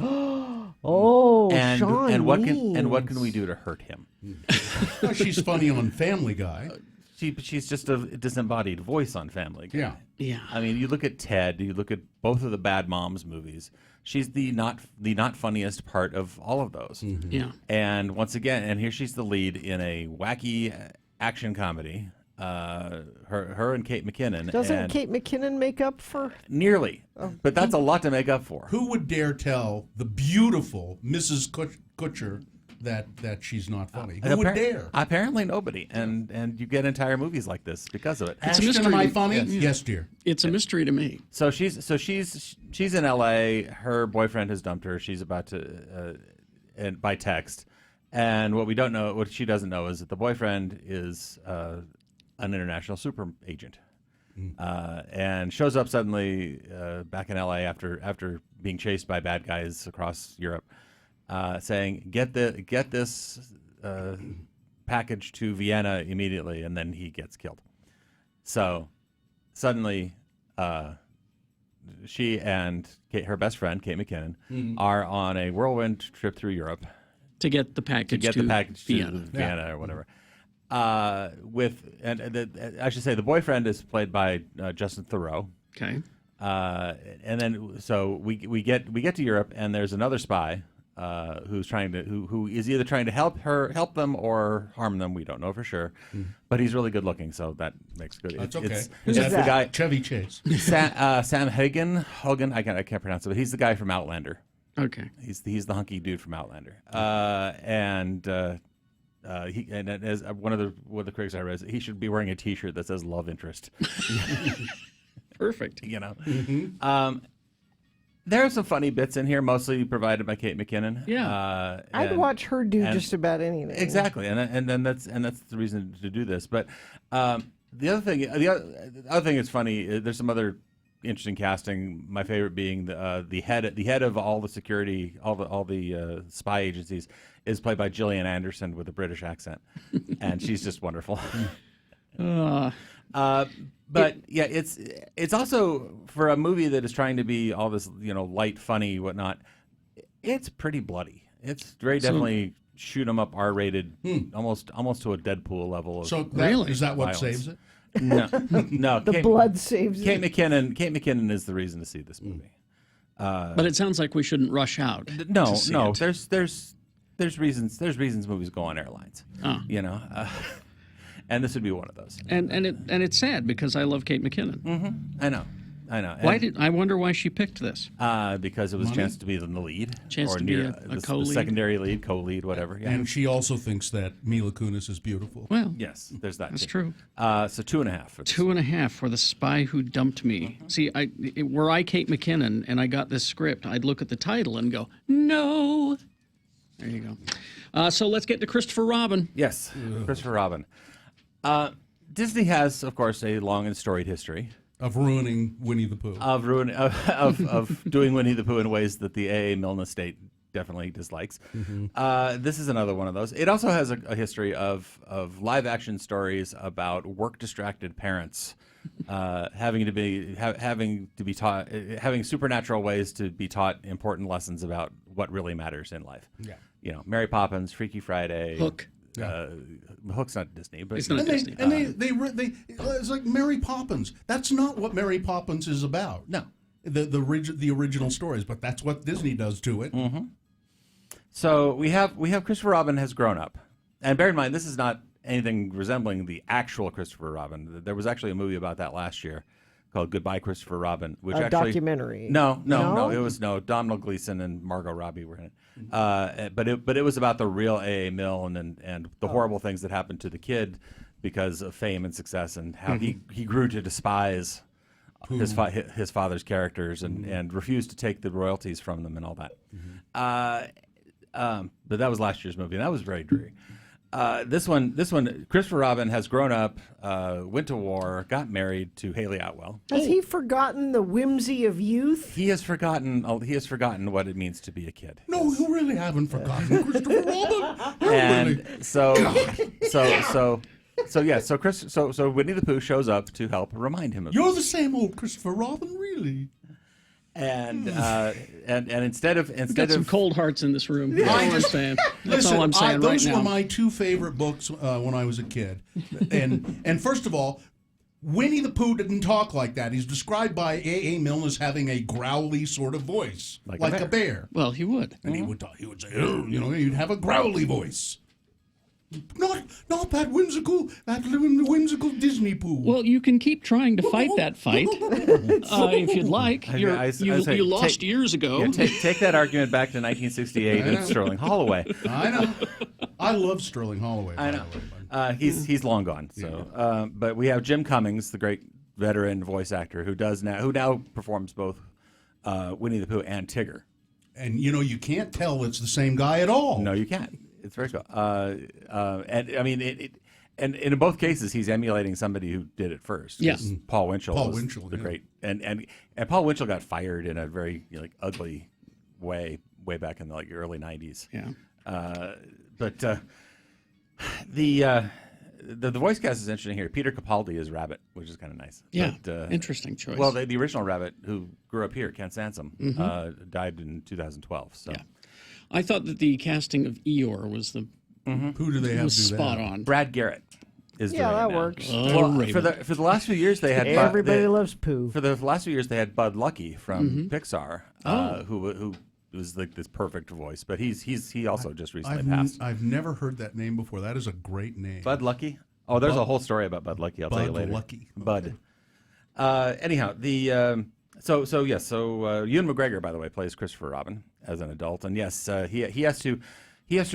Sean and what Means. can we do to hurt him? Well, she's funny on Family Guy. She's just a disembodied voice on Family Guy. Yeah. I mean, you look at Ted, you look at both of the Bad Moms movies. She's the not funniest part of all of those. Mm-hmm. Yeah. And once again, and here she's the lead in a wacky action comedy. Her and Kate McKinnon. Doesn't Kate McKinnon make up for? Nearly. But that's a lot to make up for. Who would dare tell the beautiful Mrs. Kutcher that she's not funny? Who would dare? Apparently nobody. And you get entire movies like this because of it. Ashton, am I funny? Yes, dear. It's a mystery to me. So she's in L.A. Her boyfriend has dumped her. She's about to and by text. And what she doesn't know is that the boyfriend is an international super agent, and shows up suddenly back in L.A. after being chased by bad guys across Europe, saying, "Get this package to Vienna immediately," and then he gets killed. So suddenly, she and her best friend Kate McKinnon are on a whirlwind trip through Europe to get the package to Vienna or whatever. I should say the boyfriend is played by Justin Theroux. Okay. And then so we get to Europe, and there's another spy who is either trying to help them or harm them. We don't know for sure, but he's really good looking, so that makes good. That's okay. It's the guy Chevy Chase. Sam Hogan. I can't pronounce it, but he's the guy from Outlander. Okay. He's the hunky dude from Outlander. As one of the critics I read, he should be wearing a T-shirt that says "Love Interest." Perfect. You know. There are some funny bits in here, mostly provided by Kate McKinnon. Yeah. I'd watch her do just about anything. Exactly, and that's the reason to do this. But the other thing that's funny. There's some other interesting casting. My favorite being the head of all the security, all the spy agencies, is played by Gillian Anderson with a British accent, and she's just wonderful. But it's also, for a movie that is trying to be all this light, funny, whatnot. It's pretty bloody. It's very definitely shoot 'em up, R-rated, almost to a Deadpool level. So really, is that what violence. saves it? No. The blood saves Kate it. Kate McKinnon is the reason to see this movie. But it sounds like we shouldn't rush out. No. It. There's reasons movies go on airlines. And this would be one of those. And it's sad because I love Kate McKinnon. Mm-hmm. I know. I wonder why she picked this? Because it was a chance to be the lead, chance to be a co-lead, secondary lead, co-lead, whatever. Yeah. And she also thinks that Mila Kunis is beautiful. Well, yes, there's that. That's too. true. So 2.5. For this. 2.5 for The Spy Who Dumped Me. See, were I Kate McKinnon and I got this script, I'd look at the title and go, no. There you go. So let's get to Christopher Robin. Yes, Christopher Robin. Disney has, of course, a long and storied history of ruining Winnie the Pooh. Of doing Winnie the Pooh in ways that the A.A. Milne estate definitely dislikes. Mm-hmm. This is another one of those. It also has a history of live action stories about work distracted parents having to be taught, having supernatural ways to be taught important lessons about what really matters in life. Yeah. Mary Poppins, Freaky Friday, Hook. Hook's not Disney, but it's not Disney. They it's like Mary Poppins. That's not what Mary Poppins is about. No, the original stories, but that's what Disney does to it. Mm-hmm. So we have Christopher Robin has grown up, and bear in mind this is not anything resembling the actual Christopher Robin. There was actually a movie about that last year called Goodbye Christopher Robin, which A actually documentary. No. It was Donald Gleason and Margot Robbie were in it. But it was about the real A.A. Milne and the horrible things that happened to the kid because of fame and success, and how he grew to despise his father's characters and refused to take the royalties from them and all that. But that was last year's movie, and that was very dreary. This one, Christopher Robin has grown up, went to war, got married to Haley Atwell. Has he forgotten the whimsy of youth? He has forgotten what it means to be a kid. No, you really haven't forgotten Christopher Robin. And so Winnie the Pooh shows up to help remind him of You're this. the same old Christopher Robin, really. And instead of We've got some cold hearts in this room. That's all I'm saying. That's Listen, all I'm saying right those now. were my two favorite books when I was a kid. And first of all, Winnie the Pooh didn't talk like that. He's described by A.A. Milne as having a growly sort of voice, like a bear. Well, he would. And he would say, he'd have a growly voice. Not that whimsical Disney Pooh. Well, you can keep trying to fight that fight if you'd like. You lost years ago. Yeah, take that argument back to 1968 and Sterling Holloway. I know. I love Sterling Holloway. I know. He's long gone. So, but we have Jim Cummings, the great veteran voice actor, who now performs both Winnie the Pooh and Tigger. And you can't tell it's the same guy at all. No, you can't. It's very cool. And I mean, and in both cases, he's emulating somebody who did it first. Yeah. Paul Winchell. Paul was Winchell, the yeah. great, and Paul Winchell got fired in a very ugly way back in the early '90s. Yeah. But the voice cast is interesting here. Peter Capaldi is Rabbit, which is kind of nice. Yeah. But, interesting choice. Well, the original Rabbit, who grew up here, Ken Sansom, died in 2012. So. Yeah. I thought that the casting of Eeyore was the Who do they have was do spot that? on. Brad Garrett is doing that it now. works. Well, for the last few years they had Everybody loves Pooh. For the last few years they had Bud Lucky from Pixar, who was like this perfect voice, but he also just recently passed. I've never heard that name before. That is a great name. Bud Lucky. Oh, there's a whole story about Bud Lucky. I'll tell you later. Bud Lucky. Bud. Anyhow, so Ewan McGregor, by the way, plays Christopher Robin as an adult, and yes, he has to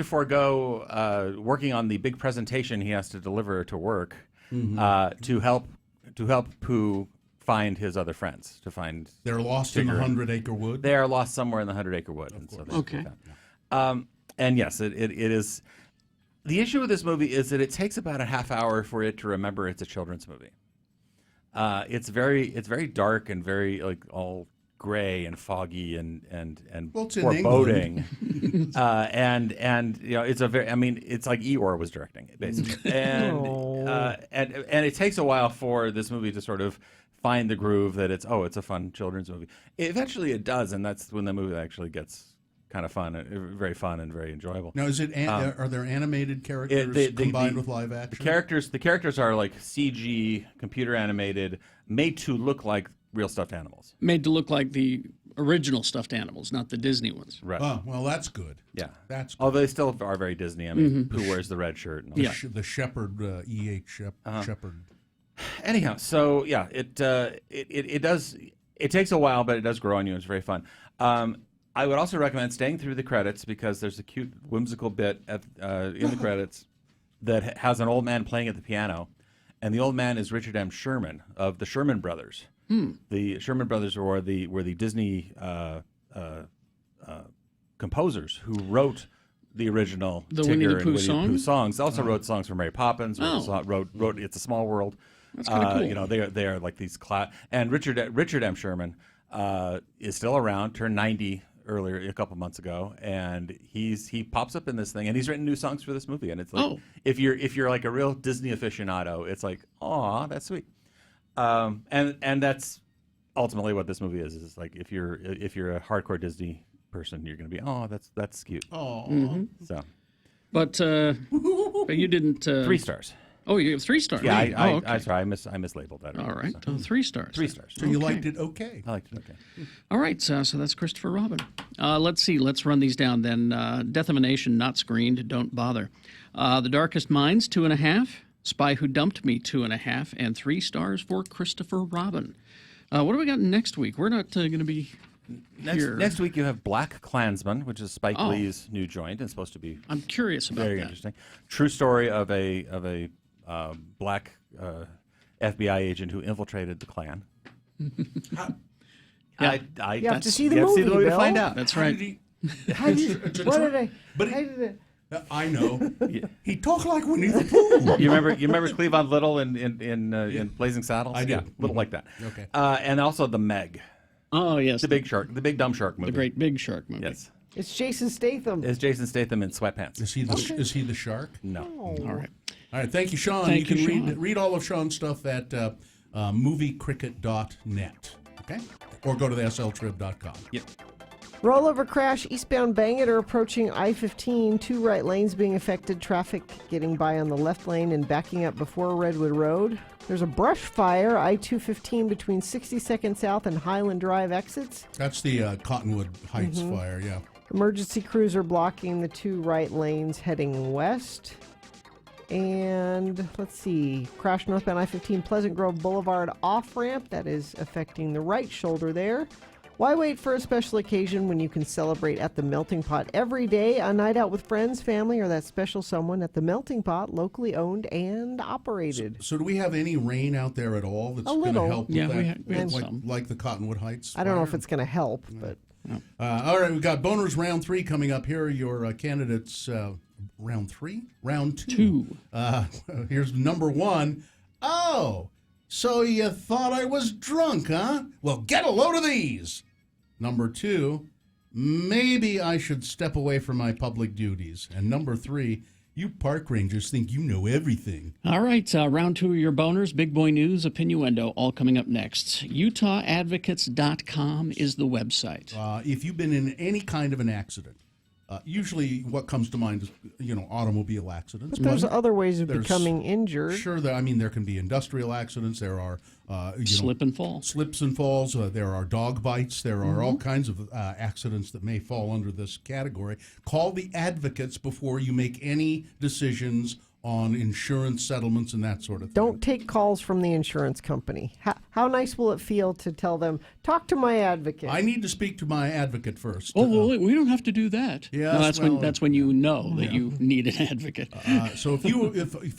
forego working on the big presentation he has to deliver to work to help Pooh find his other friends. They're lost in the 100-acre wood. They are lost somewhere in the 100-acre wood. And so Okay. And yes, it is. The issue with this movie is that it takes about a half hour for it to remember it's a children's movie. It's very dark and very all gray and foggy and it's in foreboding. and it's it's like Eeyore was directing it basically. And it takes a while for this movie to sort of find the groove that it's a fun children's movie. Eventually it does, and that's when the movie actually gets kind of fun, very fun and very enjoyable. Now, is it are there animated characters combined with live action? The characters are like CG, computer animated, made to look like real stuffed animals. Made to look like the original stuffed animals, not the Disney ones. Right. Oh, well, that's good. Yeah, that's good. Although they still are very Disney. I mean, Pooh wears the red shirt. And all that. The shepherd, shepherd. Anyhow, so yeah, it does. It takes a while, but it does grow on you. It's very fun. I would also recommend staying through the credits because there's a cute, whimsical bit in the credits that has an old man playing at the piano, and the old man is Richard M. Sherman of the Sherman Brothers. The Sherman Brothers were the Disney composers who wrote the original Tigger Winnie the and Pooh Winnie the Pooh songs. They also wrote songs for Mary Poppins. Wrote It's a Small World. That's kind of cool. They are like these and Richard M. Sherman is still around. Turned 90 a couple months ago, and he pops up in this thing, and he's written new songs for this movie. And it's like if you're like a real Disney aficionado, it's like, aw, that's sweet. And that's ultimately what this movie is. Is like if you're a hardcore Disney person, you're going to be, oh, that's cute. Oh, so, but you didn't 3 stars. Oh, you have 3 stars. Yeah, okay. I'm sorry, I mislabeled that. All right, So. 3 stars. 3 stars. So you liked it okay. I liked it okay. All right, so that's Christopher Robin. Let's see. Let's run these down then. Death of a Nation, not screened. Don't bother. The Darkest Minds, 2.5. Spy Who Dumped Me, 2.5. And 3 stars for Christopher Robin. What do we got next week? We're not going to be here. Next week you have Black Klansman, which is Spike Lee's new joint. It's supposed to be. I'm curious about very that. Interesting. True story of a black FBI agent who infiltrated the Klan. You have to see the movie, to Bill. find out. That's right. I know. He talked like Winnie the Pooh. You remember Cleavon Little in Blazing Saddles? I do. Yeah, little like that. Okay. And also the Meg. Oh yes, the big shark, the big dumb shark movie. The Great Big Shark movie. Yes. It's Jason Statham. It's Jason Statham in sweatpants. Is he the shark? No. All right. All right. Thank you, Sean. Thank you you, can Sean. read all of Sean's stuff at moviecricket.net. Okay. Or go to the sltrib.com. Yep. Rollover crash, eastbound Bangor are approaching I-15. 2 right lanes being affected. Traffic getting by on the left lane and backing up before Redwood Road. There's a brush fire, I-215 between 62nd South and Highland Drive exits. That's the Cottonwood Heights fire, yeah. Emergency crews are blocking the 2 right lanes heading west. And let's see, crash northbound I-15 Pleasant Grove Boulevard off-ramp. That is affecting the right shoulder there. Why wait for a special occasion when you can celebrate at the Melting Pot every day? A night out with friends, family, or that special someone at the Melting Pot, locally owned and operated. So do we have any rain out there at all that's going to help with Yeah, that? we had some. Like the Cottonwood Heights I don't know fire? if it's going to help, but... all right, we've got Boners Round 3 coming up. Here are your candidates. Round 3? Round 2. Here's number 1. Oh, so you thought I was drunk, huh? Well, get a load of these. Number 2, maybe I should step away from my public duties. And number 3, you park rangers think you know everything. All right, round 2 of your boners, big boy news, opinioendo, all coming up next. UtahAdvocates.com is the website. If you've been in any kind of an accident, usually what comes to mind is, automobile accidents. But there's other ways of There's- becoming injured. Sure, there can be industrial accidents. There are Slip and fall. slips and falls. There are dog bites. There are all kinds of accidents that may fall under this category. Call the advocates before you make any decisions on insurance settlements and that sort of thing. Don't take calls from the insurance company. How nice will it feel to tell them, talk to my advocate? I need to speak to my advocate first. Oh, well, we don't have to do that. Yes, No, that's when you know that you need an advocate. So if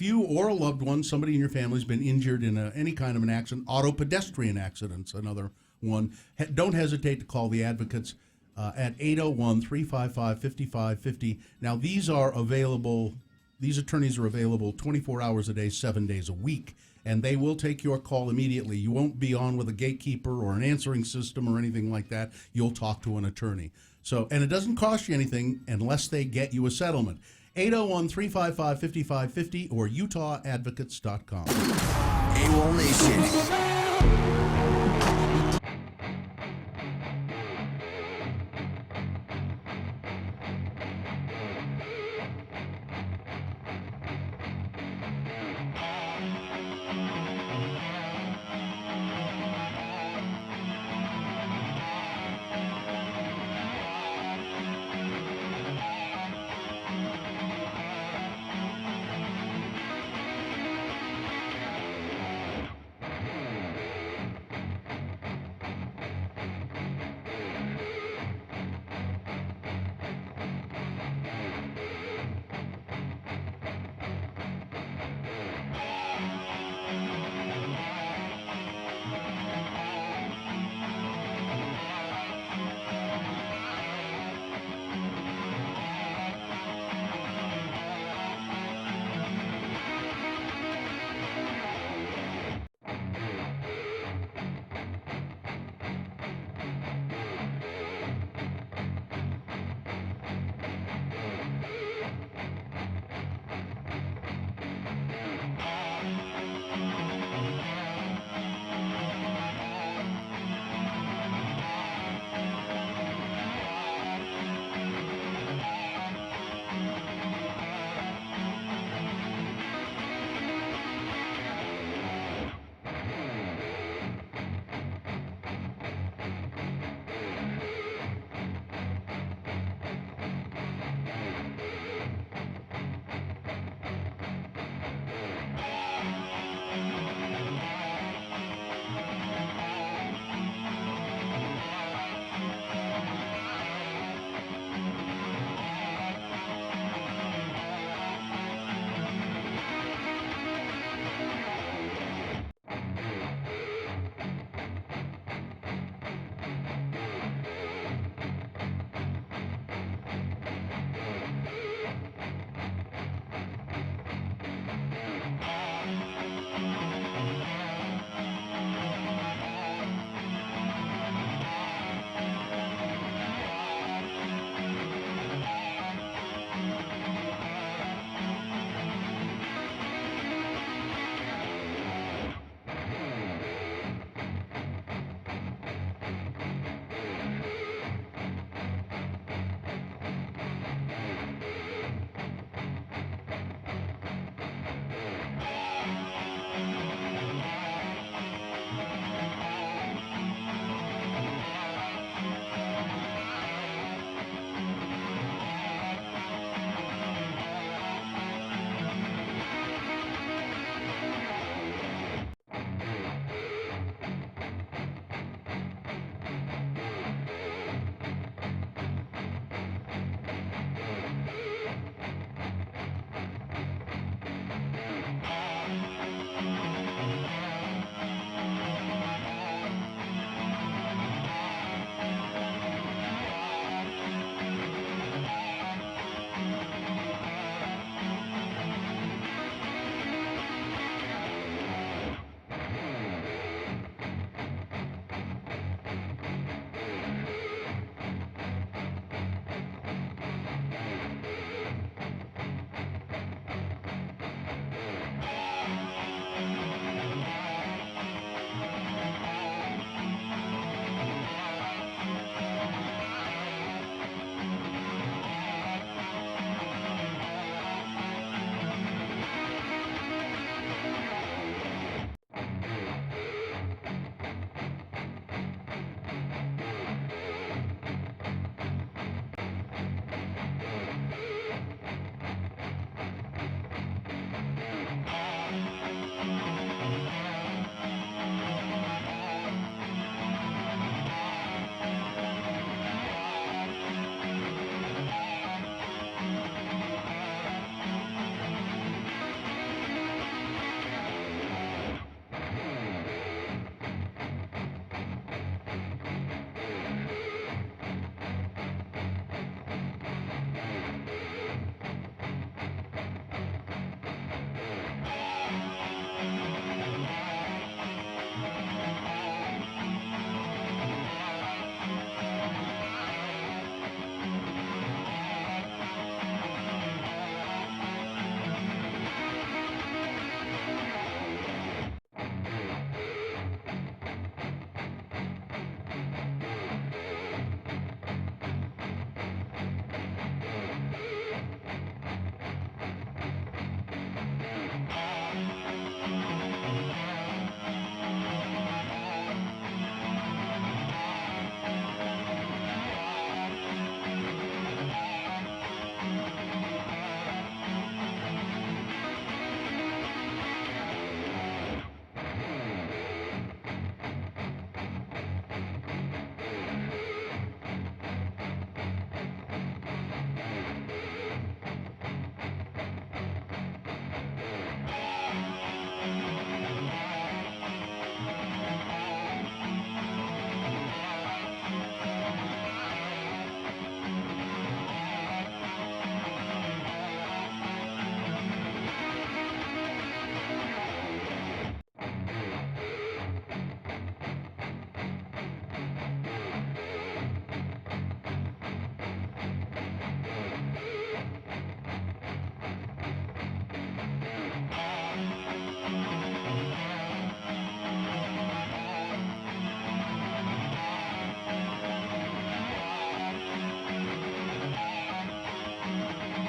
you or a loved one, somebody in your family has been injured in any kind of an accident, auto pedestrian accidents, another one, don't hesitate to call the advocates at 801-355-5550. Now these are available. These attorneys are available 24 hours a day, 7 days a week, and they will take your call immediately. You won't be on with a gatekeeper or an answering system or anything like that. You'll talk to an attorney. And it doesn't cost you anything unless they get you a settlement. 801-355-5550 or UtahAdvocates.com. AWOL Nation.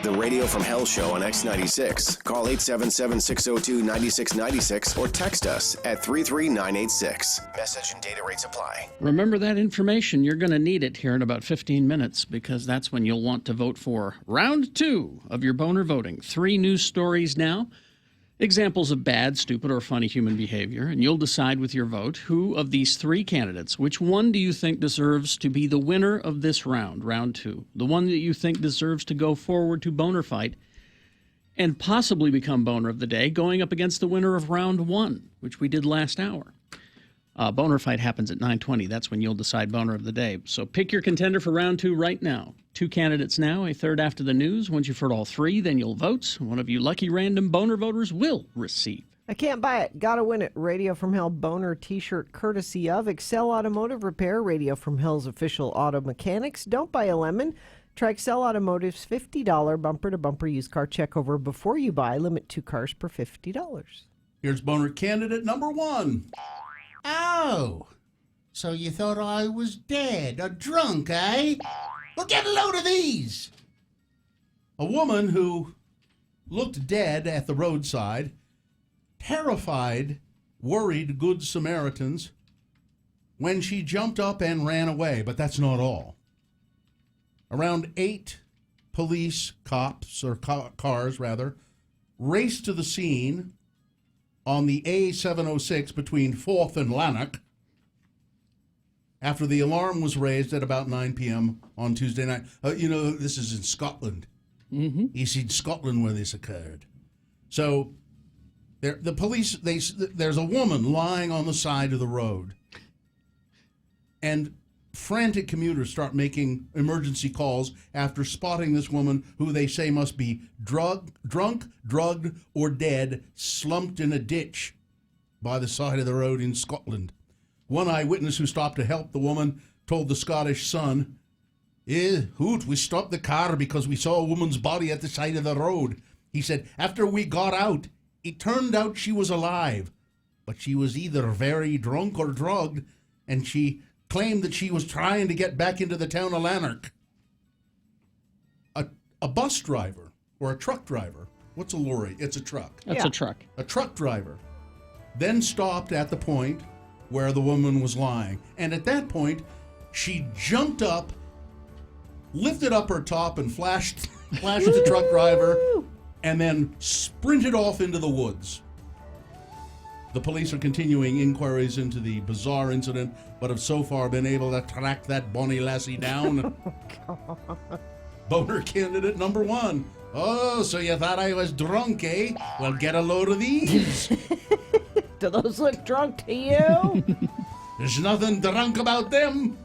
The Radio from Hell Show on X96. Call 877-602-9696 or text us at 33986. Message and data rates apply. Remember that information. You're going to need it here in about 15 minutes because that's when you'll want to vote for round 2 of your boner voting. 3 news stories now. Examples of bad, stupid, or funny human behavior, and you'll decide with your vote who of these 3 candidates, which one do you think deserves to be the winner of this round, round 2? The one that you think deserves to go forward to boner fight and possibly become boner of the day, going up against the winner of round 1, which we did last hour. Boner fight happens at 9:20. That's when you'll decide boner of the day. So pick your contender for round 2 right now. 2 candidates now, a third after the news. Once you've heard all 3, then you'll vote. One of you lucky random boner voters will receive. I can't buy it. Gotta win it. Radio from Hell boner t-shirt courtesy of Excel Automotive Repair, Radio from Hell's official auto mechanics. Don't buy a lemon. Try Excel Automotive's $50 bumper-to-bumper used car checkover before you buy. Limit 2 cars per $50. Here's boner candidate number 1. Oh, so you thought I was dead or drunk, eh? Well, get a load of these. A woman who looked dead at the roadside, terrified, worried Good Samaritans when she jumped up and ran away. But that's not all. Around 8 police cars, raced to the scene on the A706 between 4th and Lanark after the alarm was raised at about 9 p.m. on Tuesday night. This is in Scotland. Mm-hmm. It's in Scotland where this occurred. So the police, there's a woman lying on the side of the road. And frantic commuters start making emergency calls after spotting this woman who they say must be drunk, drugged, or dead, slumped in a ditch by the side of the road in Scotland. One eyewitness who stopped to help the woman told the Scottish Sun, "Hoot, we stopped the car because we saw a woman's body at the side of the road." He said, "After we got out, it turned out she was alive, but she was either very drunk or drugged, and she claimed that she was trying to get back into the town of Lanark." A bus driver or a truck driver, what's a lorry? It's a truck. That's a truck. A truck driver then stopped at the point where the woman was lying. And at that point, she jumped up, lifted up her top and flashed the truck driver, and then sprinted off into the woods. The police are continuing inquiries into the bizarre incident, but have so far been able to track that bonny lassie down. Boner candidate number 1. "Oh, so you thought I was drunk, eh? Well, get a load of these." Do those look drunk to you? There's nothing drunk about them.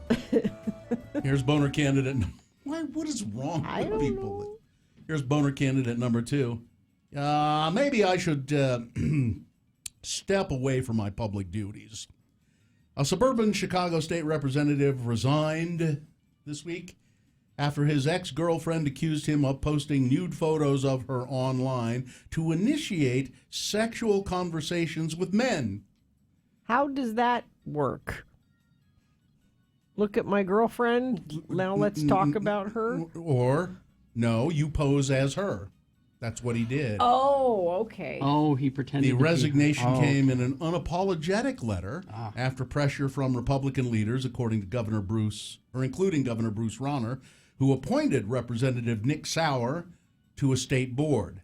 Here's boner candidate. What is wrong with people? Know. Here's boner candidate number 2. Maybe I should step away from my public duties. A suburban Chicago state representative resigned this week after his ex-girlfriend accused him of posting nude photos of her online to initiate sexual conversations with men. How does that work? Look at my girlfriend. Now let's talk about her. Or, no, you pose as her. That's what he did. Oh, okay. Oh, he pretended. The resignation came in an unapologetic letter after pressure from Republican leaders, including Governor Bruce Rauner, who appointed Representative Nick Sauer to a state board.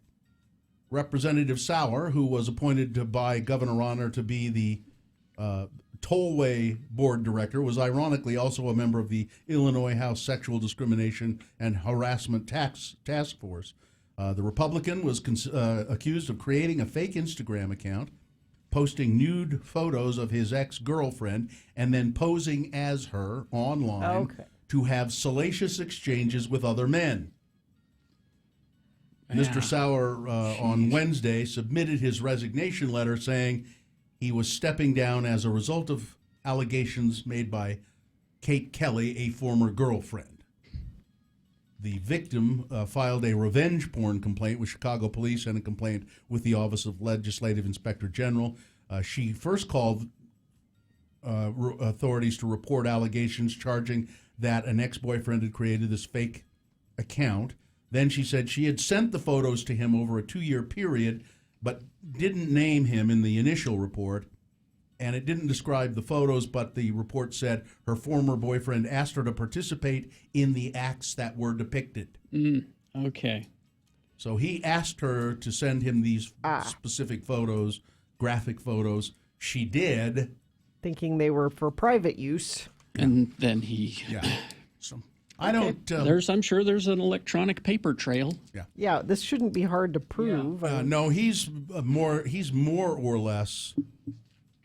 Representative Sauer, who was appointed by Governor Rauner to be the Tollway board director, was ironically also a member of the Illinois House Sexual Discrimination and Harassment Task Force. The Republican was accused of creating a fake Instagram account, posting nude photos of his ex-girlfriend, and then posing as her online to have salacious exchanges with other men. Yeah. Mr. Sauer on Wednesday submitted his resignation letter saying he was stepping down as a result of allegations made by Kate Kelly, a former girlfriend. The victim filed a revenge porn complaint with Chicago police and a complaint with the Office of Legislative Inspector General. She first called authorities to report allegations charging that an ex-boyfriend had created this fake account. Then she said she had sent the photos to him over a 2-year period, but didn't name him in the initial report. And it didn't describe the photos, but the report said her former boyfriend asked her to participate in the acts that were depicted. Okay. So he asked her to send him these specific photos, graphic photos. She did. Thinking they were for private use. And then he... Yeah. So I don't... I'm sure there's an electronic paper trail. Yeah. Yeah, this shouldn't be hard to prove. No, he's more or less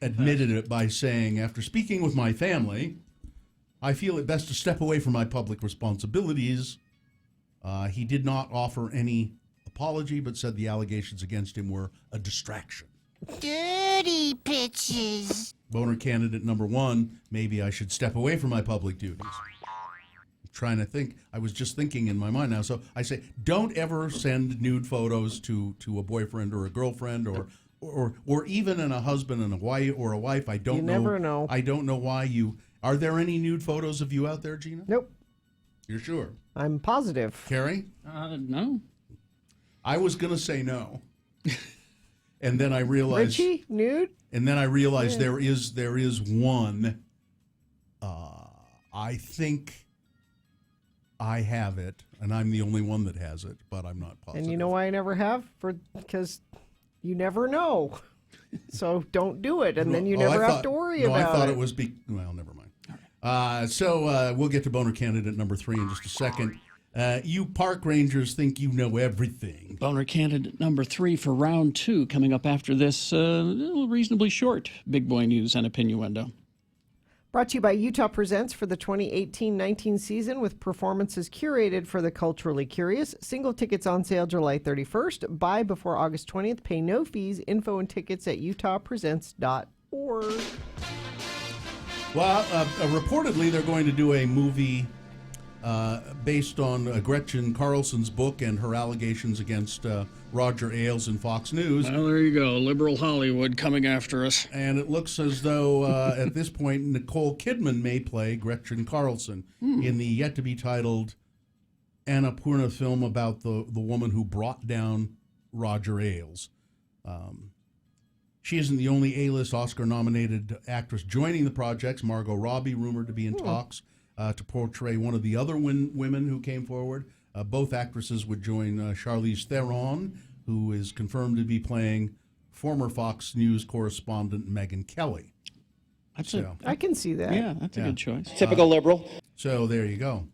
admitted it by saying, after speaking with my family, I feel it best to step away from my public responsibilities. He did not offer any apology, but said the allegations against him were a distraction. Dirty pitches. Boner candidate number 1, maybe I should step away from my public duties. I'm trying to think. I was just thinking in my mind now. So I say, don't ever send nude photos to a boyfriend or a girlfriend or even in a husband and a wife or a wife. I don't know. You never know. I don't know why you... Are there any nude photos of you out there, Gina? Nope. You're sure? I'm positive. Carrie? No. I was going to say no. And then I realized... Richie, nude? And then I realized there is one. I think I have it, and I'm the only one that has it, but I'm not positive. And you know why I never have? Because you never know. So don't do it, and then you never have to worry about it. I thought it was... well, never mind. So we'll get to boner candidate number 3 in just a second. You park rangers think you know everything. Boner candidate number 3 for round 2 coming up after this reasonably short Big Boy News and Opinion Window. Brought to you by Utah Presents for the 2018-19 season with performances curated for the culturally curious. Single tickets on sale July 31st. Buy before August 20th. Pay no fees. Info and tickets at utahpresents.org. Well, reportedly they're going to do a movie based on Gretchen Carlson's book and her allegations against Roger Ailes and Fox News. Well, there you go. Liberal Hollywood coming after us. And it looks as though at this point Nicole Kidman may play Gretchen Carlson in the yet-to-be-titled Annapurna film about the woman who brought down Roger Ailes. She isn't the only A-list Oscar-nominated actress joining the projects. Margot Robbie, rumored to be in talks to portray one of the other women who came forward. Both actresses would join Charlize Theron, who is confirmed to be playing former Fox News correspondent Megyn Kelly. I can see that. Yeah, that's a good choice. Typical liberal. So there you go.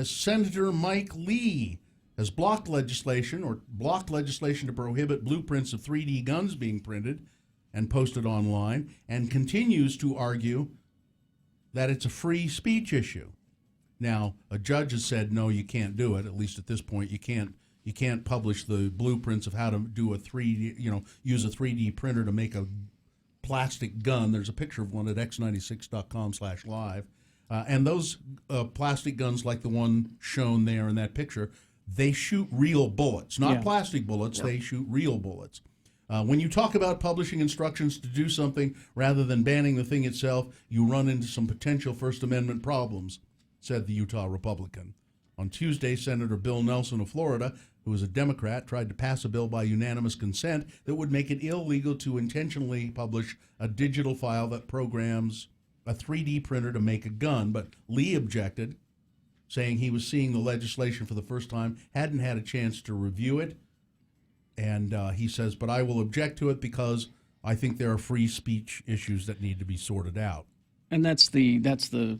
Senator Mike Lee has blocked legislation to prohibit blueprints of 3D guns being printed and posted online, and continues to argue that it's a free speech issue. Now, a judge has said, no, you can't do it. At least at this point, you can't publish the blueprints of how to do a 3D, use a 3D printer to make a plastic gun. There's a picture of one at x96.com/live. And those plastic guns, like the one shown there in that picture, they shoot real bullets, not plastic bullets. No. They shoot real bullets. When you talk about publishing instructions to do something rather than banning the thing itself, you run into some potential First Amendment problems, said the Utah Republican. On Tuesday, Senator Bill Nelson of Florida, who is a Democrat, tried to pass a bill by unanimous consent that would make it illegal to intentionally publish a digital file that programs a 3D printer to make a gun. But Lee objected, saying he was seeing the legislation for the first time, hadn't had a chance to review it. And he says, but I will object to it because I think there are free speech issues that need to be sorted out. And that's the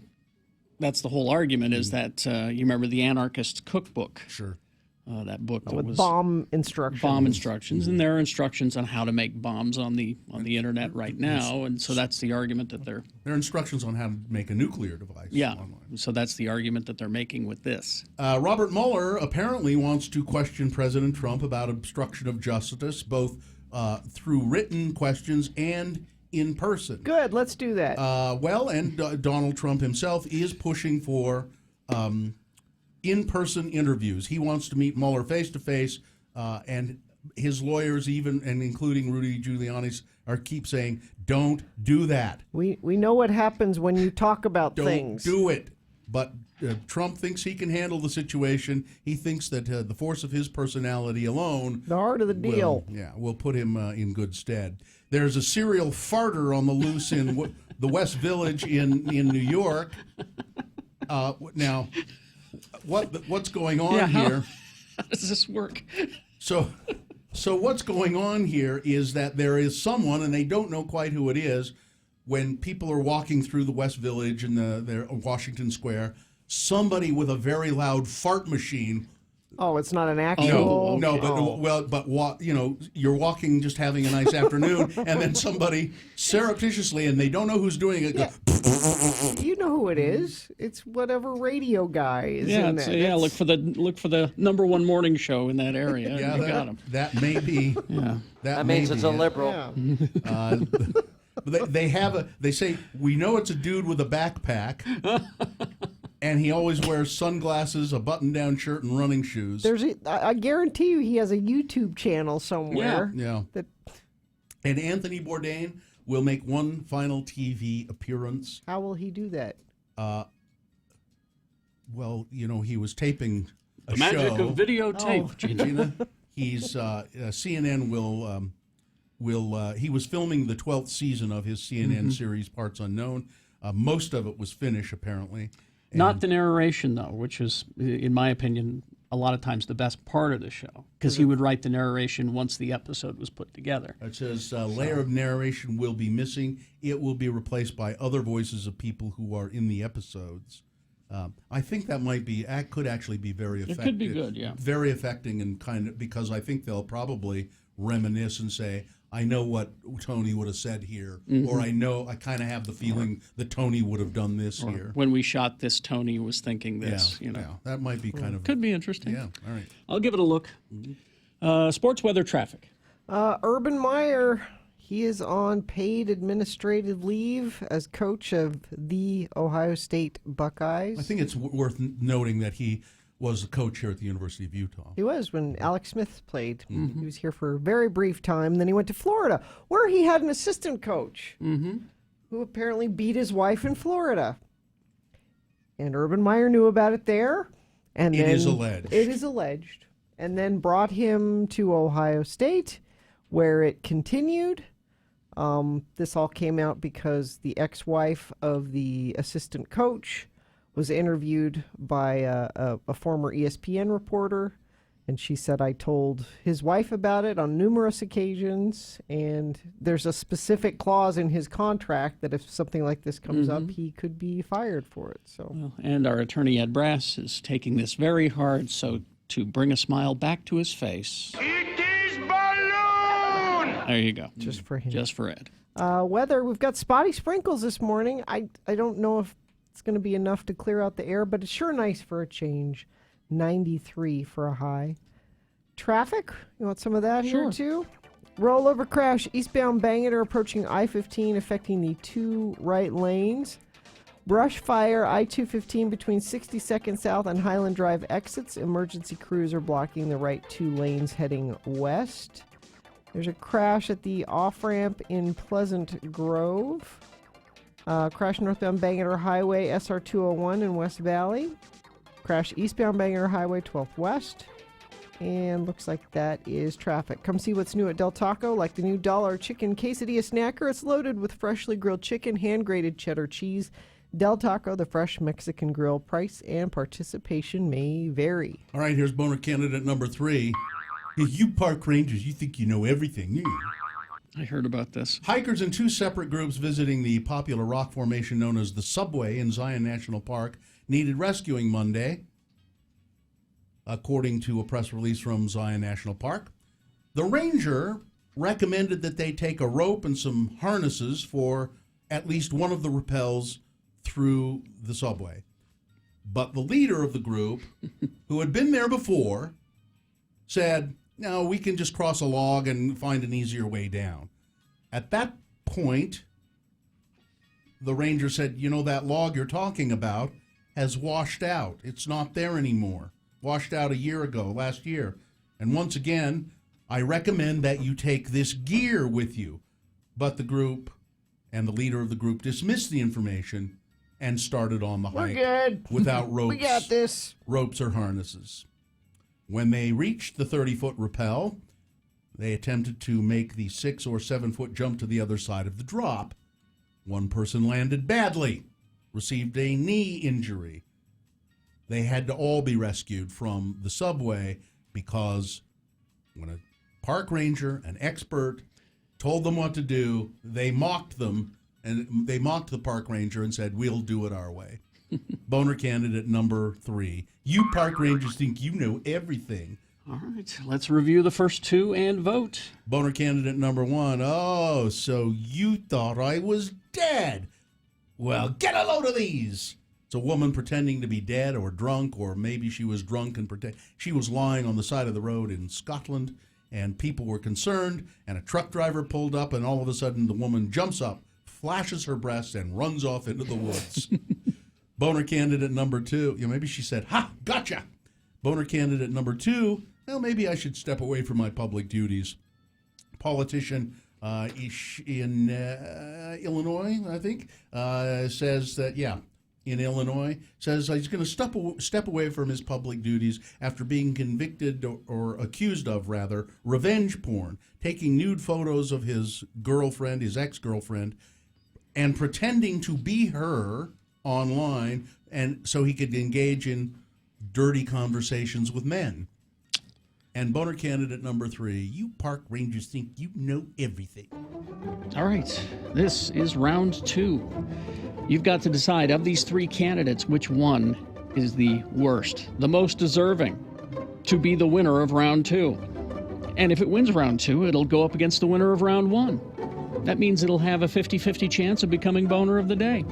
whole argument, is that you remember the Anarchist Cookbook? Sure. That book that with was bomb instructions. Bomb instructions, and there are instructions on how to make bombs on the internet right now, and so that's the argument that they're. There are instructions on how to make a nuclear device. Yeah. Online. So that's the argument that they're making with this. Robert Mueller apparently wants to question President Trump about obstruction of justice, both through written questions and in person. Good, let's do that. And Donald Trump himself is pushing for in-person interviews. He wants to meet Mueller face-to-face, and his lawyers, even and including Rudy Giuliani's, keep saying, don't do that. We know what happens when you talk about don't things. Do it. But Trump thinks he can handle the situation. He thinks that the force of his personality alone, the heart of the deal, will put him in good stead. There's a serial farter on the loose in the West Village in New York. Now, what's going on here? How does this work? So what's going on here is that there is someone, and they don't know quite who it is. When people are walking through the West Village and the Washington Square, somebody with a very loud fart machine. Oh, it's not an actual. But you're walking, just having a nice afternoon, and then somebody surreptitiously, and they don't know who's doing it. Goes, you know who it is. It's whatever radio guy is in there. Look for the number one morning show in that area. Yeah, you got him. That may be. Yeah, that means it's a liberal. Yeah. They say, we know it's a dude with a backpack, and he always wears sunglasses, a button-down shirt, and running shoes. I guarantee you he has a YouTube channel somewhere. Yeah. And Anthony Bourdain will make one final TV appearance. How will he do that? Well, he was taping a show. The magic of videotape, Gina. He's CNN will he was filming the 12th season of his CNN series Parts Unknown. Most of it was Finnish, apparently. Not the narration, though, which is, in my opinion, a lot of times the best part of the show, because he would write the narration once the episode was put together. It says, layer of narration will be missing. It will be replaced by other voices of people who are in the episodes. I think that could actually be very effective. It could be good, yeah. Very affecting, and because I think they'll probably reminisce and say, I know what Tony would have said here, or I kind of have the feeling that Tony would have done this here. When we shot this, Tony was thinking this. Yeah, that might be kind of... Could be interesting. Yeah, all right. I'll give it a look. Sports, weather, traffic. Urban Meyer, he is on paid administrative leave as coach of the Ohio State Buckeyes. I think it's worth noting that he was the coach here at the University of Utah. He was when Alex Smith played. He was here for a very brief time. Then he went to Florida, where he had an assistant coach who apparently beat his wife in Florida. And Urban Meyer knew about it there. And it is alleged. It is alleged. And then brought him to Ohio State, where it continued. This all came out because the ex-wife of the assistant coach was interviewed by a former ESPN reporter, and she said, I told his wife about it on numerous occasions, and there's a specific clause in his contract that if something like this comes up, he could be fired for it. So, and our attorney, Ed Brass, is taking this very hard, so to bring a smile back to his face. It is balloon! There you go. Just for him. Just for Ed. Weather, we've got spotty sprinkles this morning. I don't know if it's going to be enough to clear out the air, but it's sure nice for a change. 93 for a high. Traffic, you want some of that here too? Rollover crash, eastbound Bangor approaching I-15, affecting the 2 right lanes. Brush fire, I-215 between 62nd South and Highland Drive exits. Emergency crews are blocking the right 2 lanes heading west. There's a crash at the off-ramp in Pleasant Grove. Crash northbound Bangor Highway, SR 201 in West Valley. Crash eastbound Bangor Highway, 12th West. And looks like that is traffic. Come see what's new at Del Taco, like the new $1 chicken quesadilla snacker. It's loaded with freshly grilled chicken, hand-grated cheddar cheese. Del Taco, the fresh Mexican grill. Price and participation may vary. All right, here's boner candidate number 3. You park rangers, you think you know everything. I heard about this. Hikers in 2 separate groups visiting the popular rock formation known as the Subway in Zion National Park needed rescuing Monday, according to a press release from Zion National Park. The ranger recommended that they take a rope and some harnesses for at least one of the rappels through the subway. But the leader of the group, who had been there before, said, no, we can just cross a log and find an easier way down. At that point, the ranger said, that log you're talking about has washed out. It's not there anymore. Washed out a year ago, last year. And once again, I recommend that you take this gear with you. But the group and the leader of the group dismissed the information and started on the We're hike good. without ropes. We got this. Ropes or harnesses. When they reached the 30-foot rappel, they attempted to make the 6 or 7-foot jump to the other side of the drop. One person landed badly, received a knee injury. They had to all be rescued from the subway because when a park ranger, an expert, told them what to do, they mocked them, and they mocked the park ranger and said, "We'll do it our way." Boner candidate number 3. You park rangers think you know everything. All right, let's review the first two and vote. Boner candidate number 1. Oh, so you thought I was dead. Well, get a load of these. It's a woman pretending to be dead or drunk, or maybe she was drunk and she was lying on the side of the road in Scotland, and people were concerned, and a truck driver pulled up, and all of a sudden the woman jumps up, flashes her breasts, and runs off into the woods. Boner candidate number 2. Maybe she said, "Ha, gotcha." Boner candidate number 2. Well, maybe I should step away from my public duties. Politician in Illinois, I think, says that, in Illinois, says he's going to step away from his public duties after being convicted or accused of, rather, revenge porn, taking nude photos of his girlfriend, his ex-girlfriend, and pretending to be her online, and so he could engage in dirty conversations with men. And boner candidate number 3, you park rangers think you know everything. All right, this is round 2. You've got to decide, of these 3 candidates, which one is the worst, the most deserving to be the winner of round 2. And if it wins round 2, it'll go up against the winner of round 1. That means it'll have a 50-50 chance of becoming boner of the day.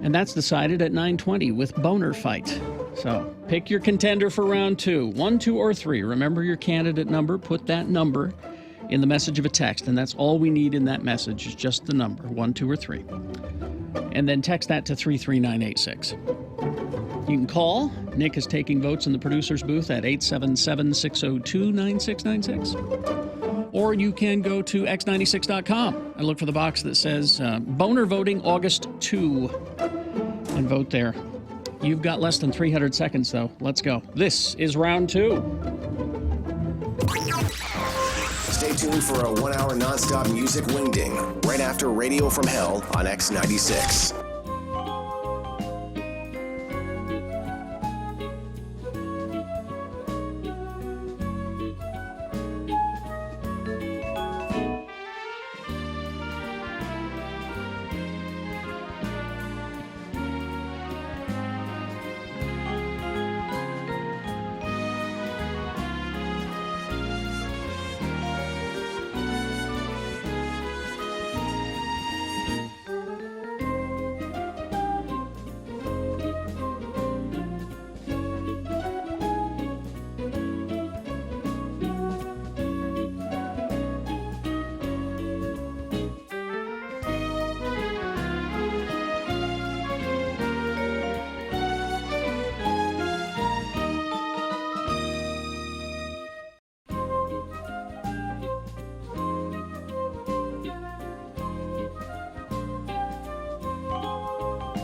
And that's decided at 9:20 with Boner Fight. So pick your contender for round 2, 1, 2, or 3. Remember your candidate number. Put that number in the message of a text, and that's all we need in that message is just the number, 1, 2, or 3. And then text that to 33986. You can call. Nick is taking votes in the producer's booth at 877-602-9696. Or you can go to x96.com and look for the box that says Boner Voting August 2 and vote there. You've got less than 300 seconds, though. Let's go. This is round 2. Stay tuned for a 1-hour nonstop music wingding right after Radio from Hell on X96.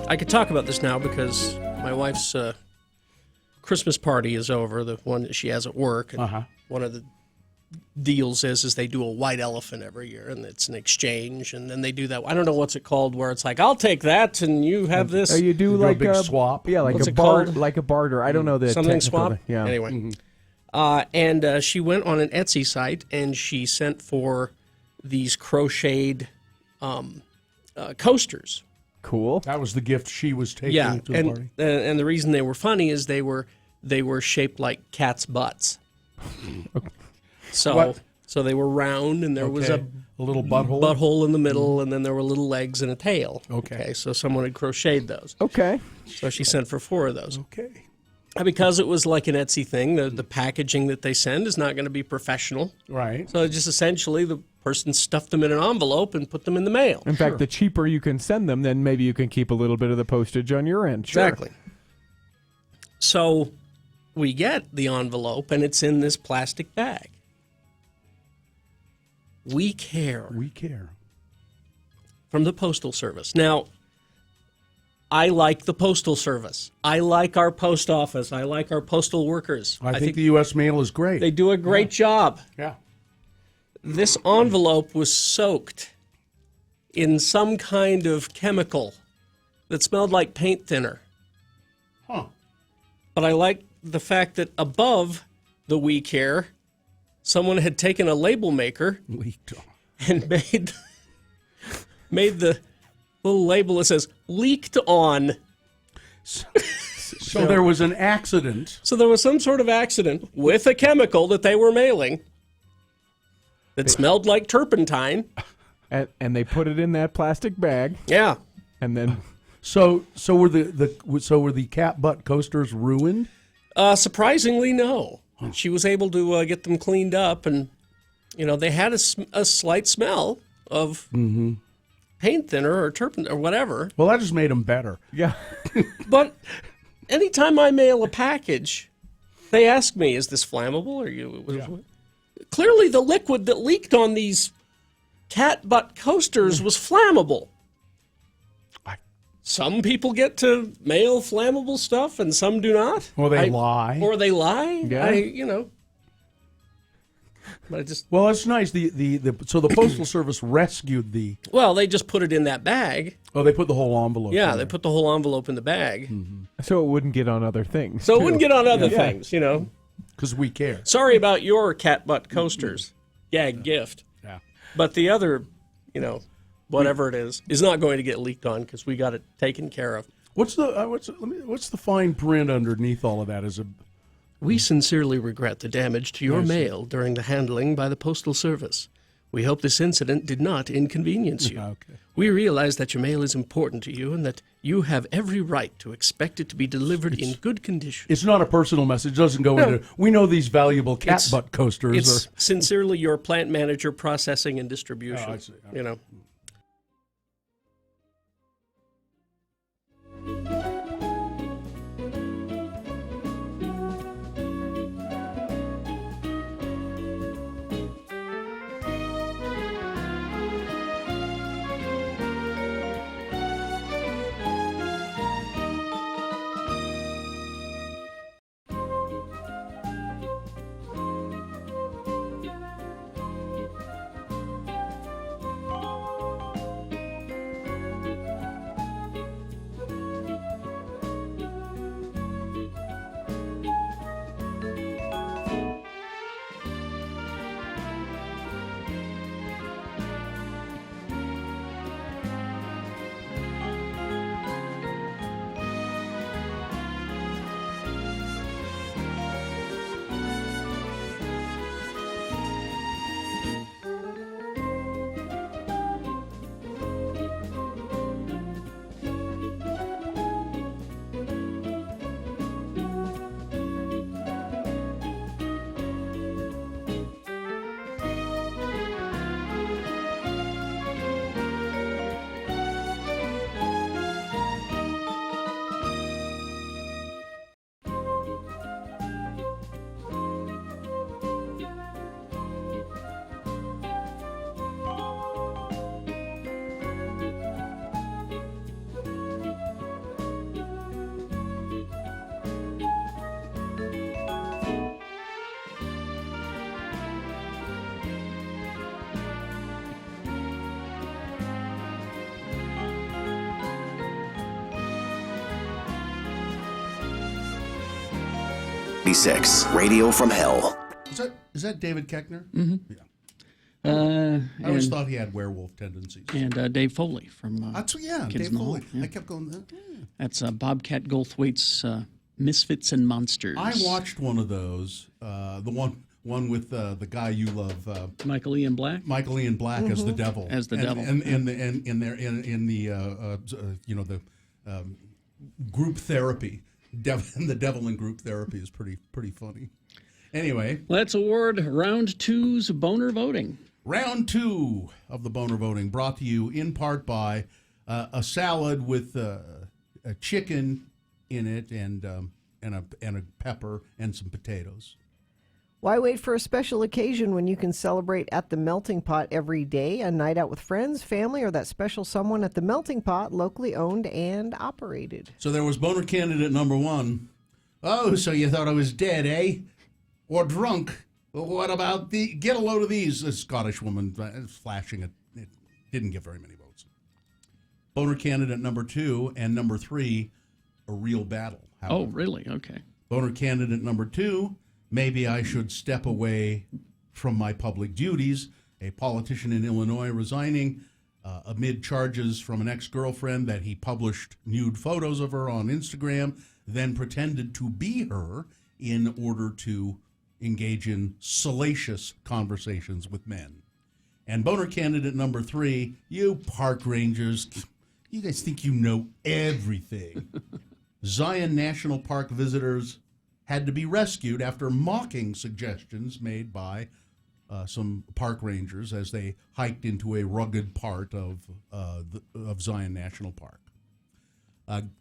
I could talk about this now because my wife's Christmas party is over, the one that she has at work. And one of the deals is they do a white elephant every year, and it's an exchange, and then they do that. I don't know what's it called, where it's like, I'll take that, and you have this. You do like a big swap. Yeah, like what's a it called? like a barter. I don't know the something technical swap. Yeah. Anyway, and she went on an Etsy site, and she sent for these crocheted coasters. Cool. That was the gift she was taking to the party. And the reason they were funny is they were shaped like cats' butts. So they were round, and there was a little butthole in the middle, and then there were little legs and a tail. Okay, so someone had crocheted those. Okay. So she sent for 4 of those. Okay. Because it was like an Etsy thing, the packaging that they send is not going to be professional. Right. So just essentially the person stuffed them in an envelope and put them in the mail. In fact, the cheaper you can send them, then maybe you can keep a little bit of the postage on your end. Sure. Exactly. So we get the envelope, and it's in this plastic bag. We care. We care. From the Postal Service. Now, I like the Postal Service. I like our post office. I like our postal workers. I think the U.S. mail is great. They do a great job. Yeah. This envelope was soaked in some kind of chemical that smelled like paint thinner. Huh. But I like the fact that above the "We Care," someone had taken a label maker and made the little label that says "leaked on." So there was an accident. So there was some sort of accident with a chemical that they were mailing that smelled like turpentine. And they put it in that plastic bag. Yeah. And then So were the cat butt coasters ruined? Surprisingly, no. She was able to get them cleaned up, and they had a slight smell of paint thinner or turpentine or whatever. Well, that just made them better. Yeah. But anytime I mail a package, they ask me, "Is this flammable?" Clearly, the liquid that leaked on these cat butt coasters was flammable. Some people get to mail flammable stuff, and some do not. Or they lie. Yeah. But I just well, that's nice. So the Postal Service rescued the. Well, they just put it in that bag. Oh, they put the whole envelope. Yeah, they put the whole envelope in the bag, so it wouldn't get on other things. So it wouldn't get on other things, Because we care. Sorry about your cat butt coasters. Gag gift. Yeah. But the other, whatever it is not going to get leaked on because we got it taken care of. What's the fine print underneath all of that? We sincerely regret the damage to your mail during the handling by the Postal Service. We hope this incident did not inconvenience you. Okay. We realize that your mail is important to you and that you have every right to expect it to be delivered in good condition. It's not a personal message. It doesn't go into, we know these valuable cat butt coasters It's are. sincerely your plant manager, processing and distribution. Oh, I see. Radio from Hell. Is that David Koechner? Mm-hmm. Yeah. I always thought he had werewolf tendencies. And Dave Foley from That's Kids Dave in the Foley. Hall. Yeah. I kept going. That's Bobcat Goldthwait's Misfits and Monsters. I watched one of those. The one with the guy you love, Michael Ian Black. Michael Ian Black as the devil. As the devil. And group therapy. The devil in group therapy is pretty funny. Anyway, let's award round 2's boner voting. Round 2 of the boner voting brought to you in part by a salad with a chicken in it and a pepper and some potatoes. Why wait for a special occasion when you can celebrate at the Melting Pot every day? A night out with friends, family, or that special someone at the Melting Pot, locally owned and operated. So there was boner candidate number 1. Oh, so you thought I was dead, eh? Or drunk? Well, what about the... Get a load of these. A Scottish woman flashing it. It didn't get very many votes. Boner candidate number 2 and number 3, a real battle. Oh, really? Okay. Boner candidate number 2, maybe I should step away from my public duties. A politician in Illinois resigning amid charges from an ex-girlfriend that he published nude photos of her on Instagram, then pretended to be her in order to engage in salacious conversations with men. And boner candidate number 3, you park rangers, you guys think you know everything. Zion National Park visitors had to be rescued after mocking suggestions made by some park rangers as they hiked into a rugged part of Zion National Park.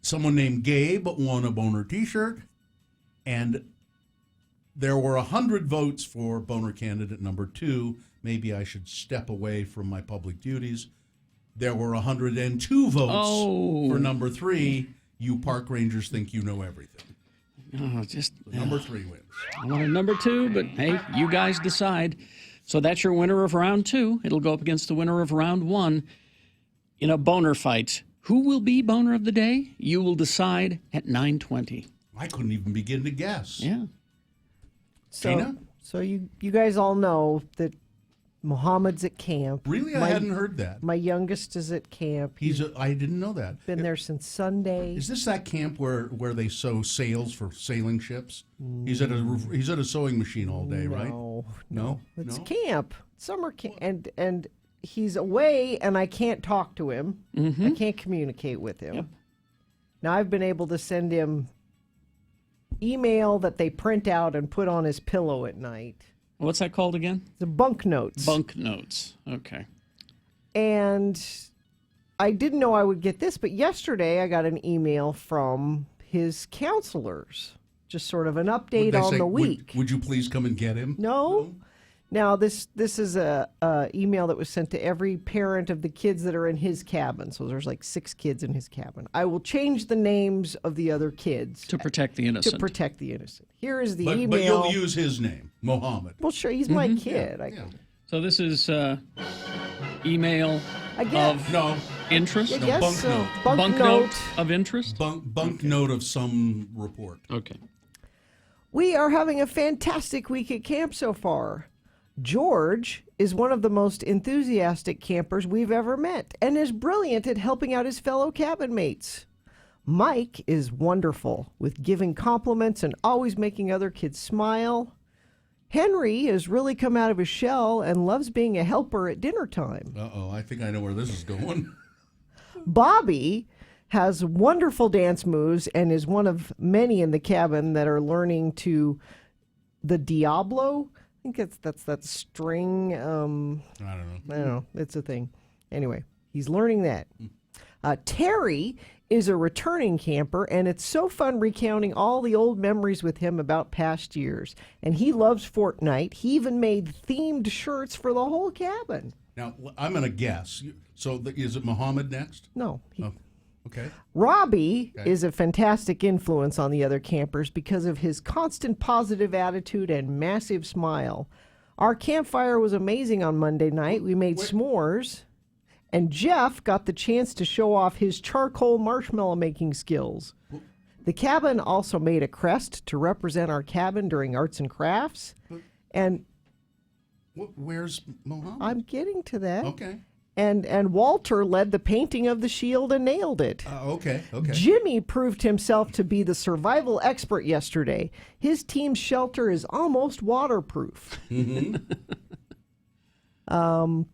Someone named Gabe won a boner T-shirt, and there were 100 votes for boner candidate number 2. Maybe I should step away from my public duties. There were 102 votes for number 3. You park rangers think you know everything. Oh, just number 3 wins. I wanted number 2, but hey, you guys decide. So that's your winner of round 2. It'll go up against the winner of round 1 in a boner fight. Who will be boner of the day? You decide at 9:20. I couldn't even begin to guess. Yeah. Gina? So you guys all know that Mohammed's at camp. Really? I hadn't heard that. My youngest is at camp. I didn't know that. Been there since Sunday. Is this that camp where they sew sails for sailing ships? He's at a sewing machine all day, right? No. It's camp, summer camp, and he's away, and I can't talk to him. I can't communicate with him. Yep. Now I've been able to send him email that they print out and put on his pillow at night. What's that called again? The bunk notes. Bunk notes. Okay. And I didn't know I would get this, but yesterday I got an email from his counselors, just sort of an update on the week. Would you please come and get him? No. Now this is a email that was sent to every parent of the kids that are in his cabin. So there's like 6 kids in his cabin. I will change the names of the other kids to protect the innocent. To protect the innocent. Here is the email. But you'll use his name, Mohammed. Well, sure, he's my kid. Yeah. So this is email of interest? I guess so. Bunk note of interest? Bunk note of some report. Okay. We are having a fantastic week at camp so far. George is one of the most enthusiastic campers we've ever met and is brilliant at helping out his fellow cabin mates. Mike is wonderful with giving compliments and always making other kids smile. Henry has really come out of his shell and loves being a helper at dinner time. Uh-oh, I think I know where this is going. Bobby has wonderful dance moves and is one of many in the cabin that are learning to the Diablo. I think that's that string. I don't know. It's a thing. Anyway, he's learning that. Terry is a returning camper, and it's so fun recounting all the old memories with him about past years. And he loves Fortnite. He even made themed shirts for the whole cabin. Now, I'm going to guess. So is it Mohammed next? No. Okay. Robbie is a fantastic influence on the other campers because of his constant positive attitude and massive smile. Our campfire was amazing on Monday night. We made s'mores, and Jeff got the chance to show off his charcoal marshmallow making skills. The cabin also made a crest to represent our cabin during arts and crafts. And where's Mohammed? I'm getting to that. Okay. And Walter led the painting of the shield and nailed it. Okay. Jimmy proved himself to be the survival expert yesterday. His team's shelter is almost waterproof. Mountain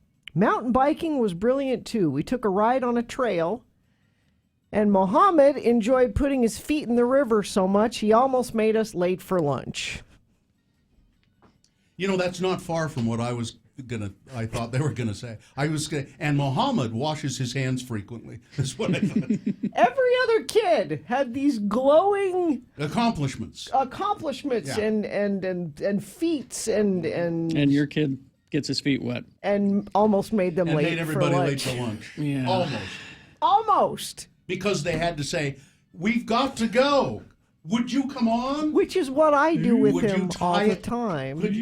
biking was brilliant too. We took a ride on a trail, and Mohammed enjoyed putting his feet in the river so much he almost made us late for lunch. You know, that's not far from what I was I thought they were gonna say. And Mohammed washes his hands frequently. Is what I thought. Every other kid had these glowing accomplishments yeah. and feats and your kid gets his feet wet and almost made them late. Made everybody for lunch. late for lunch. Yeah. Almost. Because they had to say, "We've got to go. Would you come on?" Which is what I do with Would you him all tie the it- time. Would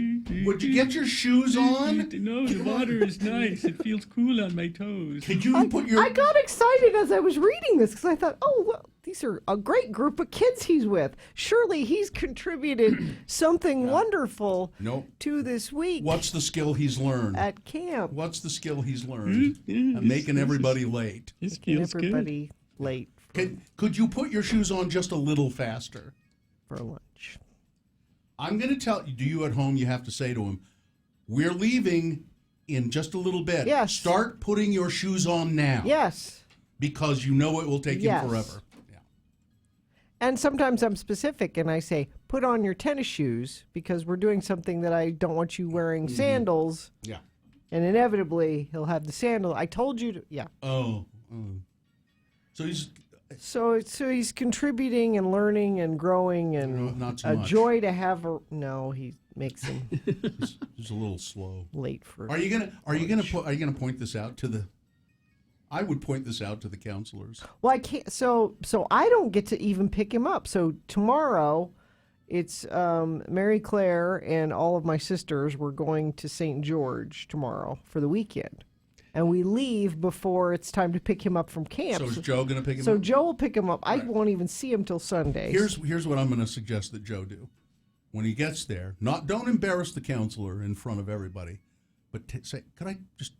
you get your shoes on? No, the water is nice. It feels cool on my toes. Could you put your... I got excited as I was reading this because I thought, oh, well, these are a great group of kids he's with. Surely he's contributed something wonderful to this week. What's the skill he's learned? At camp. What's the skill he's learned? Making everybody late. Making everybody late. Could you put your shoes on just a little faster? For lunch. I'm going to tell you at home, you have to say to him, we're leaving in just a little bit. Yes. Start putting your shoes on now. Yes. Because you know it will take him forever. And sometimes I'm specific and I say, put on your tennis shoes because we're doing something that I don't want you wearing sandals. Yeah. And inevitably he'll have the sandal. I told you to, yeah. Oh. So he's... So he's contributing and learning and growing and not so a much. joy to have. No, he makes him he's a little slow. Late for. Are you gonna point this out to the? I would point this out to the counselors. Well, I can't. So I don't get to even pick him up. So tomorrow, it's Mary Claire and all of my sisters. We're going to St. George tomorrow for the weekend. And we leave before it's time to pick him up from camp. So is Joe going to pick him up? So Joe will pick him up. I won't even see him till Sunday. Here's what I'm going to suggest that Joe do. When he gets there, don't embarrass the counselor in front of everybody, but say, could I just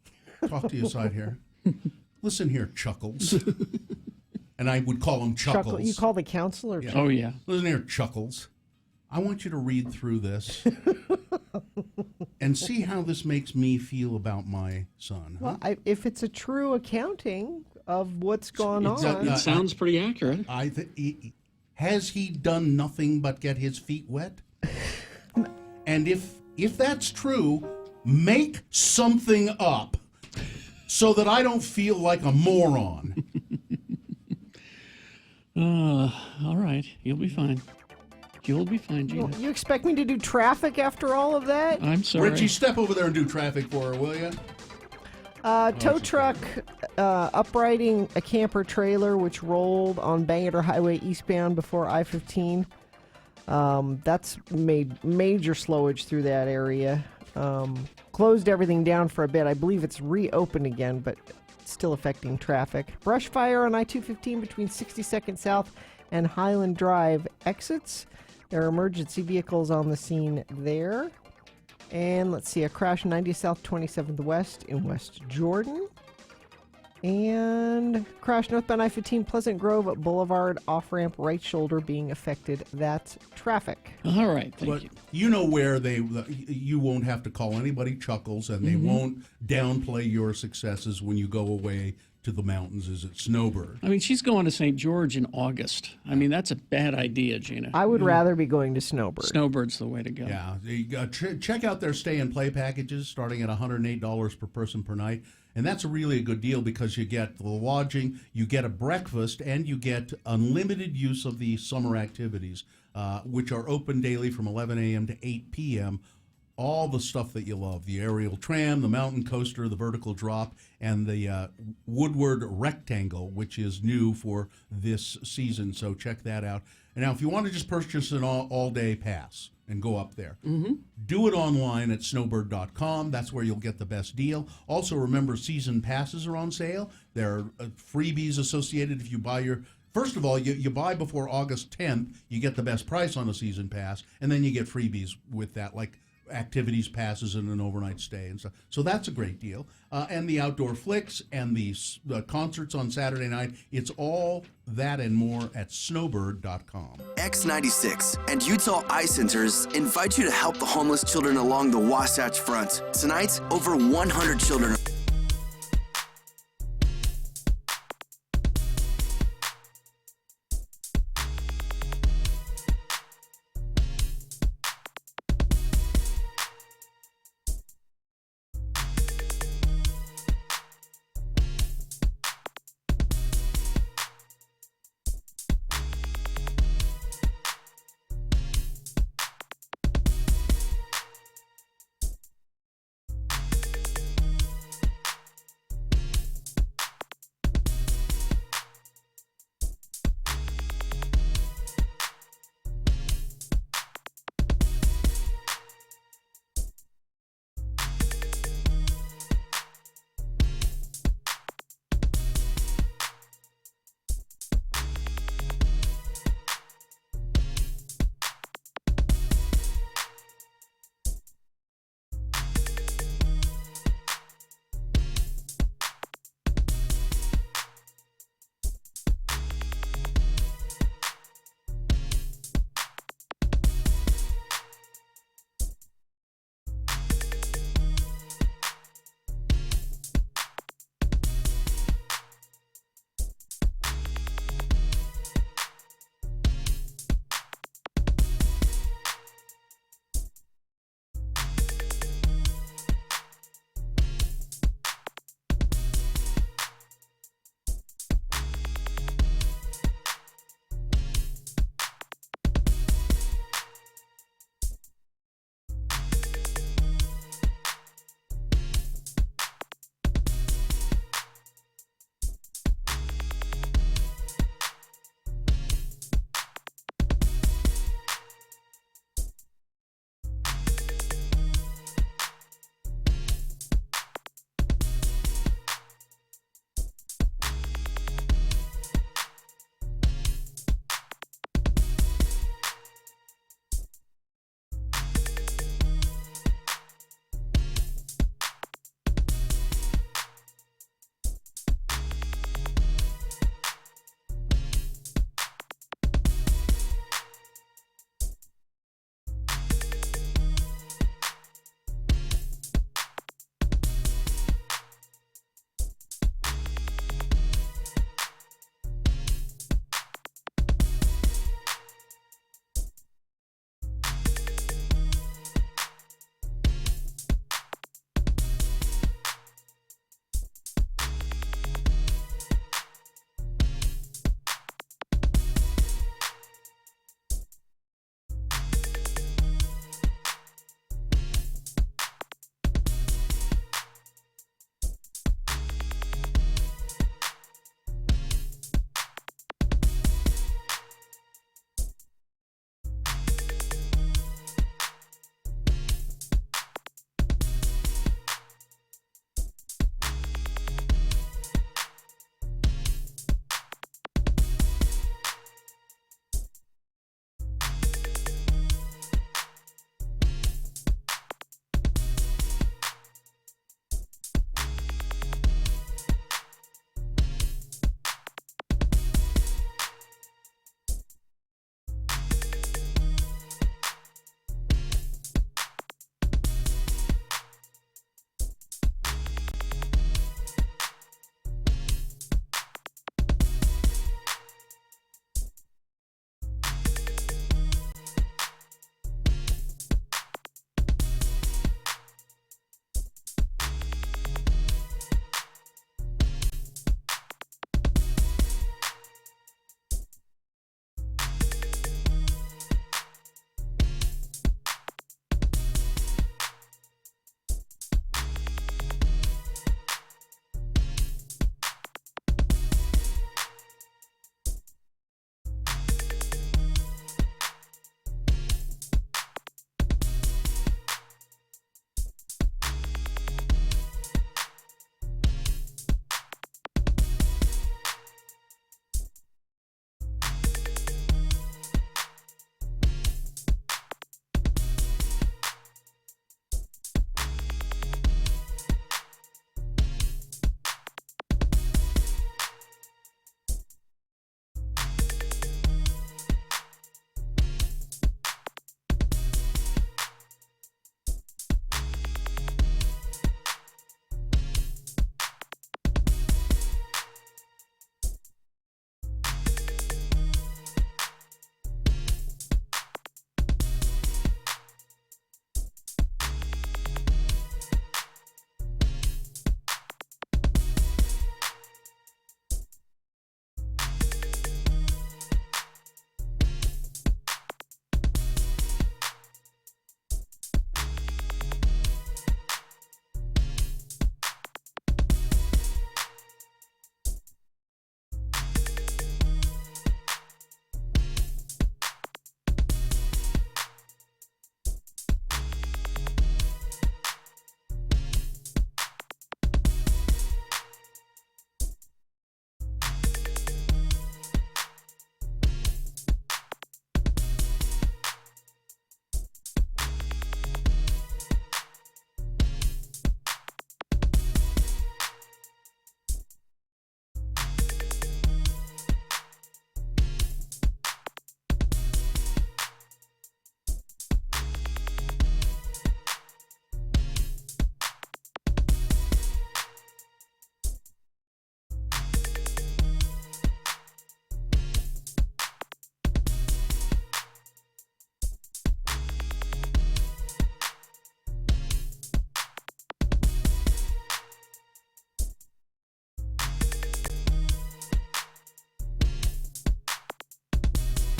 talk to you aside here? Listen here, Chuckles. And I would call him Chuckles. You call the counselor? Yeah. Oh, yeah. Listen here, Chuckles. I want you to read through this and see how this makes me feel about my son. Huh? Well, if it's a true accounting of what's gone on. It sounds pretty accurate. Has he done nothing but get his feet wet? And if that's true, make something up so that I don't feel like a moron. All right. You'll be fine. You'll be fine, Gina. You expect me to do traffic after all of that? I'm sorry. Richie, step over there and do traffic for her, will you? Tow truck uprighting a camper trailer which rolled on Bangor Highway eastbound before I-15. That's made major slowage through that area. Closed everything down for a bit. I believe it's reopened again, but it's still affecting traffic. Brush fire on I-215 between 62nd South and Highland Drive exits. There are emergency vehicles on the scene there. And let's see, a crash 90 South 27th West in West Jordan. And crash northbound I-15 Pleasant Grove Boulevard, off-ramp right shoulder being affected. That's traffic. All right, thank you. You know where you won't have to call anybody Chuckles, and they won't downplay your successes when you go away to the mountains. Is it Snowbird? I mean, she's going to St. George in August. I mean, that's a bad idea, Gina. I would rather be going to Snowbird. Snowbird's the way to go. Yeah. Check out their stay and play packages starting at $108 per person per night. And that's really a good deal because you get the lodging, you get a breakfast, and you get unlimited use of the summer activities, which are open daily from 11 a.m. to 8 p.m., all the stuff that you love, the aerial tram, the mountain coaster, the vertical drop, and the Woodward Rectangle, which is new for this season. So check that out. And now, if you want to just purchase an all-day pass and go up there, do it online at snowbird.com. That's where you'll get the best deal. Also, remember, season passes are on sale. There are freebies associated if you buy your... First of all, you buy before August 10th, you get the best price on a season pass, and then you get freebies with that, like activities passes and an overnight stay and stuff. So that's a great deal. And the outdoor flicks and the concerts on Saturday night, it's all that and more at snowbird.com. X96 and Utah Eye Centers invite you to help the homeless children along the Wasatch Front. Tonight, over 100 children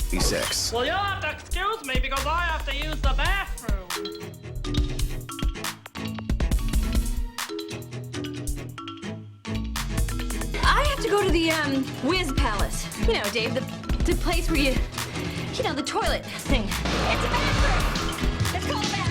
X96. Well, you'll have to excuse me because I have to use the bathroom. I have to go to the Whiz Palace. You know, Dave, the place where the toilet thing. It's a bathroom. It's called a bathroom.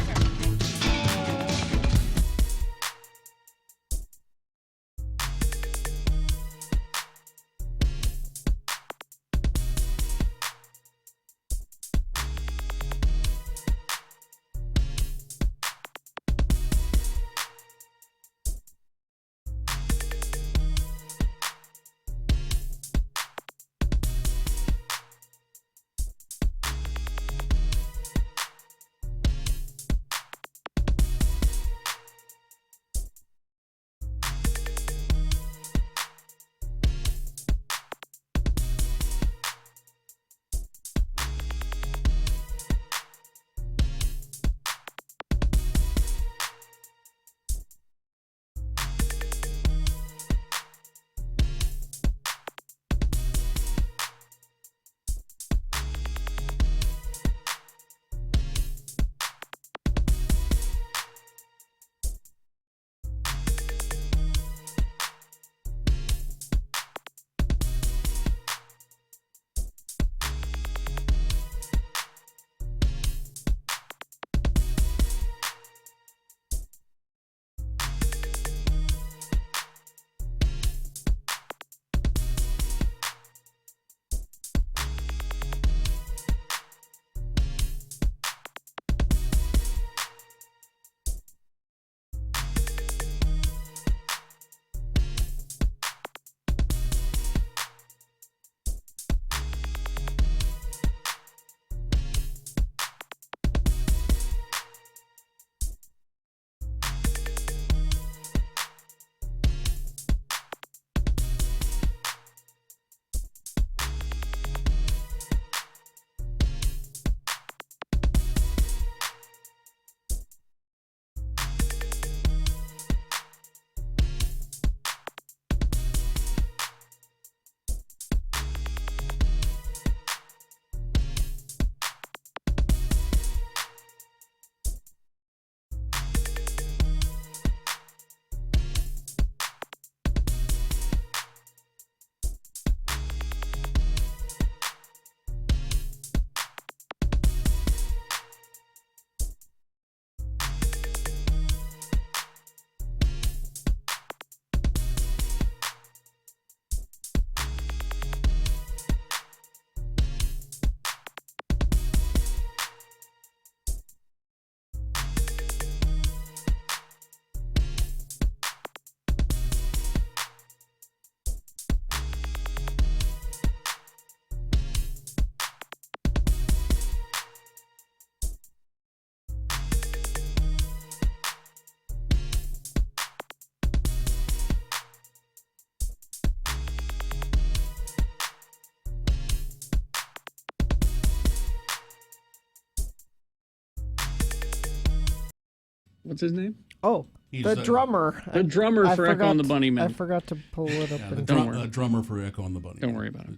What's his name? Oh, the drummer. The drummer for Echo and the Bunnymen. I forgot to pull it up. A drummer for Echo and the Bunnymen. Don't worry about it.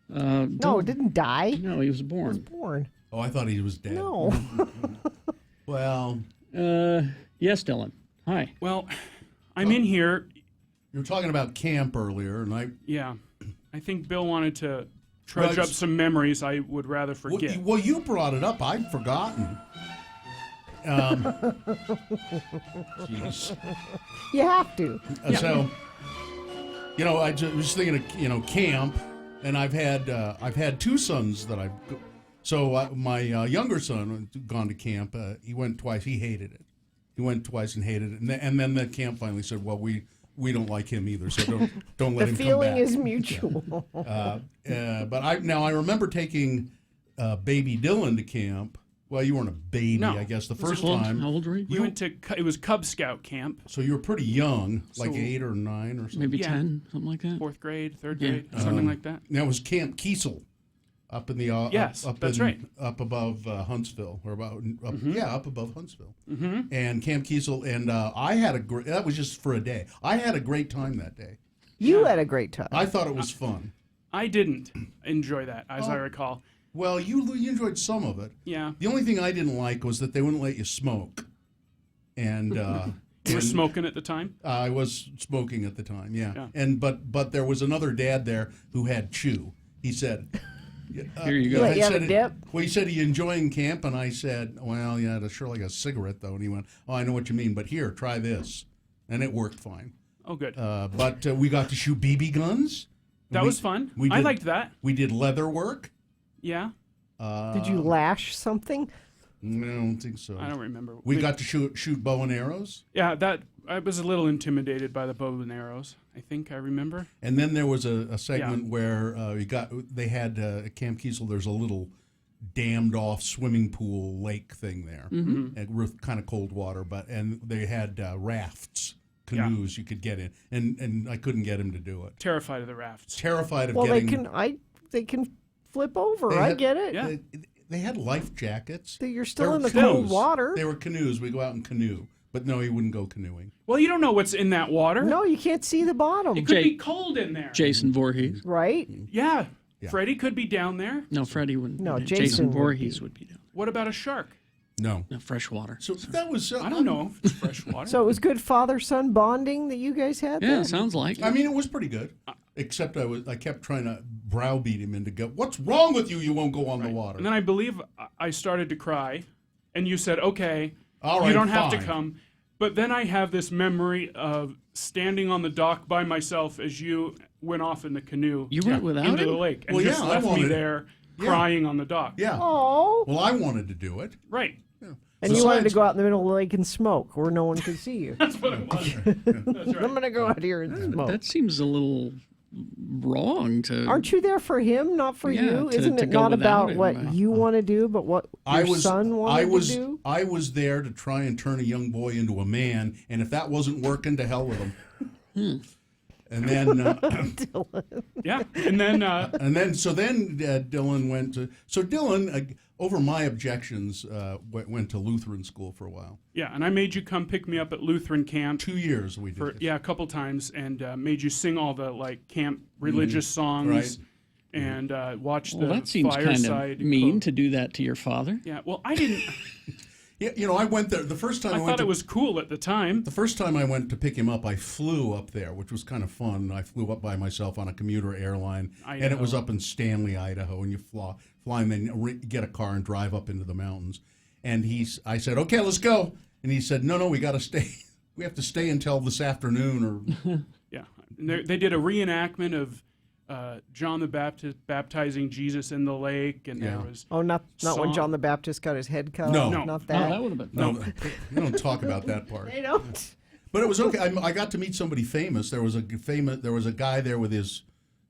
No, it didn't die. No, he was born. He was born. Oh, I thought he was dead. No. Well. Yes, Dylan. Hi. Well, I'm in here. You were talking about camp earlier, and Yeah. I think Bill wanted to trudge up some memories I would rather forget. Well, you brought it up. I'd forgotten. Jeez. You have to. So, I was thinking of, camp, and I've had two sons that my younger son gone to camp. He went twice. He hated it. He went twice and hated it, and then the camp finally said, "Well, we don't like him either, so don't let him come back." The feeling is mutual. But I remember taking baby Dylan to camp. Well, you weren't a baby, I guess, the first time. How old were you? We went to, it was Cub Scout camp. So you were pretty young, like 8 or 9 or something. Maybe 10, something like that. 4th grade, 3rd grade, something like that. That was Camp Kiesel, up in the up above Huntsville, or about up above Huntsville. Mm-hmm. And Camp Kiesel, and I had that was just for a day. I had a great time that day. You had a great time. I thought it was fun. I didn't enjoy that, as I recall. Well, you enjoyed some of it. Yeah. The only thing I didn't like was that they wouldn't let you smoke. And you were smoking at the time? I was smoking at the time, yeah. Yeah. And but there was another dad there who had chew. He said, Here you go. Let you have a dip? Well, he said, are you enjoying camp? And I said, well, yeah, that's sure like a cigarette, though. And he went, oh, I know what you mean, but here, try this. And it worked fine. Oh, good. But we got to shoot BB guns. That was fun. I liked that. We did leather work. Yeah. Did you lash something? No, I don't think so. I don't remember. We got to shoot bow and arrows. Yeah, I was a little intimidated by the bow and arrows. I think I remember. And then there was a segment where they had at Camp Kiesel. There's a little dammed off swimming pool lake thing there, with kind of cold water. And they had rafts, canoes you could get in, and I couldn't get him to do it. Terrified of the rafts. Terrified of well, getting. they can flip over. I get it. Yeah. They had life jackets. You're still in the cold water. They were canoes. We go out and canoe. But no, he wouldn't go canoeing. Well, you don't know what's in that water. No, you can't see the bottom. It could be cold in there. Jason Voorhees. Right? Yeah. Freddie could be down there. No, Freddie wouldn't. No, be. Jason Voorhees would be down. What about a shark? No. No, fresh water. So that was. I don't know if it's fresh water. So it was good father-son bonding that you guys had. Yeah, then? sounds like. I mean, it was pretty good. Except I kept trying to browbeat him into go. What's wrong with you? You won't go on the water. And then I believe I started to cry, and you said, "Okay, all right, you don't have fine. to come." But then I have this memory of standing on the dock by myself as you went off in the canoe. You went without into him? the lake and Well, just yeah, left I me wanted- there Yeah. crying on the dock. Yeah. Oh. Well, I wanted to do it. Right. And you wanted to go out in the middle of the lake and smoke where no one could see you. That's what it was. That's right. I'm going to go out here and smoke. That seems a little wrong to. Aren't you there for him, not for Yeah, you? to- Isn't to it go not without about him. what you want to do, but what your son wanted to do? I was there to try and turn a young boy into a man, and if that wasn't working, to hell with him. And then, yeah, and then, Dylan went to. So Dylan, over my objections, went to Lutheran school for a while. Yeah, and I made you come pick me up at Lutheran camp. 2 years we did. For, this. yeah, a couple times, and made you sing all the camp religious songs, right. and watch the Well, that seems kind fireside. of mean to do that to your father. Yeah, well, I didn't. Yeah, I went there the first time. I thought it was cool at the time. The first time I went to pick him up, I flew up there, which was kind of fun. I flew up by myself on a commuter airline, and it was up in Stanley, Idaho. And you fly and then get a car and drive up into the mountains. And I said, "Okay, let's go." And he said, "No, we got to stay. We have to stay until this afternoon." Or yeah, and they did a reenactment of John the Baptist baptizing Jesus in the lake, and there was not when song- John the Baptist got his head cut No. off. Not that. that would have been. no, we don't talk about that part. They don't. But it was okay. I got to meet somebody famous. There was a guy there with his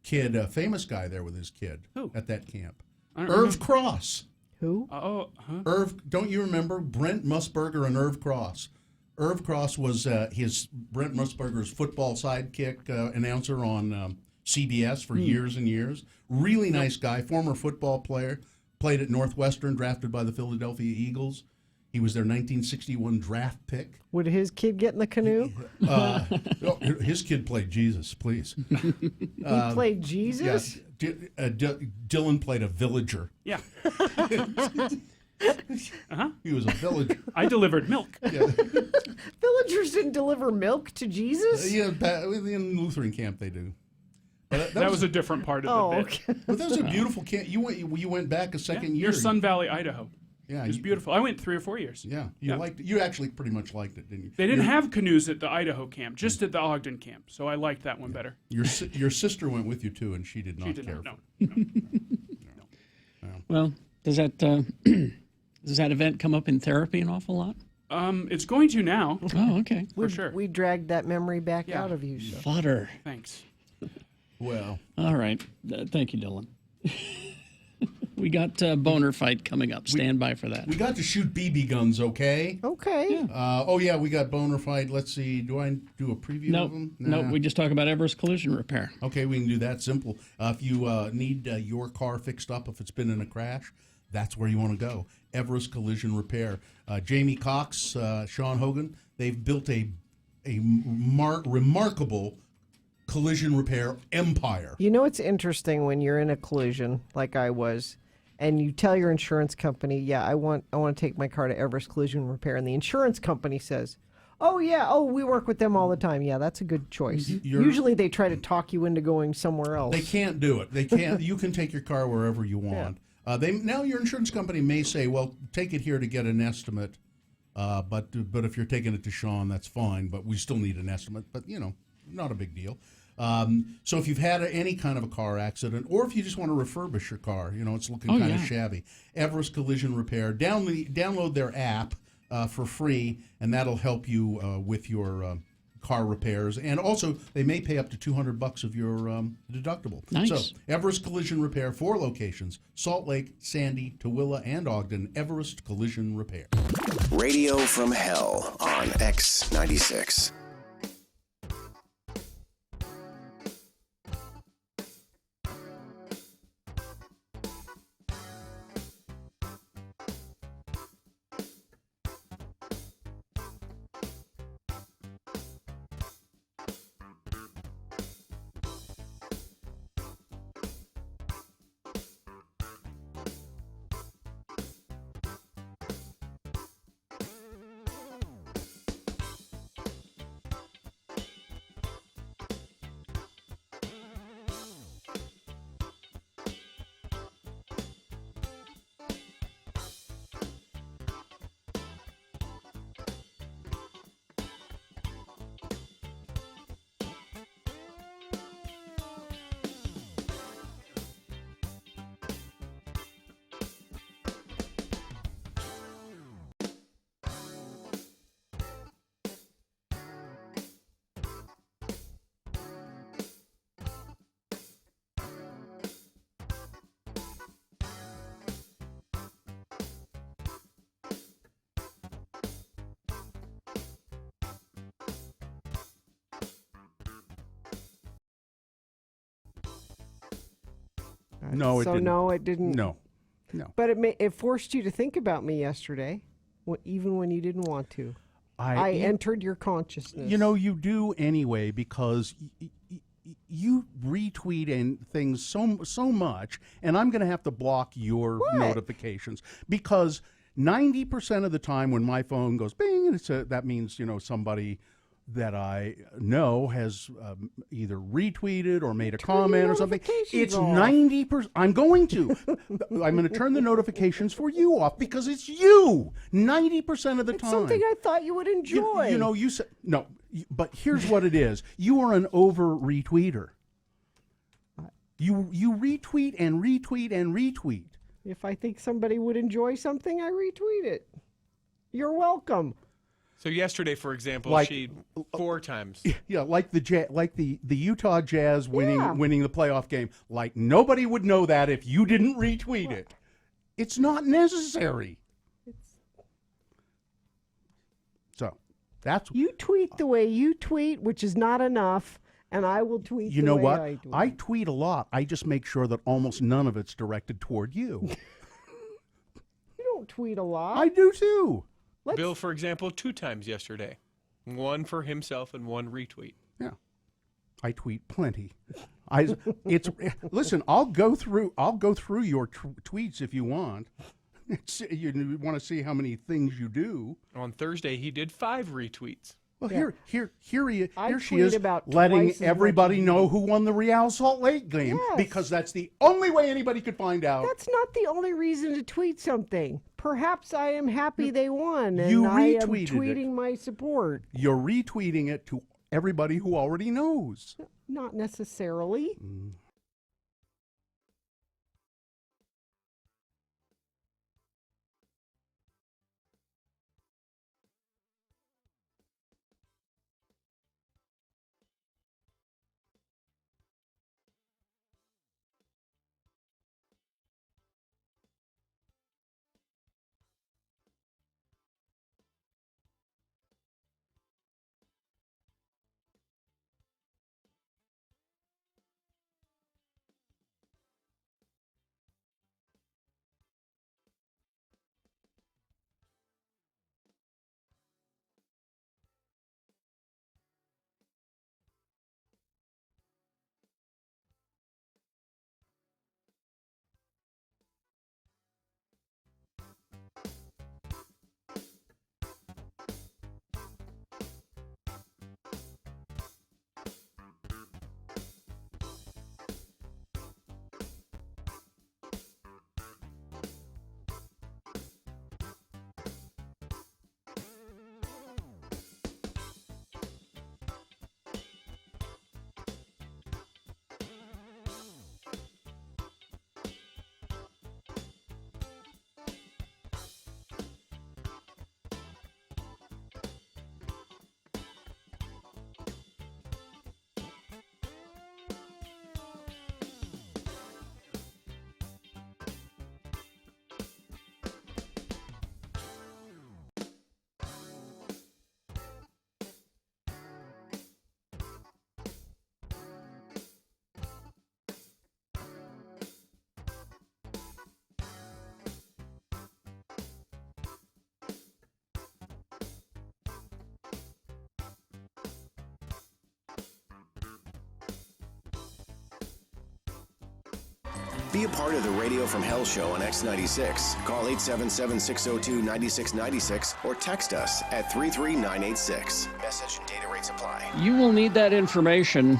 kid, a famous guy there with his kid at that camp. Irv Cross. Who? Irv, don't you remember Brent Musburger and Irv Cross? Irv Cross was Brent Musburger's football sidekick announcer on CBS for years and years. Really nice guy, former football player, played at Northwestern, drafted by the Philadelphia Eagles. He was their 1961 draft pick. Would his kid get in the canoe? His kid played Jesus, please. He played Jesus? Yeah, Dylan played a villager. Yeah. He was a villager. I delivered milk. Yeah. Villagers didn't deliver milk to Jesus? Yeah, in Lutheran camp they do. But that was a different part of the bit. Okay. But that was a beautiful camp. You went back a second year. Near Sun Valley, Idaho. Yeah, it was beautiful. I went 3 or 4 years. Yeah, you liked it. You actually pretty much liked it, didn't you? They didn't have canoes at the Idaho camp, just at the Ogden camp. So I liked that one better. Your sister went with you too, and she did not care. No. Well, does that does that event come up in therapy an awful lot? It's going to now. Oh, okay. For sure. We dragged that memory back out of you. So. Fodder. Thanks. Well. All right. Thank you, Dylan. We got boner fight coming up. Stand by for that. We got to shoot BB guns, okay? Okay. Yeah. We got boner fight. Let's see. Do I do a preview of them? Nope. We just talk about Everest collision repair. Okay, we can do that simple. If you need your car fixed up, if it's been in a crash, that's where you want to go. Everest Collision Repair. Jamie Cox, Sean Hogan, they've built a remarkable collision repair empire. You know, it's interesting when you're in a collision like I was, and you tell your insurance company, yeah, I want to take my car to Everest Collision Repair, and the insurance company says, oh yeah, we work with them all the time. Yeah, that's a good choice. Usually they try to talk you into going somewhere else. They can't do it. They can't. You can take your car wherever you want. Now your insurance company may say, well, take it here to get an estimate. But if you're taking it to Sean, that's fine. But we still need an estimate. But not a big deal. So if you've had any kind of a car accident, or if you just want to refurbish your car, it's looking kind of shabby, Everest Collision Repair, download their app for free, and that'll help you with your car repairs. And also, they may pay up to $200 of your deductible. Nice. So Everest Collision Repair, 4 locations: Salt Lake, Sandy, Tooele, and Ogden. Everest Collision Repair. Radio from Hell on X96. No, it didn't. No, it didn't. No. But it forced you to think about me yesterday, even when you didn't want to. I entered your consciousness. You do anyway, because you retweet and things so much, and I'm going to have to block your notifications, because 90% of the time when my phone goes bing, that means somebody that I know has either retweeted or made a comment or something. It's 90%. I'm going to turn the notifications for you off, because it's you 90% of the time. Something I thought you would enjoy. You said no, but here's what it is. You are an over retweeter. You retweet and retweet and retweet. If I think somebody would enjoy something, I retweet it. You're welcome. So yesterday, for example, she 4 times. Yeah, like the Utah Jazz winning the playoff game. Like nobody would know that if you didn't retweet it. It's not necessary. So that's you tweet the way you tweet, which is not enough, and I will tweet. You know what? I do. I tweet a lot. I just make sure that almost none of it's directed toward you. You don't tweet a lot. I do too. Bill, for example, 2 times yesterday. 1 for himself and 1 retweet. Yeah, I tweet plenty. Listen. I'll go through your tweets if you want. You want to see how many things you do. On Thursday, he did 5 retweets. Well, here she is, about letting everybody know who won the Real Salt Lake game, because that's the only way anybody could find out. That's not the only reason to tweet something. Perhaps I am happy they won, and you I am retweeted tweeting my support. You're retweeting it to everybody who already knows. Not necessarily. Be a part of the Radio from Hell show on X96. Call 877-602-9696 or text us at 33986. Message and data rates apply. You will need that information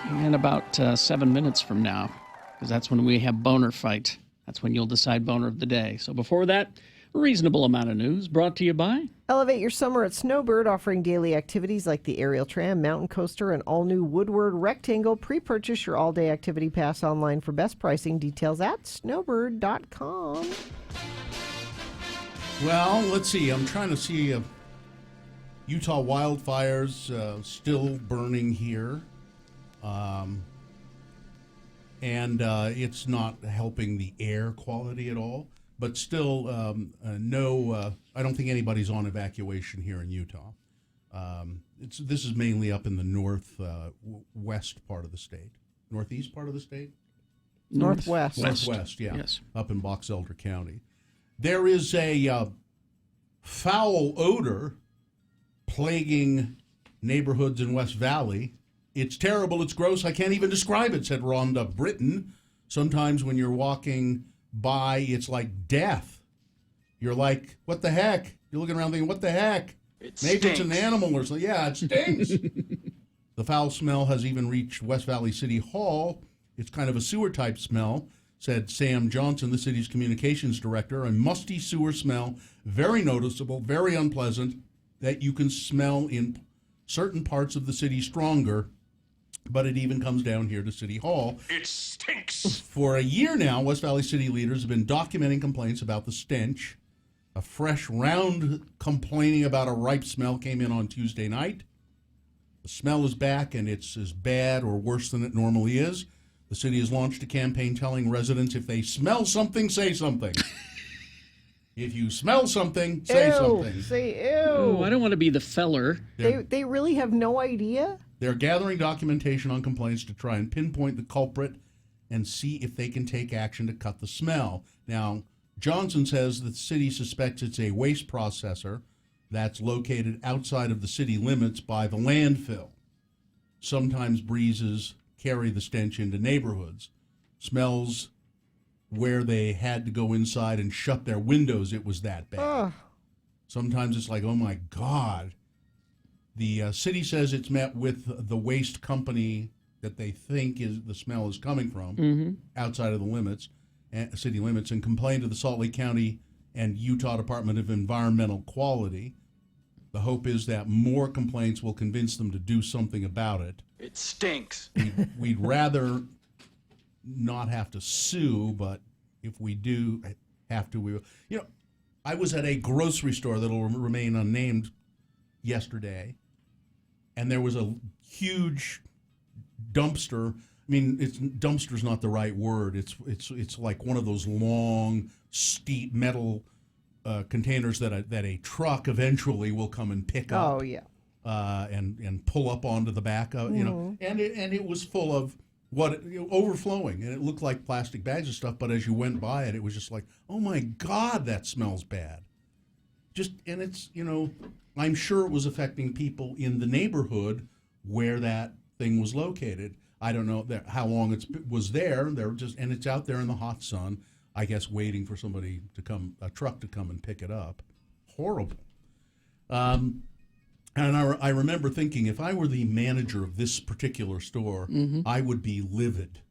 in about 7 minutes from now, because that's when we have Boner Fight. That's when you'll decide Boner of the Day. So before that, a reasonable amount of news brought to you by Elevate your summer at Snowbird, offering daily activities like the aerial tram, mountain coaster, and all-new Woodward Rectangle. Pre-purchase your all-day activity pass online for best pricing. Details at snowbird.com. Well, let's see. I'm trying to see Utah wildfires still burning here. And it's not helping the air quality at all. But still, I don't think anybody's on evacuation here in Utah. This is mainly up in the northwest part of the state. Northeast part of the state? Northwest. Northwest, yeah. Yes. Up in Box Elder County. There is a foul odor plaguing neighborhoods in West Valley. It's terrible, it's gross, I can't even describe it, said Rhonda Britton. Sometimes when you're walking by, it's like death. You're like, what the heck? You're looking around thinking, what the heck? Maybe it's an animal or something. Yeah, it stinks. The foul smell has even reached West Valley City Hall. It's kind of a sewer-type smell, said Sam Johnson, the city's communications director. A musty sewer smell, very noticeable, very unpleasant, that you can smell in certain parts of the city stronger, but it even comes down here to City Hall. It stinks. For a year now, West Valley city leaders have been documenting complaints about the stench. A fresh round complaining about a ripe smell came in on Tuesday night. The smell is back, and it's as bad or worse than it normally is. The city has launched a campaign telling residents if they smell something, say something. If you smell something, say something. Say ew. Oh, I don't want to be the feller. They really have no idea? They're gathering documentation on complaints to try and pinpoint the culprit and see if they can take action to cut the smell. Now, Johnson says that the city suspects it's a waste processor that's located outside of the city limits by the landfill. Sometimes breezes carry the stench into neighborhoods. Smells where they had to go inside and shut their windows, it was that bad. Sometimes it's like, oh my God. The city says it's met with the waste company that they think is the smell is coming from outside of the limits, city limits, and complained to the Salt Lake County and Utah Department of Environmental Quality. The hope is that more complaints will convince them to do something about it. It stinks. We'd rather not have to sue, but if we do have to, we will. You know, I was at a grocery store that will remain unnamed yesterday, and there was a huge dumpster. I mean, dumpster's not the right word. It's like one of those long, steep metal containers that a truck eventually will come and pick up. Oh yeah. And pull up onto the back of, you know, and it was full of overflowing, and it looked like plastic bags of stuff. But as you went by it, it was just like, oh my God, that smells bad. And it's, you know, I'm sure it was affecting people in the neighborhood where that thing was located. I don't know how long it was there. And it's out there in the hot sun, I guess, waiting for a truck to come and pick it up. Horrible. And I remember thinking, if I were the manager of this particular store, I would be livid.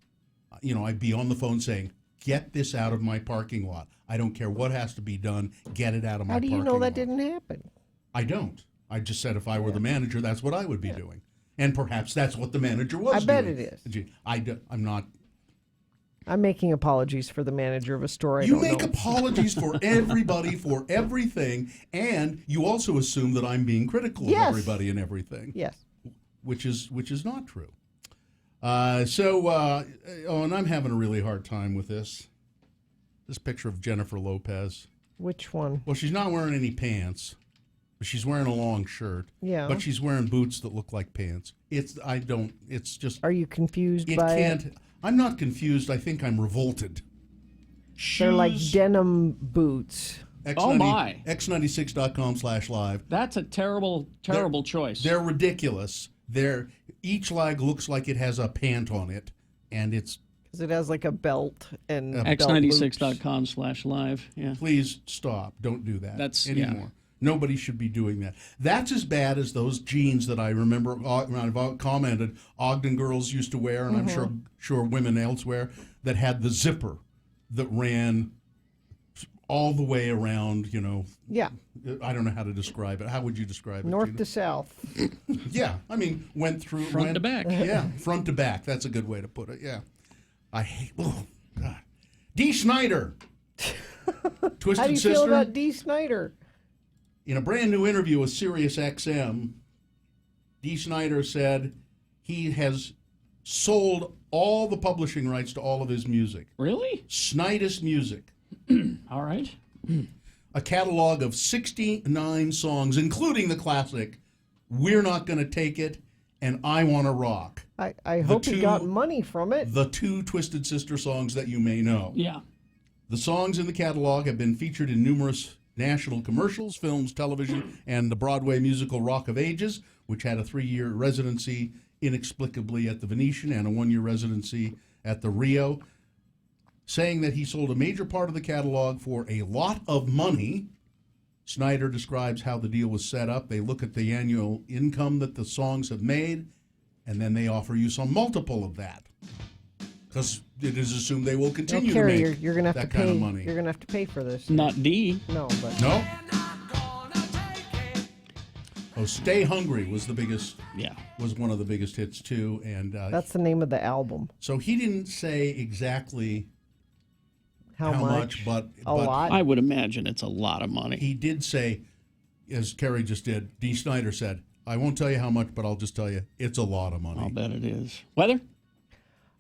You know, I'd be on the phone saying, get this out of my parking lot. I don't care what has to be done. Get it out of my parking lot. How do you know that didn't happen? I don't. I just said if I were the manager, that's what I would be doing. And perhaps that's what the manager was doing. I bet it is. I'm not. I'm making apologies for the manager of a store. You make apologies for everybody, for everything, and you also assume that I'm being critical of everybody and everything. Yes. Which is not true. And I'm having a really hard time with this. This picture of Jennifer Lopez. Which one? Well, she's not wearing any pants. She's wearing a long shirt. Yeah. But she's wearing boots that look like pants. It's just. Are you confused by it? I'm not confused. I think I'm revolted. They're like denim boots. Oh my. X96.com/live. That's a terrible choice. They're ridiculous. Each leg looks like it has a pant on it, and it's Because it has like a belt and X96.com/live. Yeah. Please stop. Don't do that anymore. Yeah. Nobody should be doing that. That's as bad as those jeans that I remember, I've commented, Ogden girls used to wear, and I'm sure women elsewhere, that had the zipper that ran all the way around, Yeah. I don't know how to describe it. How would you describe it? North Gina? to south. Yeah. I mean, went through. Front to back. Yeah. Front to back. That's a good way to put it. Yeah. I hate, oh, God. Dee Snider. Twisted How do you Sister. feel about Dee Snider? In a brand new interview with SiriusXM, Dee Snider said he has sold all the publishing rights to all of his music. Really? Snider's Music. All right. A catalog of 69 songs, including the classic We're Not Gonna Take It and I Wanna Rock. I hope he got money from it. The two Twisted Sister songs that you may know. Yeah. The songs in the catalog have been featured in numerous national commercials, films, television, and the Broadway musical Rock of Ages, which had a 3-year residency inexplicably at the Venetian and a 1-year residency at the Rio. Saying that he sold a major part of the catalog for a lot of money. Snider describes how the deal was set up. They look at the annual income that the songs have made, and then they offer you some multiple of that. Because it is assumed they will continue to make you're gonna have that to pay. kind of money. You're gonna have to pay for this. Not D. No, but No? Oh, Stay Hungry was the biggest. Yeah. Was one of the biggest hits too, and that's the name of the album. so he didn't say exactly How much, but A lot. I would imagine it's a lot of money. he did say, as Kerry just did, Dee Snider said, I won't tell you how much, but I'll just tell you, it's a lot of money. I'll bet it is. Weather?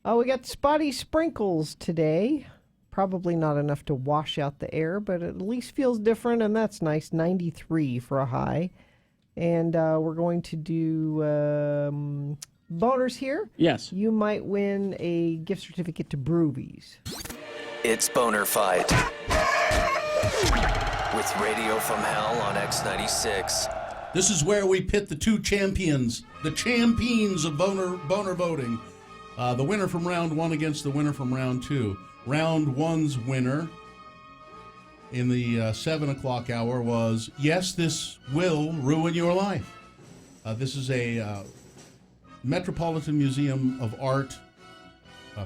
Oh, we got spotty sprinkles today. Probably not enough to wash out the air, but it at least feels different, and that's nice. 93 for a high. And we're going to do boners here. Yes. You might win a gift certificate to Broovies. It's Boner Fight with Radio from Hell on X96. This is where we pit the two champions, the champions of boner voting. The winner from round 1 against the winner from round 2. Round 1's winner in the 7 o'clock hour was, yes, this will ruin your life. This is a Metropolitan Museum of Art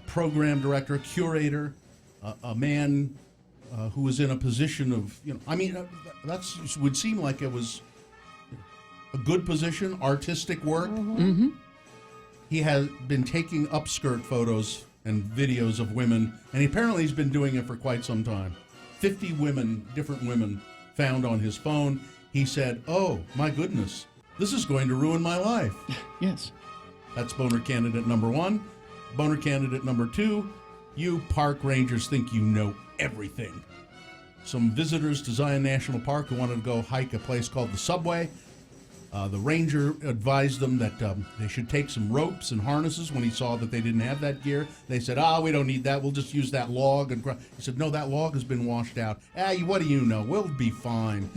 program director, curator, a man who was in a position of, that would seem like it was a good position, artistic work. Mm-hmm. He has been taking upskirt photos and videos of women, and apparently he's been doing it for quite some time. 50 women, different women, found on his phone. He said, oh, my goodness, this is going to ruin my life. Yes. That's boner candidate number 1. Boner candidate number 2, you park rangers think you know everything. Some visitors to Zion National Park who wanted to go hike a place called the Subway. The ranger advised them that they should take some ropes and harnesses when he saw that they didn't have that gear. They said, we don't need that. We'll just use that log. And he said, no, that log has been washed out. What do you know? We'll be fine.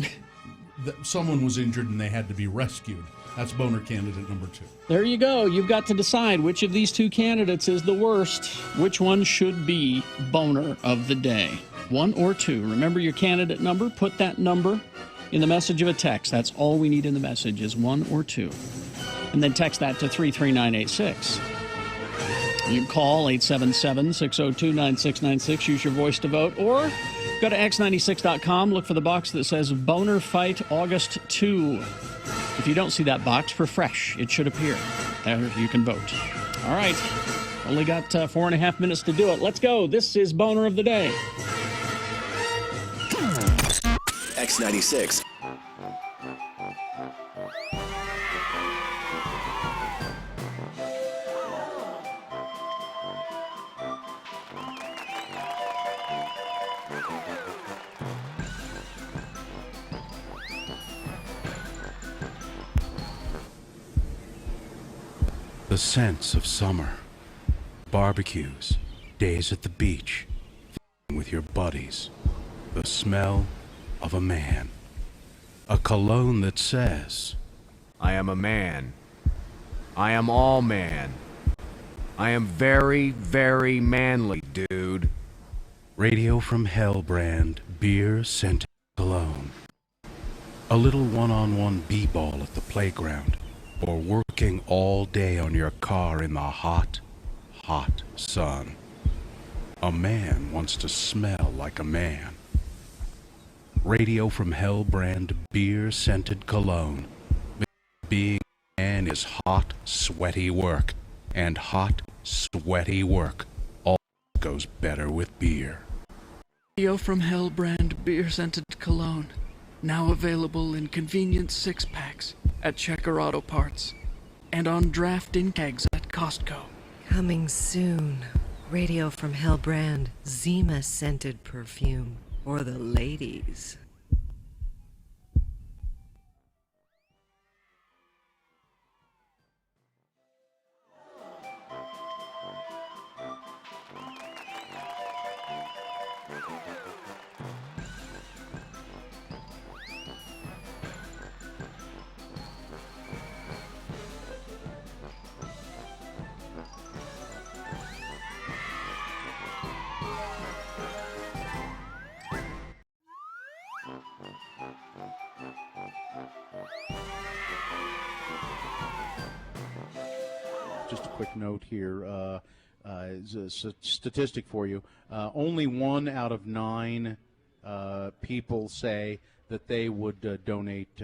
Someone was injured and they had to be rescued. That's boner candidate number 2. There you go. You've got to decide which of these two candidates is the worst. Which one should be boner of the day? 1 or 2. Remember your candidate number. Put that number in the message of a text. That's all we need in the message is 1 or 2. And then text that to 33986. You can call 877-602-9696. Use your voice to vote. Or go to x96.com. Look for the box that says Boner Fight August 2. If you don't see that box, refresh. It should appear. There you can vote. All right. Only got 4.5 minutes to do it. Let's go. This is Boner of the Day. X96. The sense of summer, barbecues, days at the beach, with your buddies, the smell of a man, a cologne that says, I am a man. I am all man. I am very, very manly, dude. Radio from Hell brand beer scented cologne. A little one-on-one b-ball at the playground, or working all day on your car in the hot, hot sun. A man wants to smell like a man. Radio from Hell brand beer scented cologne. Being a man is hot, sweaty work, and hot, sweaty work all goes better with beer. Radio from Hell brand beer scented cologne. Now available in convenient 6-packs at Checker Auto Parts and on draft in kegs at Costco. Coming soon. Radio from Hell brand Zima scented perfume for the ladies. Just a quick note here. Is a statistic for you. Only 1 out of 9 people say that they would donate,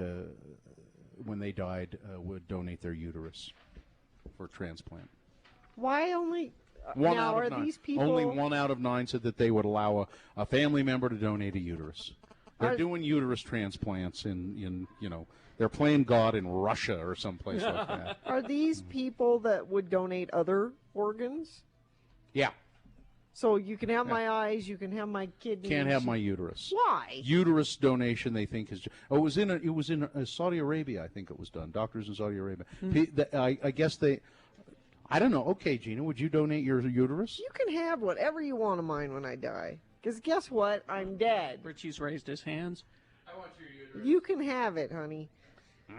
when they died, would donate their uterus for transplant. Why only? One now, out are of 9. these people? Only 1 out of 9 said that they would allow a family member to donate a uterus. They're doing uterus transplants in they're playing God in Russia or someplace like that. Are these people that would donate other organs? Yeah. So you can have my eyes, you can have my kidneys. Can't have my uterus. Why? Uterus donation, they think is. Oh, it was in Saudi Arabia. I think it was done. Doctors in Saudi Arabia. I guess they. I don't know. Okay, Gina, would you donate your uterus? You can have whatever you want of mine when I die. Because guess what? I'm dead. Richie's raised his hands. I want your uterus. You can have it, honey.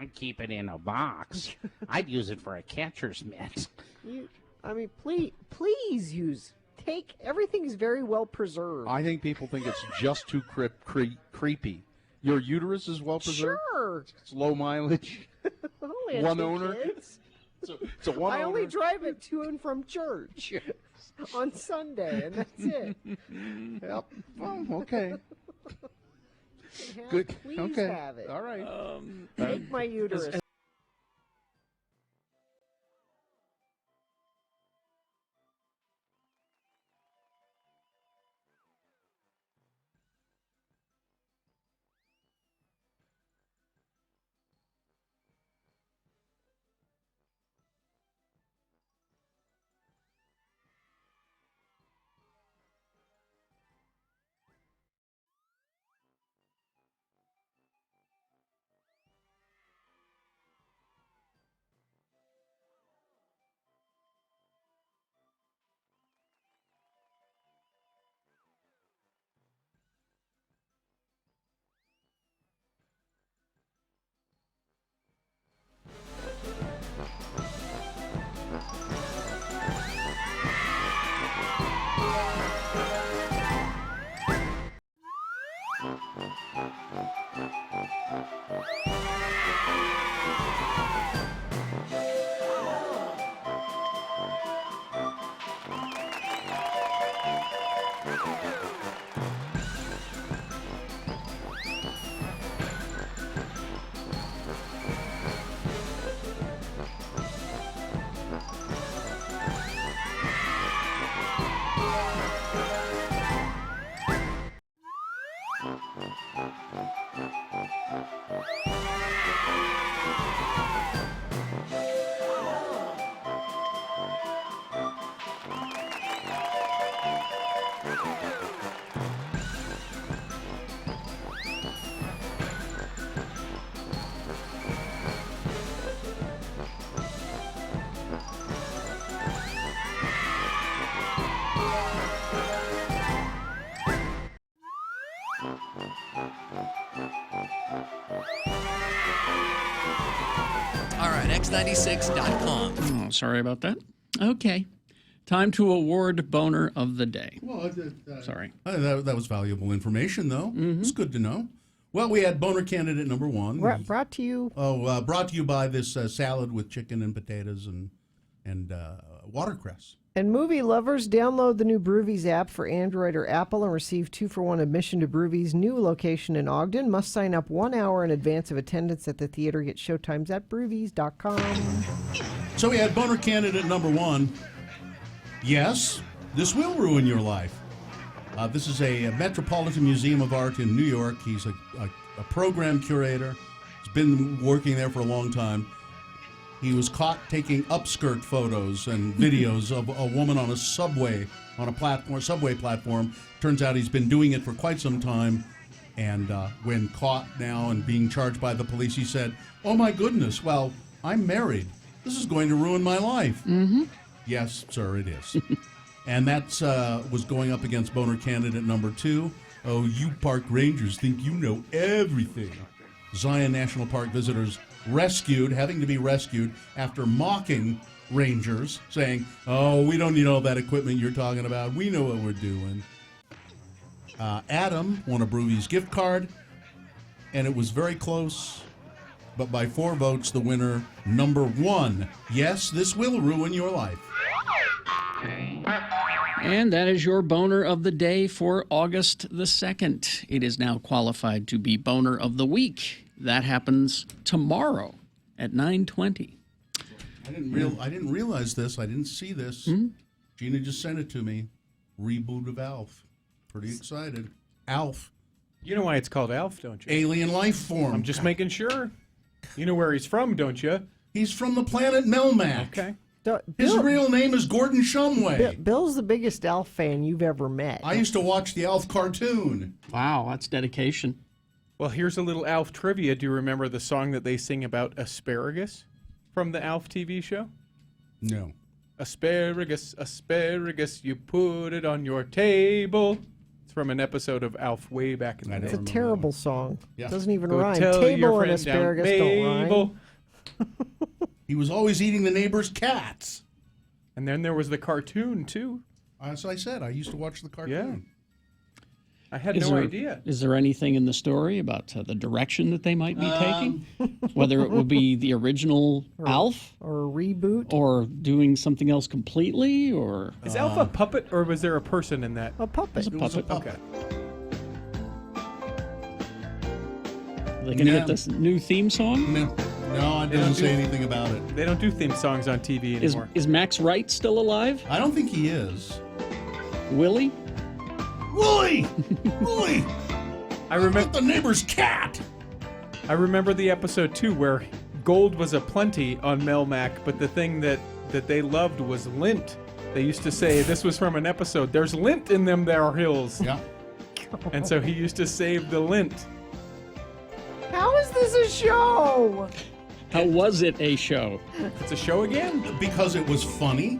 I'd keep it in a box. I'd use it for a catcher's mitt. Please use. Take everything's very well preserved. I think people think it's just too creepy. Your uterus is well preserved. Sure. It's low mileage. Only One 2 owner. kids. It's a one I owner. only drive it to and from church on Sunday, and that's it. Yep. Well, okay. Good. Please okay. have it. All right. Take my uterus. All right, x96.com. Oh, sorry about that. Okay. Time to award Boner of the Day. Well, Sorry. That was valuable information, though. It's good to know. Well, we had Boner candidate number 1. Brought to you. Brought to you by this salad with chicken and potatoes and watercress. And movie lovers, download the new Broovies app for Android or Apple and receive 2-for-1 admission to Broovies' new location in Ogden. Must sign up 1 hour in advance of attendance at the theater. Get showtimes at broovies.com. So we had Boner candidate number 1. Yes, this will ruin your life. This is a Metropolitan Museum of Art in New York. He's a program curator. He's been working there for a long time. He was caught taking upskirt photos and videos of a woman on a subway platform. Turns out he's been doing it for quite some time. And when caught now and being charged by the police, he said, "Oh my goodness, well, I'm married. This is going to ruin my life." Mm-hmm. Yes, sir, it is. And that was going up against Boner candidate number 2. Oh, you park rangers think you know everything. Zion National Park visitors having to be rescued after mocking rangers, saying, "Oh, we don't need all that equipment you're talking about. We know what we're doing." Adam won a Broovies gift card, and it was very close. But by 4 votes, the winner, number 1. Yes, this will ruin your life. And that is your Boner of the Day for August the 2nd. It is now qualified to be Boner of the Week. That happens tomorrow at 9:20. I didn't realize this. I didn't see this. Gina just sent it to me. Reboot of Alf. Pretty excited. Alf. You know why it's called Alf, don't you? Alien life form. I'm just making sure. You know where he's from, don't you? He's from the planet Melmac. Okay. His real name is Gordon Shumway. Bill's the biggest Alf fan you've ever met. I used to watch the Alf cartoon. Wow, that's dedication. Well, here's a little Alf trivia. Do you remember the song that they sing about asparagus from the Alf TV show? No. Asparagus, asparagus, you put it on your table. It's from an episode of Alf way back in the day. It's a terrible song. Yeah. Doesn't even Go rhyme. tell your Table and friend down asparagus don't rhyme. Mabel. He was always eating the neighbor's cats. And then there was the cartoon, too. As I said, I used to watch the cartoon. I had no idea. Is there anything in the story about the direction that they might be taking? Whether it will be the original Alf? Or a reboot? Or doing something else completely? Or Is Alf a puppet, or was there a person in that? A puppet. It was a puppet. Okay. Are they going to get this new theme song? No, it doesn't say anything about it. They don't do theme songs on TV anymore. Is Max Wright still alive? I don't think he is. Willie? Willie! Willie! I remember the neighbor's cat. I remember the episode too where gold was aplenty on Melmac, but the thing that they loved was lint. They used to say this was from an episode. There's lint in them there hills. Yeah. And so he used to save the lint. How is this a show? How was it a show? It's a show again? Because it was funny.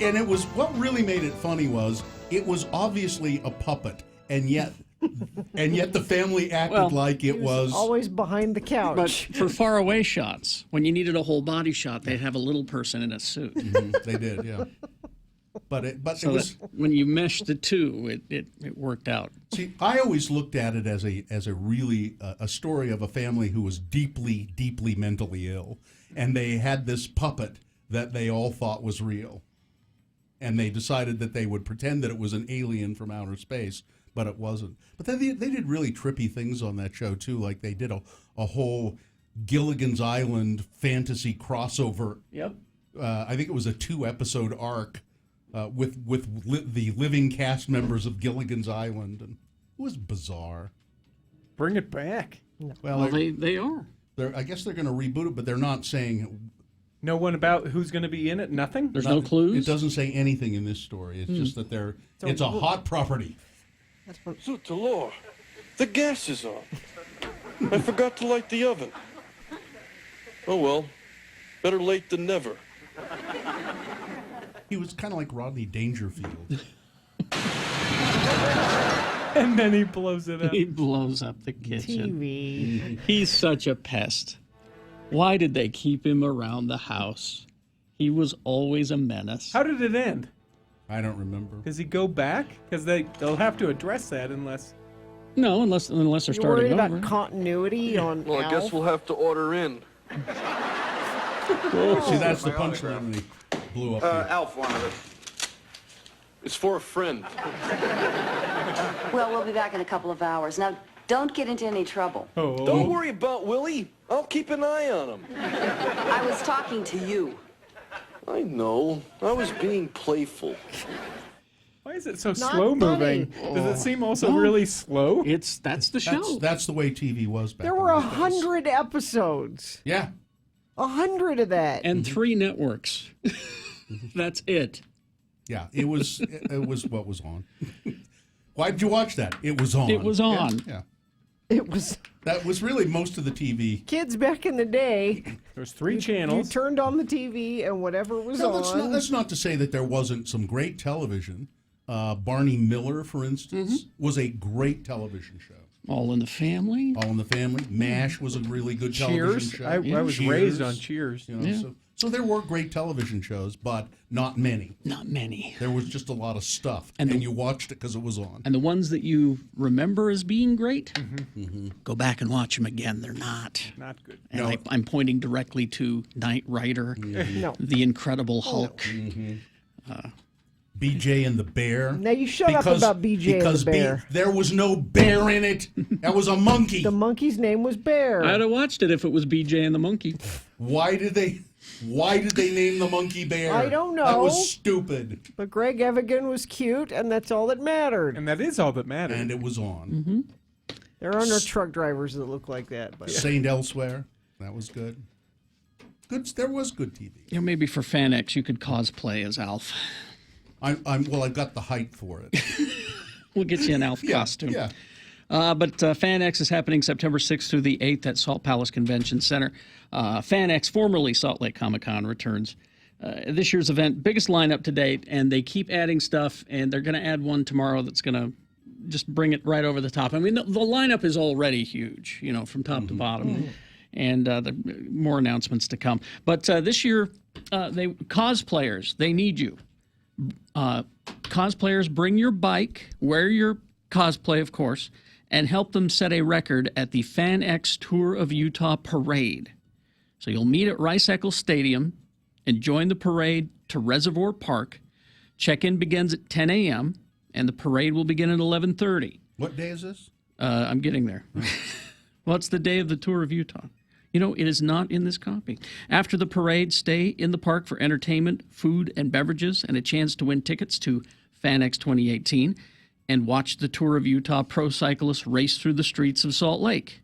And it was, what really made it funny was, it was obviously a puppet, and yet the family acted like it was always behind the couch. But for faraway shots, when you needed a whole body shot, they'd have a little person in a suit. They did, yeah. But it was when you meshed the two, it worked out. See, I always looked at it as a really a story of a family who was deeply, deeply mentally ill, and they had this puppet that they all thought was real. And they decided that they would pretend that it was an alien from outer space, but it wasn't. But then they did really trippy things on that show, too. Like they did a whole Gilligan's Island fantasy crossover. Yep. I think it was a 2-episode arc with the living cast members of Gilligan's Island. And it was bizarre. Bring it back. No. Well, they are. I guess they're going to reboot it, but they're not saying... No one about who's going to be in it? Nothing? There's no clues? It doesn't say anything in this story. It's just that it's a hot property. Suit the law. The gas is on. I forgot to light the oven. Oh well, better late than never. He was kind of like Rodney Dangerfield. And then he blows it up. He blows up the kitchen. TV. He's such a pest. Why did they keep him around the house? He was always a menace. How did it end? I don't remember. Does he go back? Because they'll have to address that unless... No, unless they're You starting worried over. about continuity on Well, I guess Alf? we'll have to order in. See, that's the punchline when he blew up. Alf wanted it. It's for a friend. Well, we'll be back in a couple of hours. Now, don't get into any trouble. Don't worry about Willie. I'll keep an eye on him. I was talking to you. I know. I was being playful. Why is it so Not slow moving? funny. Does it seem also really slow? That's the show. That's the way TV was back There in were those days. 100 episodes. Yeah. 100 of that. And 3 networks. That's it. Yeah, it was what was on. Why did you watch that? It was on. It was on. Yeah. It was. That was really most of the TV. Kids back in the day. There's 3 You channels. turned on the TV and whatever was No, on. that's not to say that there wasn't some great television. Barney Miller, for instance, was a great television show. All in the Family. All in the Family. MASH was a really good television Cheers. show. I was raised on Cheers. You know, so there were great television shows, but not many. Not many. There was just a lot of stuff, And and you watched it because it was on. And the ones that you remember as being great, go back and watch them again. They're not. Not good. And No. I'm pointing directly to Knight Rider, No. The Incredible Hulk. BJ and the Bear. Now you shut up about BJ and the Bear. There was no bear in it. That was a monkey. The monkey's name was Bear. I'd have watched it if it was BJ and the Monkey. Why did they name the monkey Bear? I don't know. That was stupid. But Greg Evigan was cute, and that's all that mattered. And that is all that mattered. And it was on. There are no truck drivers that look like that. But Saint Elsewhere. That was good. There was good TV. You know, maybe for FanX you could cosplay as Alf. I've got the height for it. We'll get you an Alf costume. Yeah. But FanX is happening September 6th through the 8th at Salt Palace Convention Center. FanX, formerly Salt Lake Comic-Con, returns. This year's event, biggest lineup to date, and they keep adding stuff, and they're going to add one tomorrow that's going to just bring it right over the top. I mean, the lineup is already huge, you know, from top to bottom. And more announcements to come. But this year, cosplayers, they need you. Cosplayers, bring your bike, wear your cosplay, of course, and help them set a record at the FanX Tour of Utah Parade. So you'll meet at Rice Eccles Stadium and join the parade to Reservoir Park. Check-in begins at 10 a.m., and the parade will begin at 11:30. What day is this? I'm getting there. Well, it's the day of the Tour of Utah. You know, it is not in this copy. After the parade, stay in the park for entertainment, food, and beverages, and a chance to win tickets to FanX 2018, and watch the Tour of Utah pro cyclists race through the streets of Salt Lake.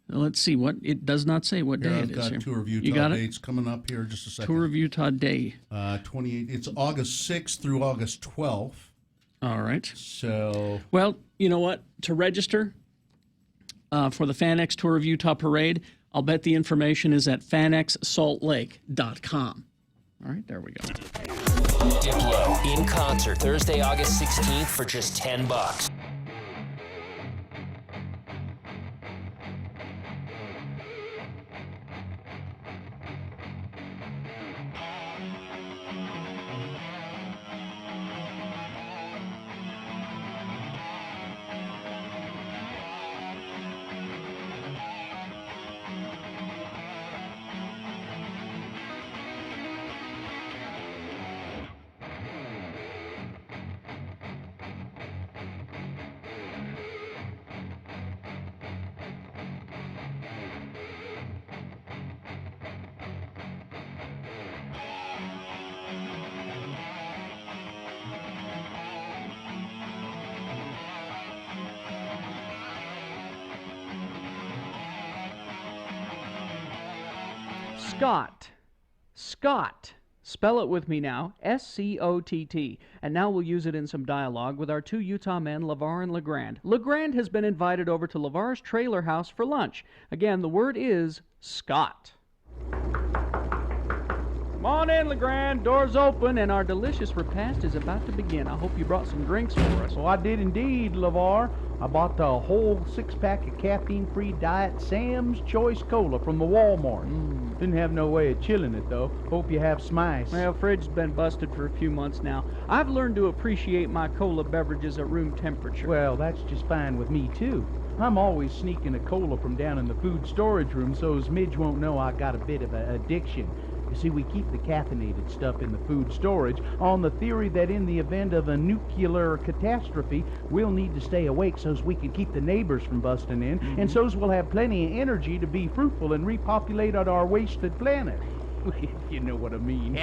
Now, let's see what it does not say what day I've it is got here. Tour of You Utah got it? dates coming up here in just a second. Tour of Utah Day. 28. It's August 6th through August 12th. All right. So, well, you know what? To register for the FanX Tour of Utah Parade, I'll bet the information is at fanxsaltlake.com. All right, there we go. Diplo in concert Thursday, August 16th for just $10. Scott. Scott. Spell it with me now. S-C-O-T-T. And now we'll use it in some dialogue with our two Utah men, LeVar and LeGrand. LeGrand has been invited over to LeVar's trailer house for lunch. Again, the word is Scott. Come on in, LeGrand. Door's open, and our delicious repast is about to begin. I hope you brought some drinks for us. Well, I did indeed, LeVar. I bought the whole 6-pack of caffeine-free Diet Sam's Choice Cola from the Walmart. Didn't have no way of chilling it, though. Hope you have smice. Well, fridge's been busted for a few months now. I've learned to appreciate my cola beverages at room temperature. Well, that's just fine with me, too. I'm always sneaking a cola from down in the food storage room so's Midge won't know I got a bit of an addiction. You see, we keep the caffeinated stuff in the food storage on the theory that in the event of a nuclear catastrophe, we'll need to stay awake so's we can keep the neighbors from busting in, and so's we'll have plenty of energy to be fruitful and repopulate on our wasted planet. If you know what I mean.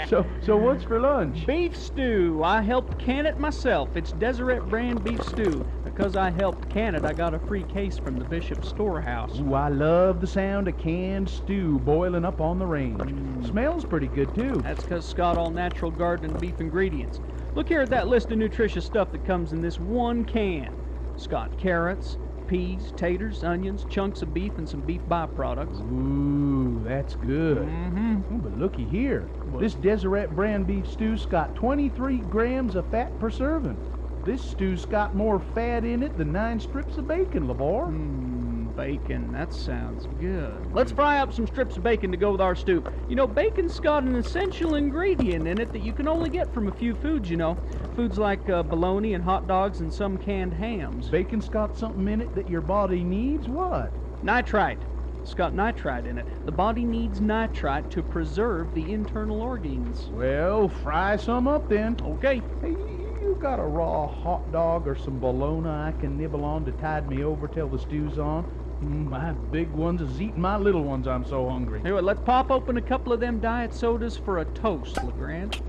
So what's for lunch? Beef stew. I helped can it myself. It's Deseret brand beef stew. Because I helped can it, I got a free case from the Bishop's Storehouse. Ooh, I love the sound of canned stew boiling up on the range. Smells pretty good, too. That's because Scott All Natural Garden beef ingredients. Look here at that list of nutritious stuff that comes in this one can. It's got carrots, peas, taters, onions, chunks of beef, and some beef byproducts. Ooh, that's good. Oh, but looky here. This Deseret brand beef stew's got 23 grams of fat per serving. This stew's got more fat in it than 9 strips of bacon, LeVar. Bacon, that sounds good. Let's fry up some strips of bacon to go with our stew. You know, bacon's got an essential ingredient in it that you can only get from a few foods, you know. Foods like bologna and hot dogs and some canned hams. Bacon's got something in it that your body needs? What? Nitrite. It's got nitrite in it. The body needs nitrite to preserve the internal organs. Well, fry some up then. Okay. Hey, you got a raw hot dog or some bologna I can nibble on to tide me over till the stew's on? My big ones is eating my little ones. I'm so hungry. Anyway, let's pop open a couple of them diet sodas for a toast, LeGrand.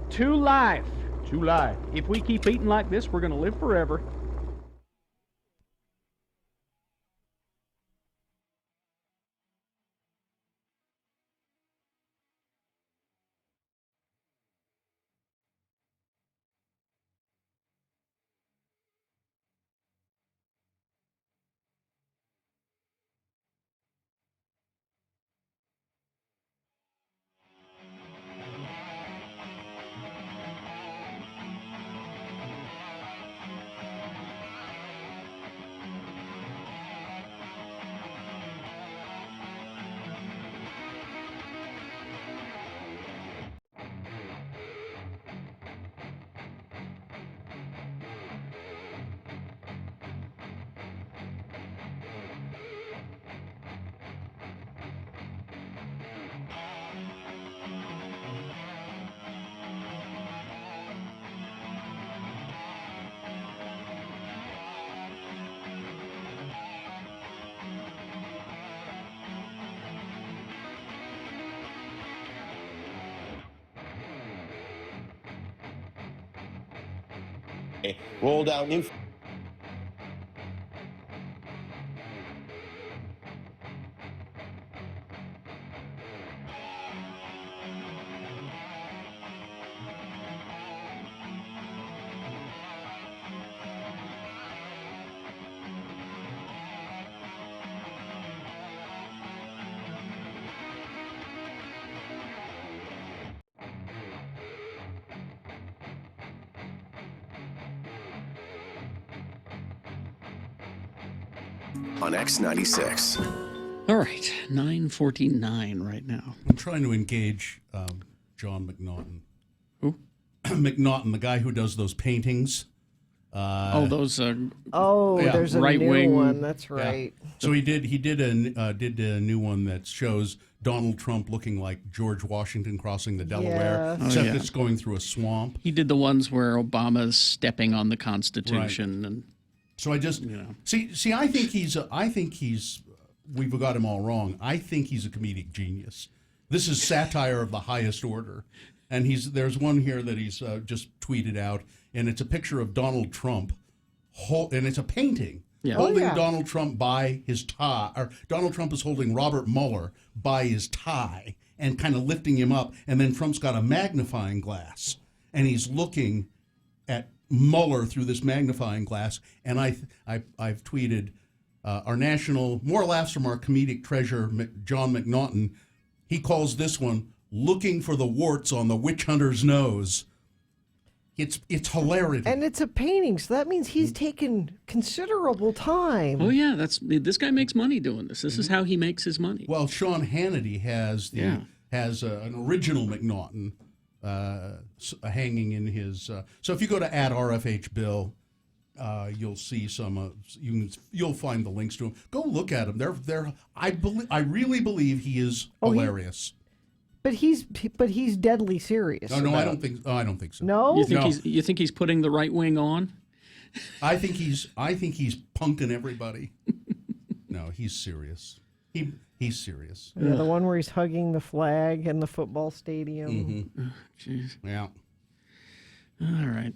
To life. To life. If we keep eating like this, we're going to live forever. Roll down new. On X96. All right, 9:49 right now. I'm trying to engage John McNaughton. Who? McNaughton, the guy who does those paintings. Those. There's a new one. That's right. Yeah. So he did a new one that shows Donald Trump looking like George Washington crossing the Delaware, except it's going through a swamp. He did the ones where Obama's stepping on the Constitution, and so I just see. I think he's. We've got him all wrong. I think he's a comedic genius. This is satire of the highest order, and there's one here that he's just tweeted out, and it's a picture of Donald Trump, and it's a painting holding Donald Trump by his tie, or Donald Trump is holding Robert Mueller by his tie and kind of lifting him up, and then Trump's got a magnifying glass, and he's looking at Mueller through this magnifying glass, and I've tweeted our national, more laughs from our comedic treasure, John McNaughton. He calls this one "Looking for the Warts on the Witch Hunter's Nose." It's hilarity. And it's a painting, so that means he's taken considerable time. Oh yeah, this guy makes money doing this. This is how he makes his money. Well, Sean Hannity has an original McNaughton hanging in his. So if you go to @RFHBill, you'll see some. You'll find the links to them. Go look at them. They're. I really believe he is hilarious. But he's deadly serious. No, I don't think. Oh, I don't think so. No, you think he's putting the right wing on? I think he's punking everybody. No, he's serious. He's serious. Yeah, the one where he's hugging the flag in the football stadium. Jeez. Yeah. All right.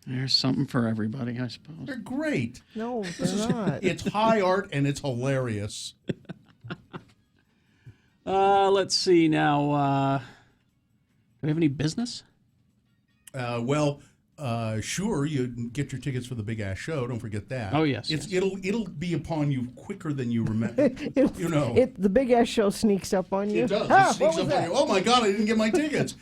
There's something for everybody, I suppose. They're great. No, they're not. It's high art and it's hilarious. Let's see now. Do we have any business? Sure. You get your tickets for the Big Ass Show. Don't forget that. Oh yes. It'll be upon you quicker than you remember. The Big Ass Show sneaks up on you. It does. It sneaks up on you. Oh my God! I didn't get my tickets.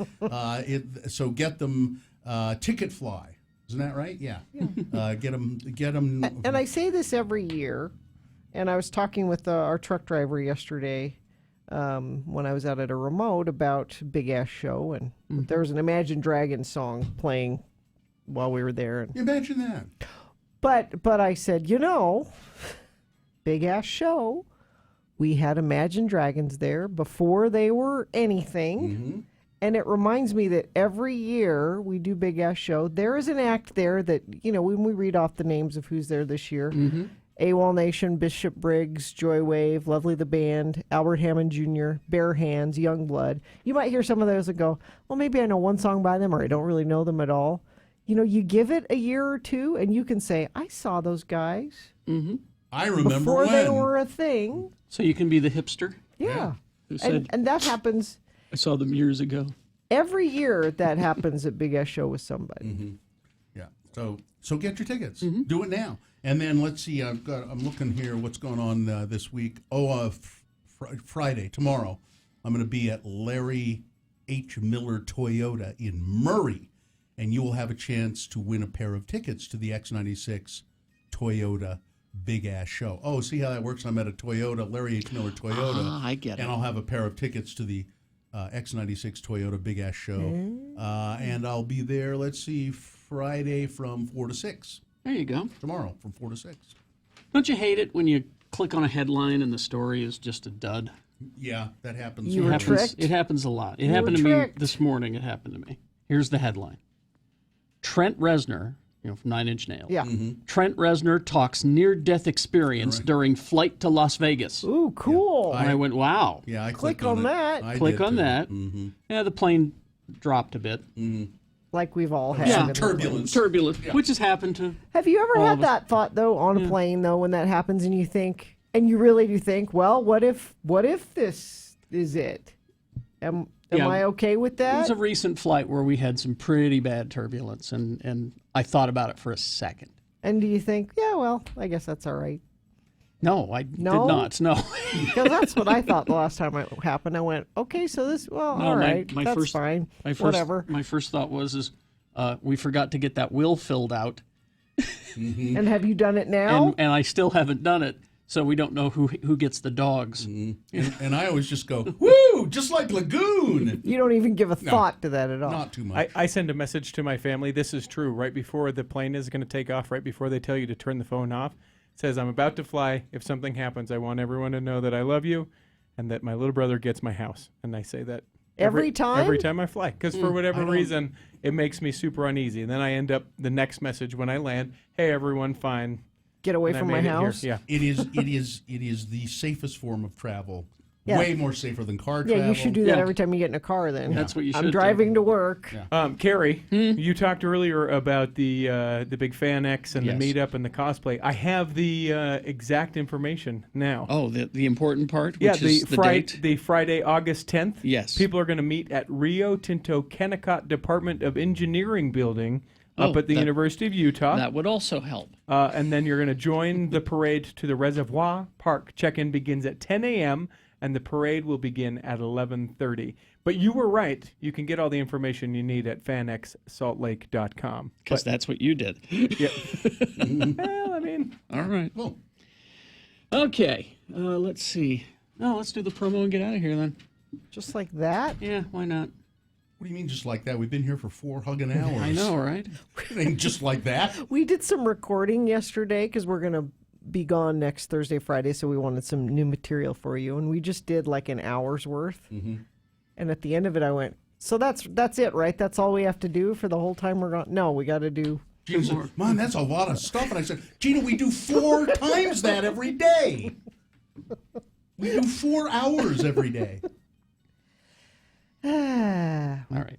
So get them. Ticketfly. Isn't that right? Yeah. Get them. And I say this every year. And I was talking with our truck driver yesterday. When I was out at a remote about Big Ass Show, and there was an Imagine Dragons song playing while we were there. And, imagine that. But I said, Big Ass Show, we had Imagine Dragons there before they were anything. And it reminds me that every year we do Big Ass Show, there is an act there that, when we read off the names of who's there this year, AWOL Nation, Bishop Briggs, Joy Wave, Lovely the Band, Albert Hammond Jr., Bare Hands, Youngblood. You might hear some of those and go, well, maybe I know one song by them or I don't really know them at all. You give it a year or two and you can say, I saw those guys. I remember before they were a thing. So you can be the hipster? Yeah. Who said, and that happens. I saw them years ago. Every year that happens at Big Ass Show with somebody. Yeah. So get your tickets. Do it now. And then let's see. I'm looking here. What's going on this week? Friday, tomorrow, I'm going to be at Larry H. Miller Toyota in Murray, and you will have a chance to win a pair of tickets to the X96 Toyota Big Ass Show. Oh, see how that works? I'm at a Toyota, Larry H. Miller Toyota. I get it. And I'll have a pair of tickets to the X96 Toyota Big Ass Show. And I'll be there, let's see, Friday from 4 to 6. There you go. Tomorrow from 4 to 6. Don't you hate it when you click on a headline and the story is just a dud? Yeah, that happens. It happens a lot. It happened to me this morning. It happened to me. Here's the headline. Trent Reznor, from 9 Inch Nails. Yeah. Trent Reznor talks near-death experience during flight to Las Vegas. Ooh, cool. And I went, wow. Yeah, I click on that. Click on that. Yeah, the plane dropped a bit. Like we've all had. Yeah, turbulence. Which has happened to. Have you ever had that thought though on a plane though when that happens and you think and you really do think, well, what if this is it? Am I okay with that? It was a recent flight where we had some pretty bad turbulence and I thought about it for a second. And do you think, yeah, well, I guess that's all right? No, I did not. No. Because that's what I thought the last time it happened. I went, okay, so this, all right, that's fine. Whatever. My first thought was we forgot to get that will filled out. And have you done it now? And I still haven't done it, so we don't know who gets the dogs. And I always just go, woo, just like Lagoon. You don't even give a thought to that at all. Not too much. I send a message to my family. This is true. Right before the plane is going to take off, right before they tell you to turn the phone off, says, I'm about to fly. If something happens, I want everyone to know that I love you and that my little brother gets my house. And I say that every time? Every time I fly. Because for whatever reason, it makes me super uneasy. And then I end up, the next message when I land, hey, everyone, fine. Get away from my house? Yeah. It is the safest form of travel. Yeah. Way more safer than car travel. Yeah, you should do that every time you get in a car then. That's what you should I'm driving to work. Yeah. Carrie, you talked earlier about the big FanX and the meetup and the cosplay. I have the exact information now. Oh, the important part? Which is the date? The Friday, August 10th. Yes. People are going to meet at Rio Tinto Kennecott Department of Engineering building up at the University of Utah. That would also help. And then you're going to join the parade to the Reservoir Park. Check-in begins at 10 a.m., and the parade will begin at 11:30. But you were right. You can get all the information you need at fanxsaltlake.com. Because that's what you did. Yeah. Well, I mean. All right. Well. Okay. Let's see. No, let's do the promo and get out of here then. Just like that? Yeah, why not? What do you mean just like that? We've been here for 4 hugging hours. I know, right? It ain't just like that. We did some recording yesterday because we're going to be gone next Thursday, Friday, so we wanted some new material for you. And we just did like an hour's worth. Mm-hmm. And at the end of it, I went, so that's it, right? That's all we have to do for the whole time we're gone? No, we got to do Gina said, Mom, that's a lot of stuff. And I said, Gina, we do 4 times that every day. We do 4 hours every day. All right.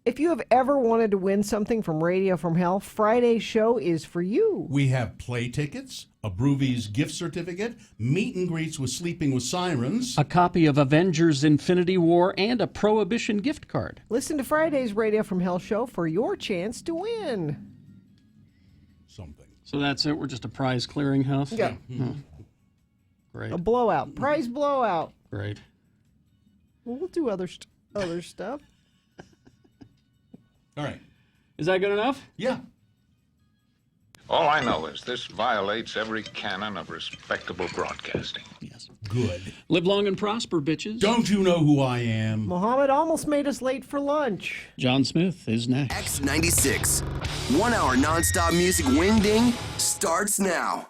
If you have ever wanted to win something from Radio from Hell, Friday's show is for you. We have play tickets, a Broovies gift certificate, meet and greets with Sleeping with Sirens, A copy of Avengers Infinity War, and a Prohibition gift card. Listen to Friday's Radio from Hell show for your chance to win. something. So that's it? We're just a prize clearinghouse? Yeah. Oh. Great. A blowout. Prize blowout. Great. Well, we'll do other stuff. All right. Is that good enough? Yeah. All I know is this violates every canon of respectable broadcasting. Yes. Good. Live long and prosper, bitches. Don't you know who I am? Mohammed almost made us late for lunch. John Smith is next. X96. 1 hour nonstop music wingding starts now.